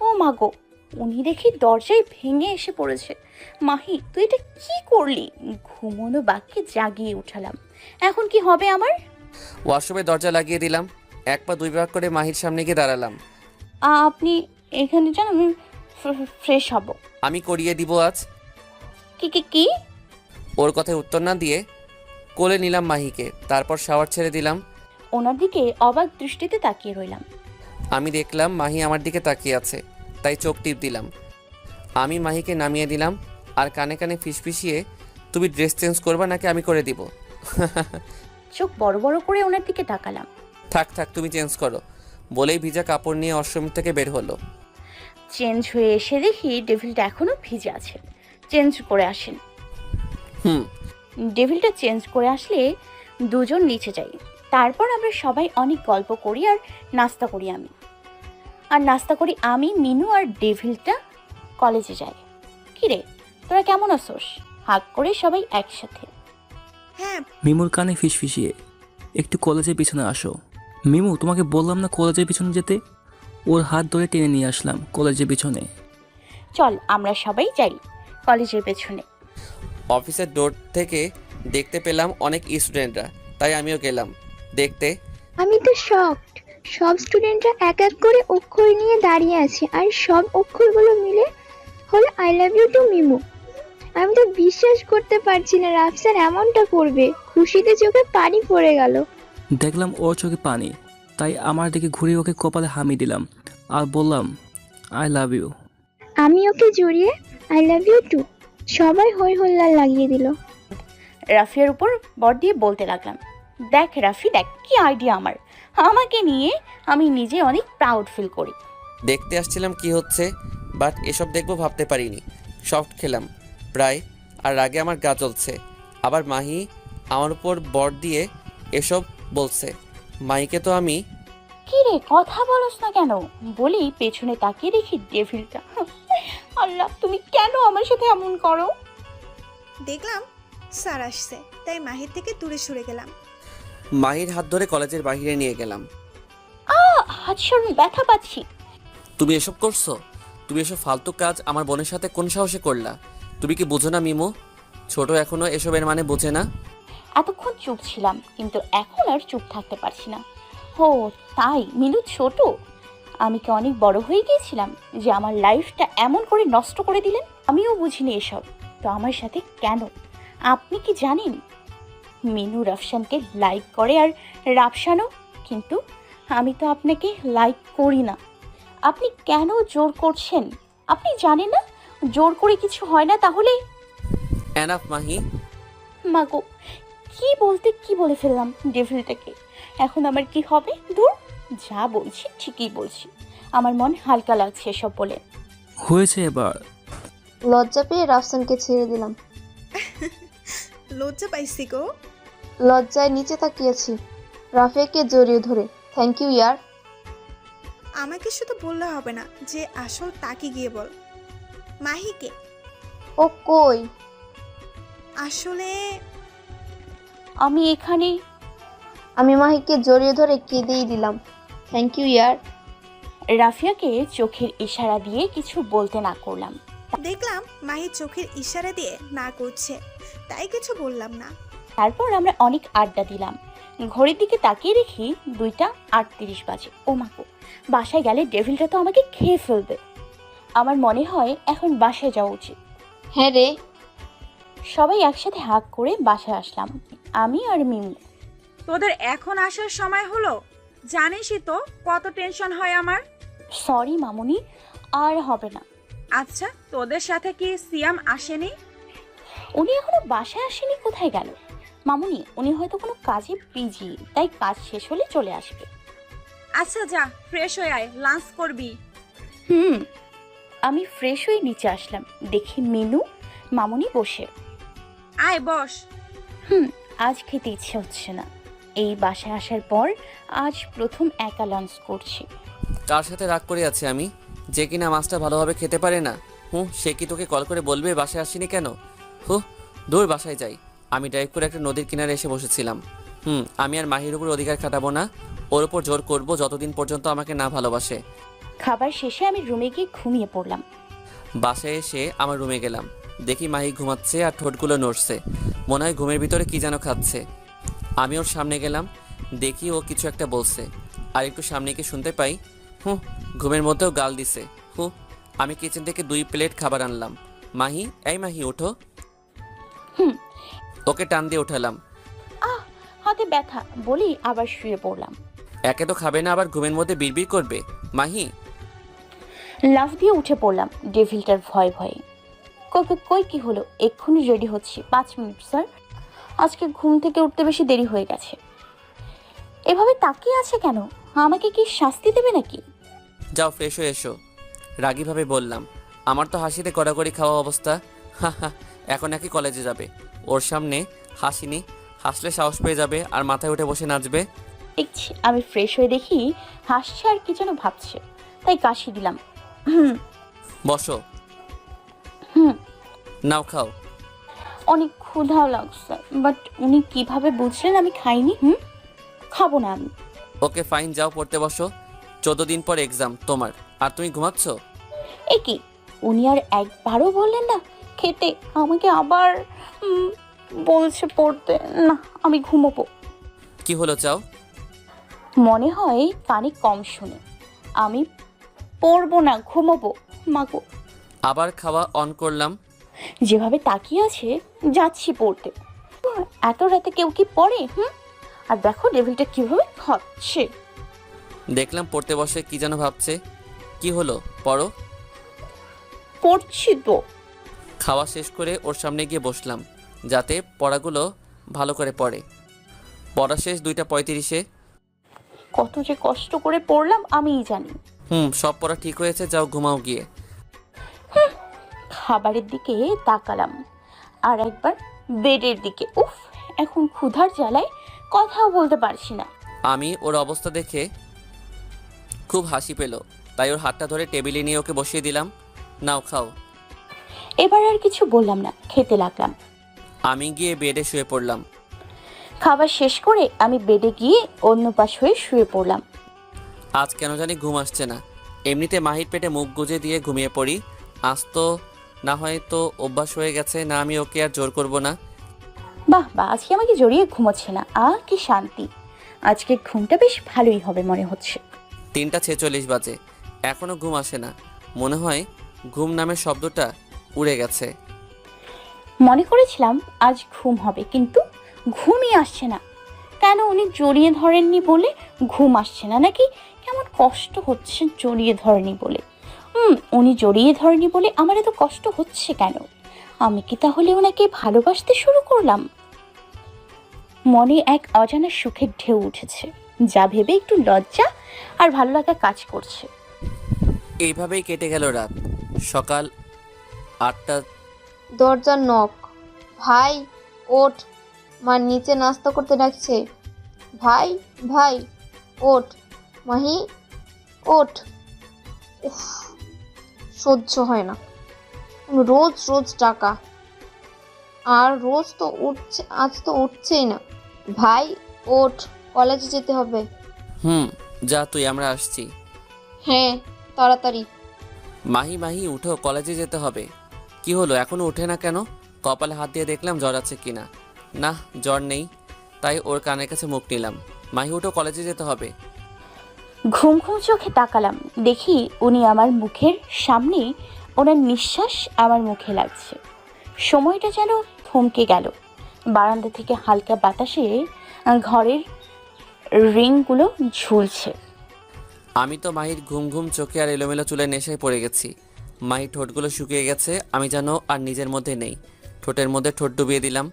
ও মাগো, উনি দেখি দরজায় ভেঙে এসে পড়েছে। মাহি, তুই এটা কি করলি? ঘুমোনো বাক্যে জাগিয়ে উঠালাম। এখন কি হবে আমার? ওয়াশরুমে দরজা লাগিয়ে দিলাম। 1 পা 2 পা করে মাহির সামনে গিয়ে দাঁড়ালাম। আপনি এখানে যান, আমি ফ্রেশ হব। আমি করিয়ে দিব আজ। কি কি কি? ওর কথায় উত্তর না দিয়ে কোলে নিলাম মাহিকে, তারপর শাওয়ার ছেড়ে দিলাম। ওনার দিকে অবাক দৃষ্টিতে তাকিয়ে রইলাম। আমি দেখলাম মাহি আমার দিকে তাকিয়ে আছে, তাই চোখ টিপ দিলাম। আমি মাহিকে নামিয়ে দিলাম আর কানে কানে ফিসফিসিয়ে, তুমি ড্রেস চেঞ্জ করবা নাকি আমি করে দিব? চোখ বড় বড় করে ওনার দিকে তাকালাম। থাক থাক, তুমি চেঞ্জ করো বলেই ভিজা কাপড় নিয়ে ওয়াশরুম থেকে বের হলো। চেঞ্জ হয়ে এসে দেখি ডেভিলটা এখনো ভিজে আছে। চেঞ্জ করে আসেন। ডেভিলটা চেঞ্জ করে আসলে দুজন নিচে যাই। তারপর আমরা সবাই অনেক গল্প করি আর নাস্তা করি আমি মিনু আর ডেভিলটা কলেজে যাই। কিরে তোরা কেমন আছোস? হাক করে সবাই একসাথে। হ্যাঁ মিমুর কানে ফিসফিসিয়ে, একটু কলেজের পিছনে আসো। মিমু, তোমাকে বললাম না কলেজের পিছনে যেতে? ওর হাত ধরে টেনে নিয়ে আসলাম কলেজের পিছনে। চল আমরা সবাই যাই কলেজের পেছনে। অফিসের ডোর থেকে দেখতে পেলাম অনেক স্টুডেন্টরা, তাই আমিও গেলাম দেখতে। আমি তো শকড। সব স্টুডেন্টরা এক এক করে অক্ষর নিয়ে দাঁড়িয়ে আছে আর সব অক্ষরগুলো মিলে হলো I love you two Mimu. আমি তো বিশ্বাস করতে পারছি না রাফসান এমনটা করবে। খুশিতে চোখে পানি পড়ে গেল। দেখলাম ওর চোখে পানি, তাই আমার দিকে ঘুরে ওকে কপালে হামি দিলাম আর বললাম আই লাভ ইউ। আমি ওকে জড়িয়ে আই লাভ ইউ টু। সবাই হই হল্লা লাগিয়ে দিল। রাফিয়ার উপর বর দিয়ে বলতে লাগলাম, দেখ রাফি দেখ কি আইডিয়া আমার। আমাকে নিয়ে আমি নিজে অনেক প্রাউড ফিল করি। দেখতে আসছিলাম কি হচ্ছে, বাট এসব দেখবো ভাবতে পারিনি। সফট খেলাম প্রায়, আর রাগে আমার গা জ্বলছে। আবার মাহি আমার উপর বর দিয়ে এসব বলছে। মাহিকে তো আমি কি রে কথা বলস না কেন বলি পেছনে তাকিয়ে দেখি ডেভিলটা। আল্লাহ তুমি কেন আমার সাথে এমন করো? দেখলাম স্যার আসছে, তাই মাহির থেকে দূরে সরে গেলাম। মাহির হাত ধরে কলেজের বাইরে নিয়ে গেলাম। হাত সরুন, ব্যথা পাচ্ছি। তুমি এসব করছো? তুমি এসব ফালতু কাজ আমার বোনের সাথে কোন সাহসে করলা? তুমি কি বোঝো না মিমু? ছোট এখনো এসবের মানে বোঝে না। এতক্ষণ চুপ ছিলাম কিন্তু এখন আর চুপ থাকতে পারছি না। ও তাই মিনু ছোট? আমি কি অনেক বড় হয়ে গিয়েছিলাম যে আমার লাইফটা এমন করে নষ্ট করে দিলেন? আমিও বুঝিনি এসব, তো আমার সাথে কেন? আপনি কি জানেন মিনু রাফসানকে লাইক করে আর রাফসানও? কিন্তু আমি তো আপনাকে লাইক করি না। আপনি কেন জোর করছেন? আপনি জানেন না জোর করে কিছু হয় না? তাহলে এনাফ মাহি। মাগো কি বলে ফেললাম ডেভিলটাকে। এখন আমার কি হবে? দূর, যা বলছি ঠিকই বলছি। আমার মন হালকা লাগছে এসব বলে। হয়েছে এবার। লজ্জা পেয়ে রাফসানকে ছেড়ে দিলাম। লজ্জা পাইছি গো। লজ্জায় নিচে তাকিয়েছি, রাফিয়াকে জড়িয়ে ধরে। থ্যাংক ইউ ইয়ার। আমাকে শুধু বললে হবে না, যে আসল তাকে গিয়ে বল। মাহিকে ও কই? আসলে আমি এখানে। আমি মাহিকে জড়িয়ে ধরে কেঁদেই দিলাম। থ্যাংক ইউ ইয়ার। রাফিয়াকে চোখের ইশারা দিয়ে কিছু বলতে না করলাম। দেখলাম মাহি চোখের ইশারা দিয়ে না করছে, তাই কিছু বললাম না। তারপর আমরা অনেক আড্ডা দিলাম। ঘড়ির দিকে তাকিয়ে দেখি 2:38 বাজে। ও মাগো, বাসায় গেলে ডেভিলটা তো আমাকে খেয়ে ফেলবে। আমার মনে হয় এখন বাসায় যাওয়া উচিত। হ্যাঁ রে। সবাই একসাথে হাঁক করে বাসায় আসলাম, আমি আর মিমু। তোদের এখন আসার সময় হলো? জানিসই তো কত টেনশন হয় আমার। সরি মামুনি, আর হবে না। আচ্ছা তোদের সাথে কি সিয়াম আসেনি? উনি এখনো বাসায় আসেনি, কোথায় গেল? মামুনি উনি হয়তো কোনো কাজে বিজি, তাই কাজ শেষ হলে চলে আসবে। আচ্ছা যা ফ্রেশ হয়ে আয়, লাঞ্চ করবি। আমি ফ্রেশ হয়ে নিচে আসলাম, দেখি মিনু মামুনি বসে। আয় বস। আজ খেতে ইচ্ছে হচ্ছে না। এই বাসায় আসার পর আজ প্রথম একা লাঞ্চ করছি। কার সাথে রাগ করে আছি আমি? যে কিনা মাছটা ভালোভাবে খেতে পারে না। সে কি তোকে কল করে বলবে বাসায় আসিনি কেন? দূর, বাসায় যাই। আমি ড্রাইভ করে একটা নদীর কিনারে এসে বসেছিলাম। আমি আর মাহির উপর অধিকার খাটাবো না। ওর উপর জোর করব যতদিন পর্যন্ত আমাকে না ভালোবাসে। খাবার শেষে আমি রুমে গিয়ে ঘুমিয়ে পড়লাম। বাসায় এসে আমার রুমে গেলাম, দেখি মাহি ঘুমাচ্ছে আর ঠোঁটগুলো নড়ছে, মনে হয় ঘুমের ভিতরে কি যেন খাচ্ছে। আমি ওর সামনে গেলাম, দেখি ও কিছু একটা বলছে, আর একটু সামনে গিয়ে শুনতে পাই ঘুমের মধ্যেও গাল দিছে। আমি কিচেন থেকে 2 প্লেট খাবার আনলাম। মাহি, এই মাহি ওঠো। ওকে টান দিয়ে উঠালাম। হাতে ব্যথা বলি আবার শুয়ে পড়লাম। একে তো খাবে না, আবার ঘুমের মধ্যে বিড়বিড় করবে। মাহি লাফ দিয়ে উঠে পড়লাম ডেভিলটার ভয়ে ভয়ে। কই কি হলো? এক্ষুনি রেডি হচ্ছি। 5 মিনিট স্যার। আজকে ঘুম থেকে উঠতে বেশি দেরি হয়ে গেছে। এভাবে তাকিয়ে আছে কেন? আমাকে কি শাস্তি দেবে নাকি? যাও ফ্রেশ হয়ে এসো, রাগীভাবে বললাম। আমার তো হাসিতে কড়াকড়ি খাওয়া অবস্থা। এখন নাকি কলেজে যাবে। ওর সামনে হাসিনি, হাসলে সাহস পেয়ে যাবে আর মাথায় উঠে বসে নাচবে। দেখছি আমি ফ্রেশ হয়ে দেখি হাসছে আর কি যেন ভাবছে, তাই কাশি দিলাম। হুম বসো, হুম। নাও খাও। অনেক ক্ষুধাও লাগছে, বাট উনি কিভাবে বুঝলেন আমি খাইনি? খাবো না আমি। ওকে ফাইন, যাও পড়তে বসো। 14 দিন পর এক্সাম তোমার, আর তুমি ঘুমাচ্ছ? এ কি, উনি আর একবারও বললেন না খেতে? আমাকে আবার বলছে পড়তে। না, আমি ঘুমোবো। কি হলো, চাও? মনে হয় কানে কম শুনে। আমি পড়বো না, ঘুমোবো। মাগো, আবার খাওয়া অন করলাম। যেভাবে তাকিয়ে আছে, যাচ্ছি পড়তে। এত রাতে কেউ কি পড়ে? আর দেখো টেবিলটা কিভাবে খাচ্ছে। দেখলাম পড়তে বসে কি যেন ভাবছে। কি হলো, পড়ো। পড়ছি তো। খাওয়া শেষ করে ওর সামনে গিয়ে বসলাম যাতে পড়াগুলো ভালো করে পড়ে। পড়া শেষ 2:35-এ। কত যে কষ্ট করে পড়লাম আমিই জানি। সব পড়া ঠিক হয়েছে, যাও ঘুমাও গিয়ে। খাবারের দিকে তাকালাম আর একবার বেডের দিকে। উফ, এখন ক্ষুধার জ্বালায় কথাও বলতে পারছি না। আমি ওর অবস্থা দেখে খুব হাসি পেল, তাই ওর হাতটা ধরে টেবিলে নিয়ে ওকে বসিয়ে দিলাম। নাও খাও। এবার আর কিছু বললাম না, খেতে লাগলাম। আমি গিয়ে বেডে শুয়ে পড়লাম। খাবার শেষ করে আমি বেডে গিয়ে অন্য পাশ হয়ে শুয়ে পড়লাম। আজ কেন জানি ঘুম আসছে না। এমনিতে মাহির পেটে মুখ গুজে দিয়ে ঘুমিয়ে পড়ি। আজ তো না হয় তো অভ্যাস হয়ে গেছে, না আমি ওকে আর জোর করব না। বাহ বাহ, আজকে আমাকে জড়িয়ে ঘুমোচ্ছে না। কি শান্তি। আজকে ঘুমটা বেশ ভালোই হবে মনে হচ্ছে। 3:46 বাজে, এখনো ঘুম আসে না। মনে হয় ঘুম নামের শব্দটা উড়ে গেছে। মনে করেছিলাম আজ ঘুম হবে, কিন্তু ঘুমই আসছে না। কেন, উনি জড়িয়ে ধরেননি বলে ঘুম আসছে না, নাকি কেমন কষ্ট হচ্ছে জড়িয়ে ধরেনি বলে? উনি জড়িয়ে ধরেনি বলে আমার এত কষ্ট হচ্ছে কেন? আমি কি তাহলে ওনাকে ভালোবাসতে শুরু করলাম? মনে এক অজানা সুখের ঢেউ উঠেছে, যা ভেবে একটু লজ্জা আর ভালো লাগা কাজ করছে। এইভাবেই কেটে গেল রাত। সকাল 8টা। দরজার নক। ভাই ওঠ, মা নিচে নাস্তা করতে ডাকছে। ভাই ভাই ওঠ, মাহি ওঠ। উফ, সহ্য হয় না, রোজ রোজ টাকা, আর রোজ তো উঠছে, আজ তো উঠছেই না। ভাই ওঠ, কলেজে যেতে হবে। যা তুই, আমরা আসছি। হ্যাঁ, তাড়াতাড়ি। মাহি উঠো, কলেজে যেতে হবে। কি হলো, এখনো ওঠে না কেন? কপালে হাত দিয়ে দেখলাম জ্বর আছে কিনা। না, জ্বর নেই, তাই ওর কানের কাছে মুখ নিলাম। মাহি উঠো, কলেজে যেতে হবে। ঘুম ঘুম চোখে তাকালাম, দেখি উনি আমার মুখের সামনে, ওনার নিঃশ্বাস আমার মুখে লাগছে। সময়টা যেন থমকে গেল। বারান্দা থেকে হালকা বাতাসে ঘরের রিংগুলো ঝুলছে। আমি তো মাহির ঘুম ঘুম চোখে আর এলোমেলো চুলের নেশায় পড়ে গেছি। মাহির ঠোঁটগুলো শুকিয়ে গেছে, আমি যেন আর নিজের মধ্যে নেই। ঠোঁটের মধ্যে ঠোঁট ডুবিয়ে দিলাম।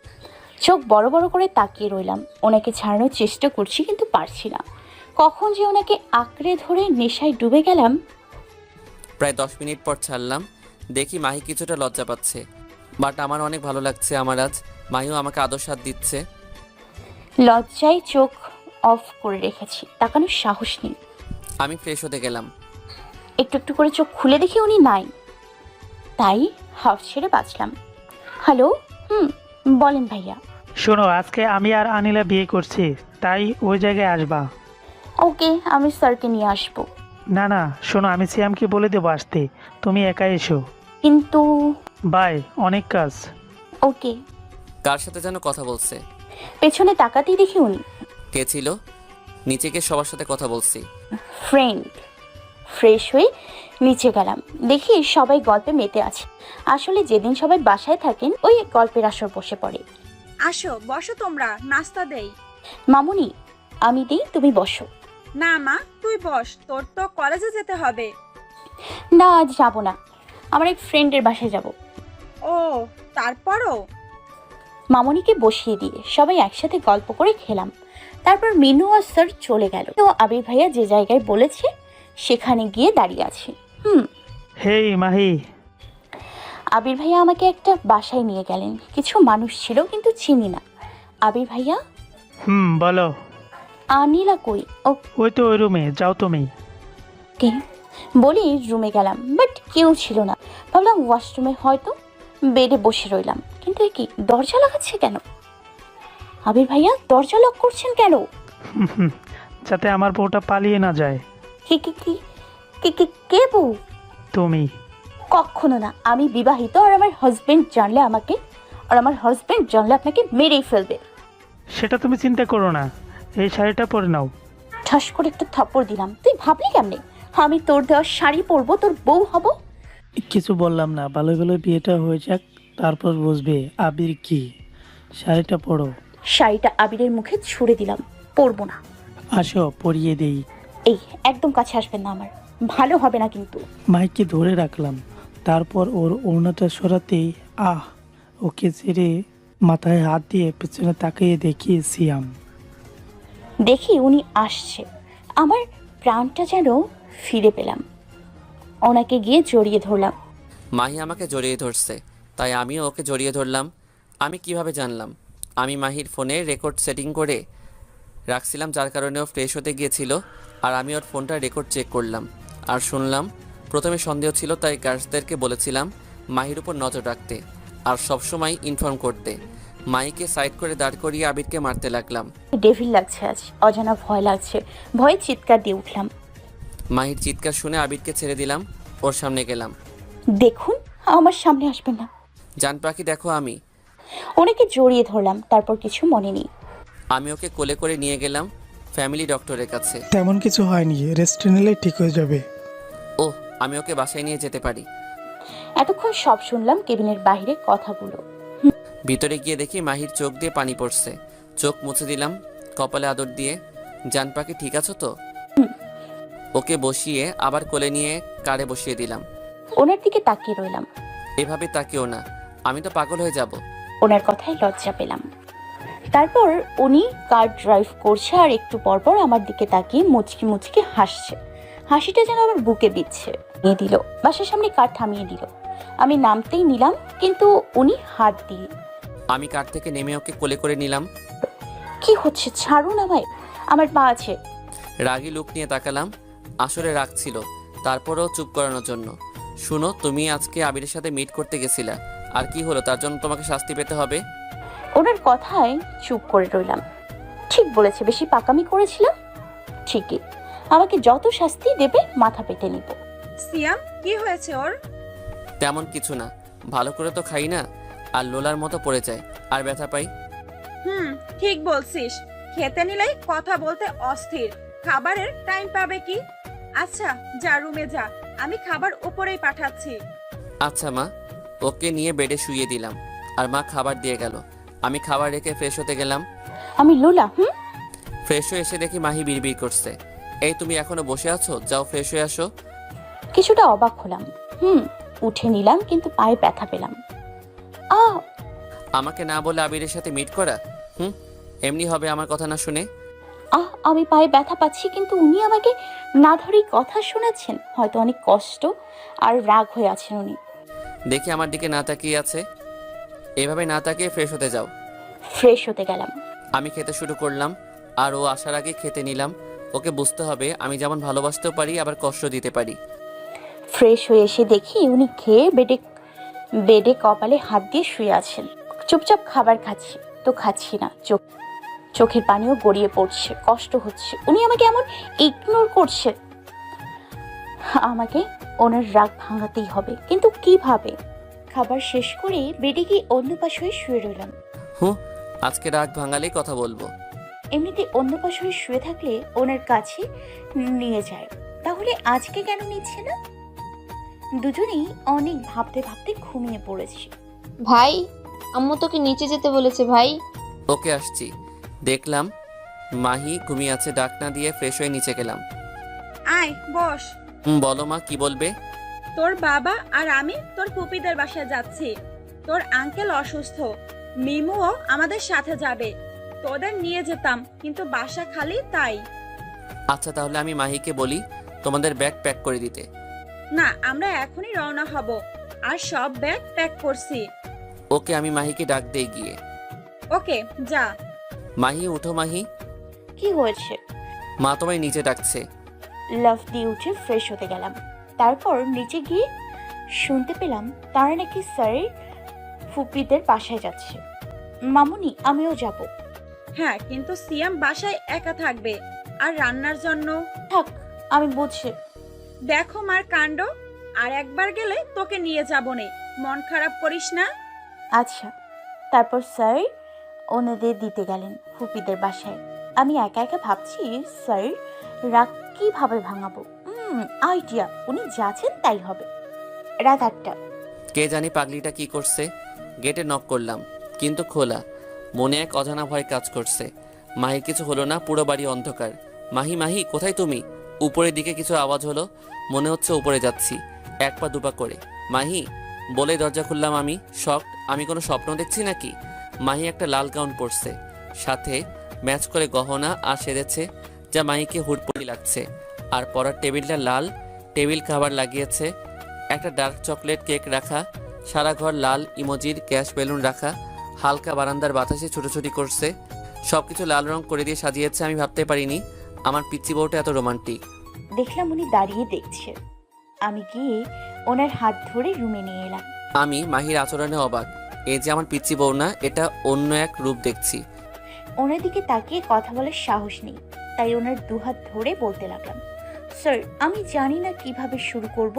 চোখ বড় বড় করে তাকিয়ে রইলাম। ওনাকে ছাড়ানোর চেষ্টা করছি, কিন্তু পারছি না। কখন যে ওনাকে আঁকড়ে ধরে নেশায় ডুবে গেলাম। প্রায় 10 মিনিট পর ছাড়লাম। দেখি মাহি কিছুটা লজ্জা পাচ্ছে, বাট আমার অনেক ভালো লাগছে। আমার আজ মাহিও আমাকে আদর সাথ দিচ্ছে। লজ্জায় চোখ অফ করে রেখেছি, তাকানোর সাহস নেই। আমি ফ্রেশ হতে গেলাম। একটু একটু করে চোখ খুলে দেখি উনি নাই, তাই হাফ ছেড়ে বাঁচলাম। হ্যালো, বলেন ভাইয়া। শোনো, আজকে আমি আর আনিলা বিয়ে করছি, তাই ওই জায়গায় আসবা। ওকে, আমি স্যারকে নিয়ে আসবো। না না, শোনো, আমি সিয়ামকে বলে দেবো আসতে, তুমি একা এসো। কিন্তু বাই, অনেক কাজ। ওকে। কার সাথে যেন কথা বলছে। পেছনে তাকাতেই দেখি উনি। কে ছিল? নিচে গিয়ে সবার সাথে কথা বলছি। ফ্রেন্ড। ফ্রেশ হয়ে নিচে গেলাম, দেখি সবাই গল্পে মেতে আছে। আসলে যেদিন সবাই বাসায় থাকেন, ওই গল্পের আসর বসে পড়ে। আসো, বসো তোমরা, নাস্তা দেই। মামুনি, আমি দিই, তুমি বসো। না মা, তুই বস, তোর তো কলেজে যেতে হবে। না, আজ যাবো না, আমার এক ফ্রেন্ডের বাসায় যাব। ও, তারপরও? মামুনিকে বসিয়ে দিয়ে সবাই একসাথে গল্প করে খেলাম। তারপর মিনু আর স্যার চলে গেল। তো আবির ভাইয়া যে জায়গায় বলেছে সেখানে গিয়ে দাঁড়িয়ে আছে। হেই মাহি। আবির ভাইয়া আমাকে একটা বাসায় নিয়ে গেলেন। কিছু মানুষ ছিল, কিন্তু চিনি না। আবির ভাইয়া, বলো। আনিলা কই? ওই তো ওই রুমে, যাও তুমি। ওকে বলি রুমে গেলাম, বাট কেউ ছিল না। ভাবলাম ওয়াশরুমে হয়তো, বেডে বসে রইলাম। কিন্তু এ কি, দরজা লাগাচ্ছে কেন? আবির ভাইয়া দরজা লক করছেন কেন? যাতে আমার বউটা পালিয়ে না যায়। কি কি কি কি কি কে বউ? তুমি। কখনো না, আমি বিবাহিত। আর আমার হাজবেন্ড জানলে আমাকে, আর আমার হাজবেন্ড জানলে আপনাকে মেরেই ফেলবে। সেটা তুমি চিন্তা করো না, এই শাড়িটা পরে নাও। ঠাস করে একটা থাপ্পড় দিলাম। তুই ভাবলি কেমনে আমি তোর দেওয়া শাড়ি পরবো, তোর বউ হব? কিছু বললাম না, ভালো ভালো বিয়েটা হয়ে যাক, তারপর বুঝবে আবির কি। শাড়িটা পরো। শাড়িটা আবিরের মুখে ছুড়ে দিলাম। পরবো না। আসো পরিয়ে দেই। এই একদম কাছে আসবেন না, আমার ভালো হবে না কিন্তু। মাইকে ধরে রাখলাম, তারপর ওর ওড়নাটা সরাতেই ওকে ছেড়ে মাথায় হাত দিয়ে পেছনে তাকিয়ে দেখি সিয়াম। দেখি উনি আসছে, আমার প্রাণটা যেন ফিরে পেলাম। ওনাকে গিয়ে জড়িয়ে ধরলাম। মাহি আমাকে জড়িয়ে ধরছে, তাই আমিও ওকে জড়িয়ে ধরলাম। আমি কিভাবে জানলাম? আমি মাহির ফোনে রেকর্ড সেটিং করে রাখছিলাম, যার কারণে ও ফ্রেশ হতে গিয়েছিল। আর আমি ওর ফোনটা রেকর্ড চেক করলাম আর শুনলাম। প্রথমে সন্দেহ ছিল, তাই গার্ডসদেরকে বলেছিলাম মাহির উপর নজর রাখতে আর সবসময় ইনফর্ম করতে। মাহিকে সাইড করে দাঁড় করিয়ে আবিরকে মারতে লাগলাম। ডেভিল লাগছে আজ, অজানা ভয় লাগছে। ভয়ে চিৎকার দিয়ে উঠলাম। মাহির চিৎকার শুনে আবিরকে ছেড়ে দিলাম, ওর সামনে গেলাম। দেখুন, আমার সামনে আসবেন না। জান পাখি দেখো, আমি ওনাকে জড়িয়ে ধরলাম, তারপর কিছু মনে নেই। আমি ওকে কোলে করে নিয়ে গেলাম ফ্যামিলি ডক্টরের কাছে। তেমন কিছু হয়নি, রেস্ট নিলেই ঠিক হয়ে যাবে। ও, আমি ওকে বাসায় নিয়ে যেতে পারি। এতক্ষণ সব শুনলাম কেবিনের বাইরে কথাগুলো। ভিতরে গিয়ে দেখি মাহির চোখ দিয়ে পানি পড়ছে। চোখ মুছে দিলাম কপালে আদর দিয়ে। জান পাখি ঠিক আছো তো? ওকে বসিয়ে আবার কোলে নিয়ে কারে বসিয়ে দিলাম। ওনার দিকে তাকিয়ে রইলাম। এভাবে তাকিও না, আমি তো পাগল হয়ে যাব। ওনার কথায় লজ্জা পেলাম। তারপর উনি কার ড্রাইভ করছে আর একটু পরপর আমার দিকে তাকিয়ে মুচকি মুচকি হাসছে। হাসিটা যেন আমার বুকে দিচ্ছে। নিয়ে দিল, বাসার সামনে কার থামিয়ে দিল। আমি নামতেই নিলাম, কিন্তু উনি হাত দিয়ে। আমি কার থেকে নেমে ওকে কোলে করে নিলাম। কি হচ্ছে, ছাড়ুন আমায়, আমার পা আছে। রাগী লুক নিয়ে তাকালাম, আসলে রাগ ছিল, তারপরেও চুপ করানোর জন্য। শুনো, তুমি আজকে আবিরের সাথে মিট করতে গেছিলা, আর কি হলো? তার জন্য তোমাকে শাস্তি পেতে হবে। ওনার কথায় চুপ করে রইলাম। ঠিক বলেছে, বেশি পাকামি করেছিলাম। ঠিকই, আমাকে যত শাস্তি দেবে মাথা পেতে নিব। সিয়াম, কি হয়েছে ওর? তেমন কিছু না, ভালো করে তো খাই না, আর লোলার মতো পড়ে যায় আর ব্যথা পাই। ঠিক বলছিস, খেতে নিলেই কথা বলতে অস্থির। খাবারের টাইম পাবে কি? আচ্ছা যা, রুমে যা, আমি খাবার উপরেই পাঠাচ্ছি। আচ্ছা মা। ওকে নিয়ে বেডে শুইয়ে দিলাম, আর মা খাবার দিয়ে গেল। আমি খাবার রেখে ফ্রেশ হতে গেলাম। আমি লোলা। ফ্রেশ হয়ে এসে দেখি মাহি বিড়বিড় করছে। এই তুমি এখনো বসে আছো? যাও ফ্রেশ হয়ে আসো। কিছুটা অবাক হলাম। উঠে নিলাম, কিন্তু পায়ে ব্যথা পেলাম। আমাকে না বলে আবিরের সাথে মিট করা? এমনি হবে আমার কথা না শুনে? আমি পায়ে ব্যথা পাচ্ছি, কিন্তু উনি আমাকে না ধরেই কথা শোনাচ্ছেন। হয়তো অনেক কষ্ট আর রাগ হয়ে আছেন উনি। দেখি আমার দিকে না তাকিয়ে আছে। এভাবে না তাকিয়ে ফ্রেশ হতে যাও। ফ্রেশ হতে গেলাম। আমি খেতে শুরু করলাম, আর ও আসার আগে খেতে নিলাম। ওকে বুঝতে হবে আমি যেমন ভালোবাসতেও পারি, আবার কষ্ট দিতে পারি। ফ্রেশ হয়ে এসে দেখি উনি খেয়ে বেডে কপালে হাত দিয়ে শুয়ে আছেন। চুপচাপ খাবার খাচ্ছি তো খাচ্ছি না, চোখের পানিও গড়িয়ে পড়ছে, কষ্ট হচ্ছে। উনি আমাকে এমন ইগনোর করছে। আমাকে ওনার রাগ ভাঙাতেই হবে, কিন্তু কিভাবে? খাবার শেষ করে বেডে গিয়ে অন্য পাশ হয়ে শুয়ে রইলাম। আজকে রাগ ভাঙালেই কথা বলবো। এমনিতে অন্য পাশ হয়ে শুয়ে থাকলে ওনার কাছে নিয়ে যায়, তাহলে আজকে কেন নিচ্ছে না? দুজনেই অনেক ভাবতে ভাবতে ঘুমিয়ে পড়েছি। ভাই, আম্মু তোকে নিচে যেতে বলেছে ভাই। ওকে আসছি। দেখলাম মাহি ঘুমিয়ে আছে, ডাক না দিয়ে ফ্রেশ হয়ে নিচে গেলাম। আয় বস। বলো মা, কি বলবে? তোর বাবা আর আমি তোর পুপিদের বাসায় যাচ্ছি। তোর আঙ্কেল অসুস্থ, মিমুও আমাদের সাথে যাবে। তোদের নিয়ে যেতাম, কিন্তু বাসা খালি, তাই। আচ্ছা, তাহলে আমি মাহিকে বলি তোমাদের ব্যাগ প্যাক করে দিতে। না, আমরা এখনই রওনা হব, আর সব ব্যাগ প্যাক করছি। ওকে, আমি মাহিকে ডাক দিয়ে গিয়ে। ওকে যা। মাহি উঠো মাহি, কি হয়েছে? মা তোমায় নিচে ডাকছে। লাফ দিয়ে উঠে ফ্রেশ হতে গেলাম। তারপর নিচে গিয়ে শুনতে পেলাম তারা নাকি স্যারের ফুপিদের বাসায় যাচ্ছে। মামুনি, আমিও যাব। হ্যাঁ, কিন্তু সিয়াম বাসায় একা থাকবে আর রান্নার জন্য। থাক, আমি বুঝছি। দেখো মার কাণ্ড, আর একবার গেলে তোকে নিয়ে যাবো নে, মন খারাপ করিস না। আচ্ছা। তারপর স্যার ওনাদের দিতে গেলেন ফুপিদের বাসায়। আমি একা একা ভাবছি স্যার রাগ কিভাবে ভাঙাবো। আইডিয়া, উনি যাচ্ছেন তাই হবে। রাত 8টা। কে জানি পাগলিটা কি করছে। গেটে নক করলাম, কিন্তু খোলা। মনে এক অজানা ভয় কাজ করছে। মাহির কিছু হলো না, পুরো বাড়ি অন্ধকার। মাহি মাহি কোথায় তুমি? উপরের দিকে কিছু আওয়াজ হলো, মনে হচ্ছে উপরে যাচ্ছি, এক পা দুপা করে। মাহি বলে দরজা খুললাম আমি। আমি কোনো স্বপ্ন দেখছি নাকি? মাহি একটা লাল গাউন পরছে, সাথে ম্যাচ করে গহনা আর সেজেছে, যা মাহিকে হুড়পড়ি লাগছে। আর পড়ার টেবিলটা লাল, টেবিল খাবার লাগিয়েছে, একটা ডার্ক চকলেট কেক রাখা, সারা ঘর লাল ইমোজির গ্যাস বেলুন রাখা, হালকা বারান্দার বাতাসে ছুটোছুটি করছে। সব কিছু লাল রং করে দিয়ে সাজিয়েছে। আমি ভাবতে পারিনি আমার পিচ্চি বউটা এত রোমান্টিক। দেখলাম উনি দাঁড়িয়ে দেখছে। আমি গিয়ে ওনার হাত ধরে রুমে নিয়ে এলাম। আমি মাহির আচরণে অবাক। এই যে আমার পিচ্চি বউ না, এটা অন্য এক রূপ দেখছি। ওনার দিকে তাকিয়ে কথা বলার সাহস নেই, তাই ওনার দুহাত ধরে বলতে লাগলাম, স্যার আমি জানি না কিভাবে শুরু করব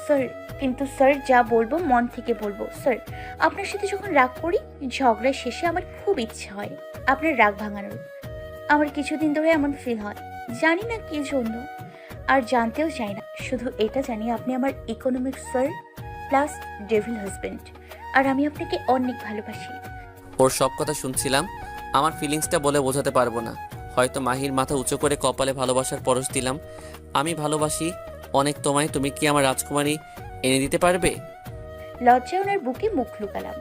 স্যার, কিন্তু স্যার যা বলবো মন থেকে বলবো। স্যার আপনার সাথে যখন রাগ করি, ঝগড়া শেষে আমার খুব ইচ্ছা হয় আপনার রাগ ভাঙানোর। আমার কিছুদিন ধরে এমন ফিল হয়, জানি না কি জন্য, আর জানতেও চাই না। শুধু এটা জানি আপনি আমার economic sir plus devil husband, আর আমি আপনাকে অনেক ভালোবাসি। ওর সব কথা শুনছিলাম। আমার ফিলিংসটা বলে বোঝাতে পারবো না। হয়তো মাহির মাথা উঁচু করে কপালে ভালোবাসার পরশ দিলাম। আমি ভালোবাসি অনেক তোমায়, তুমি কি আমার রাজকুমারী এনে দিতে পারবে? লজ্জায় ওনার বুকে মুখ লুকালাম।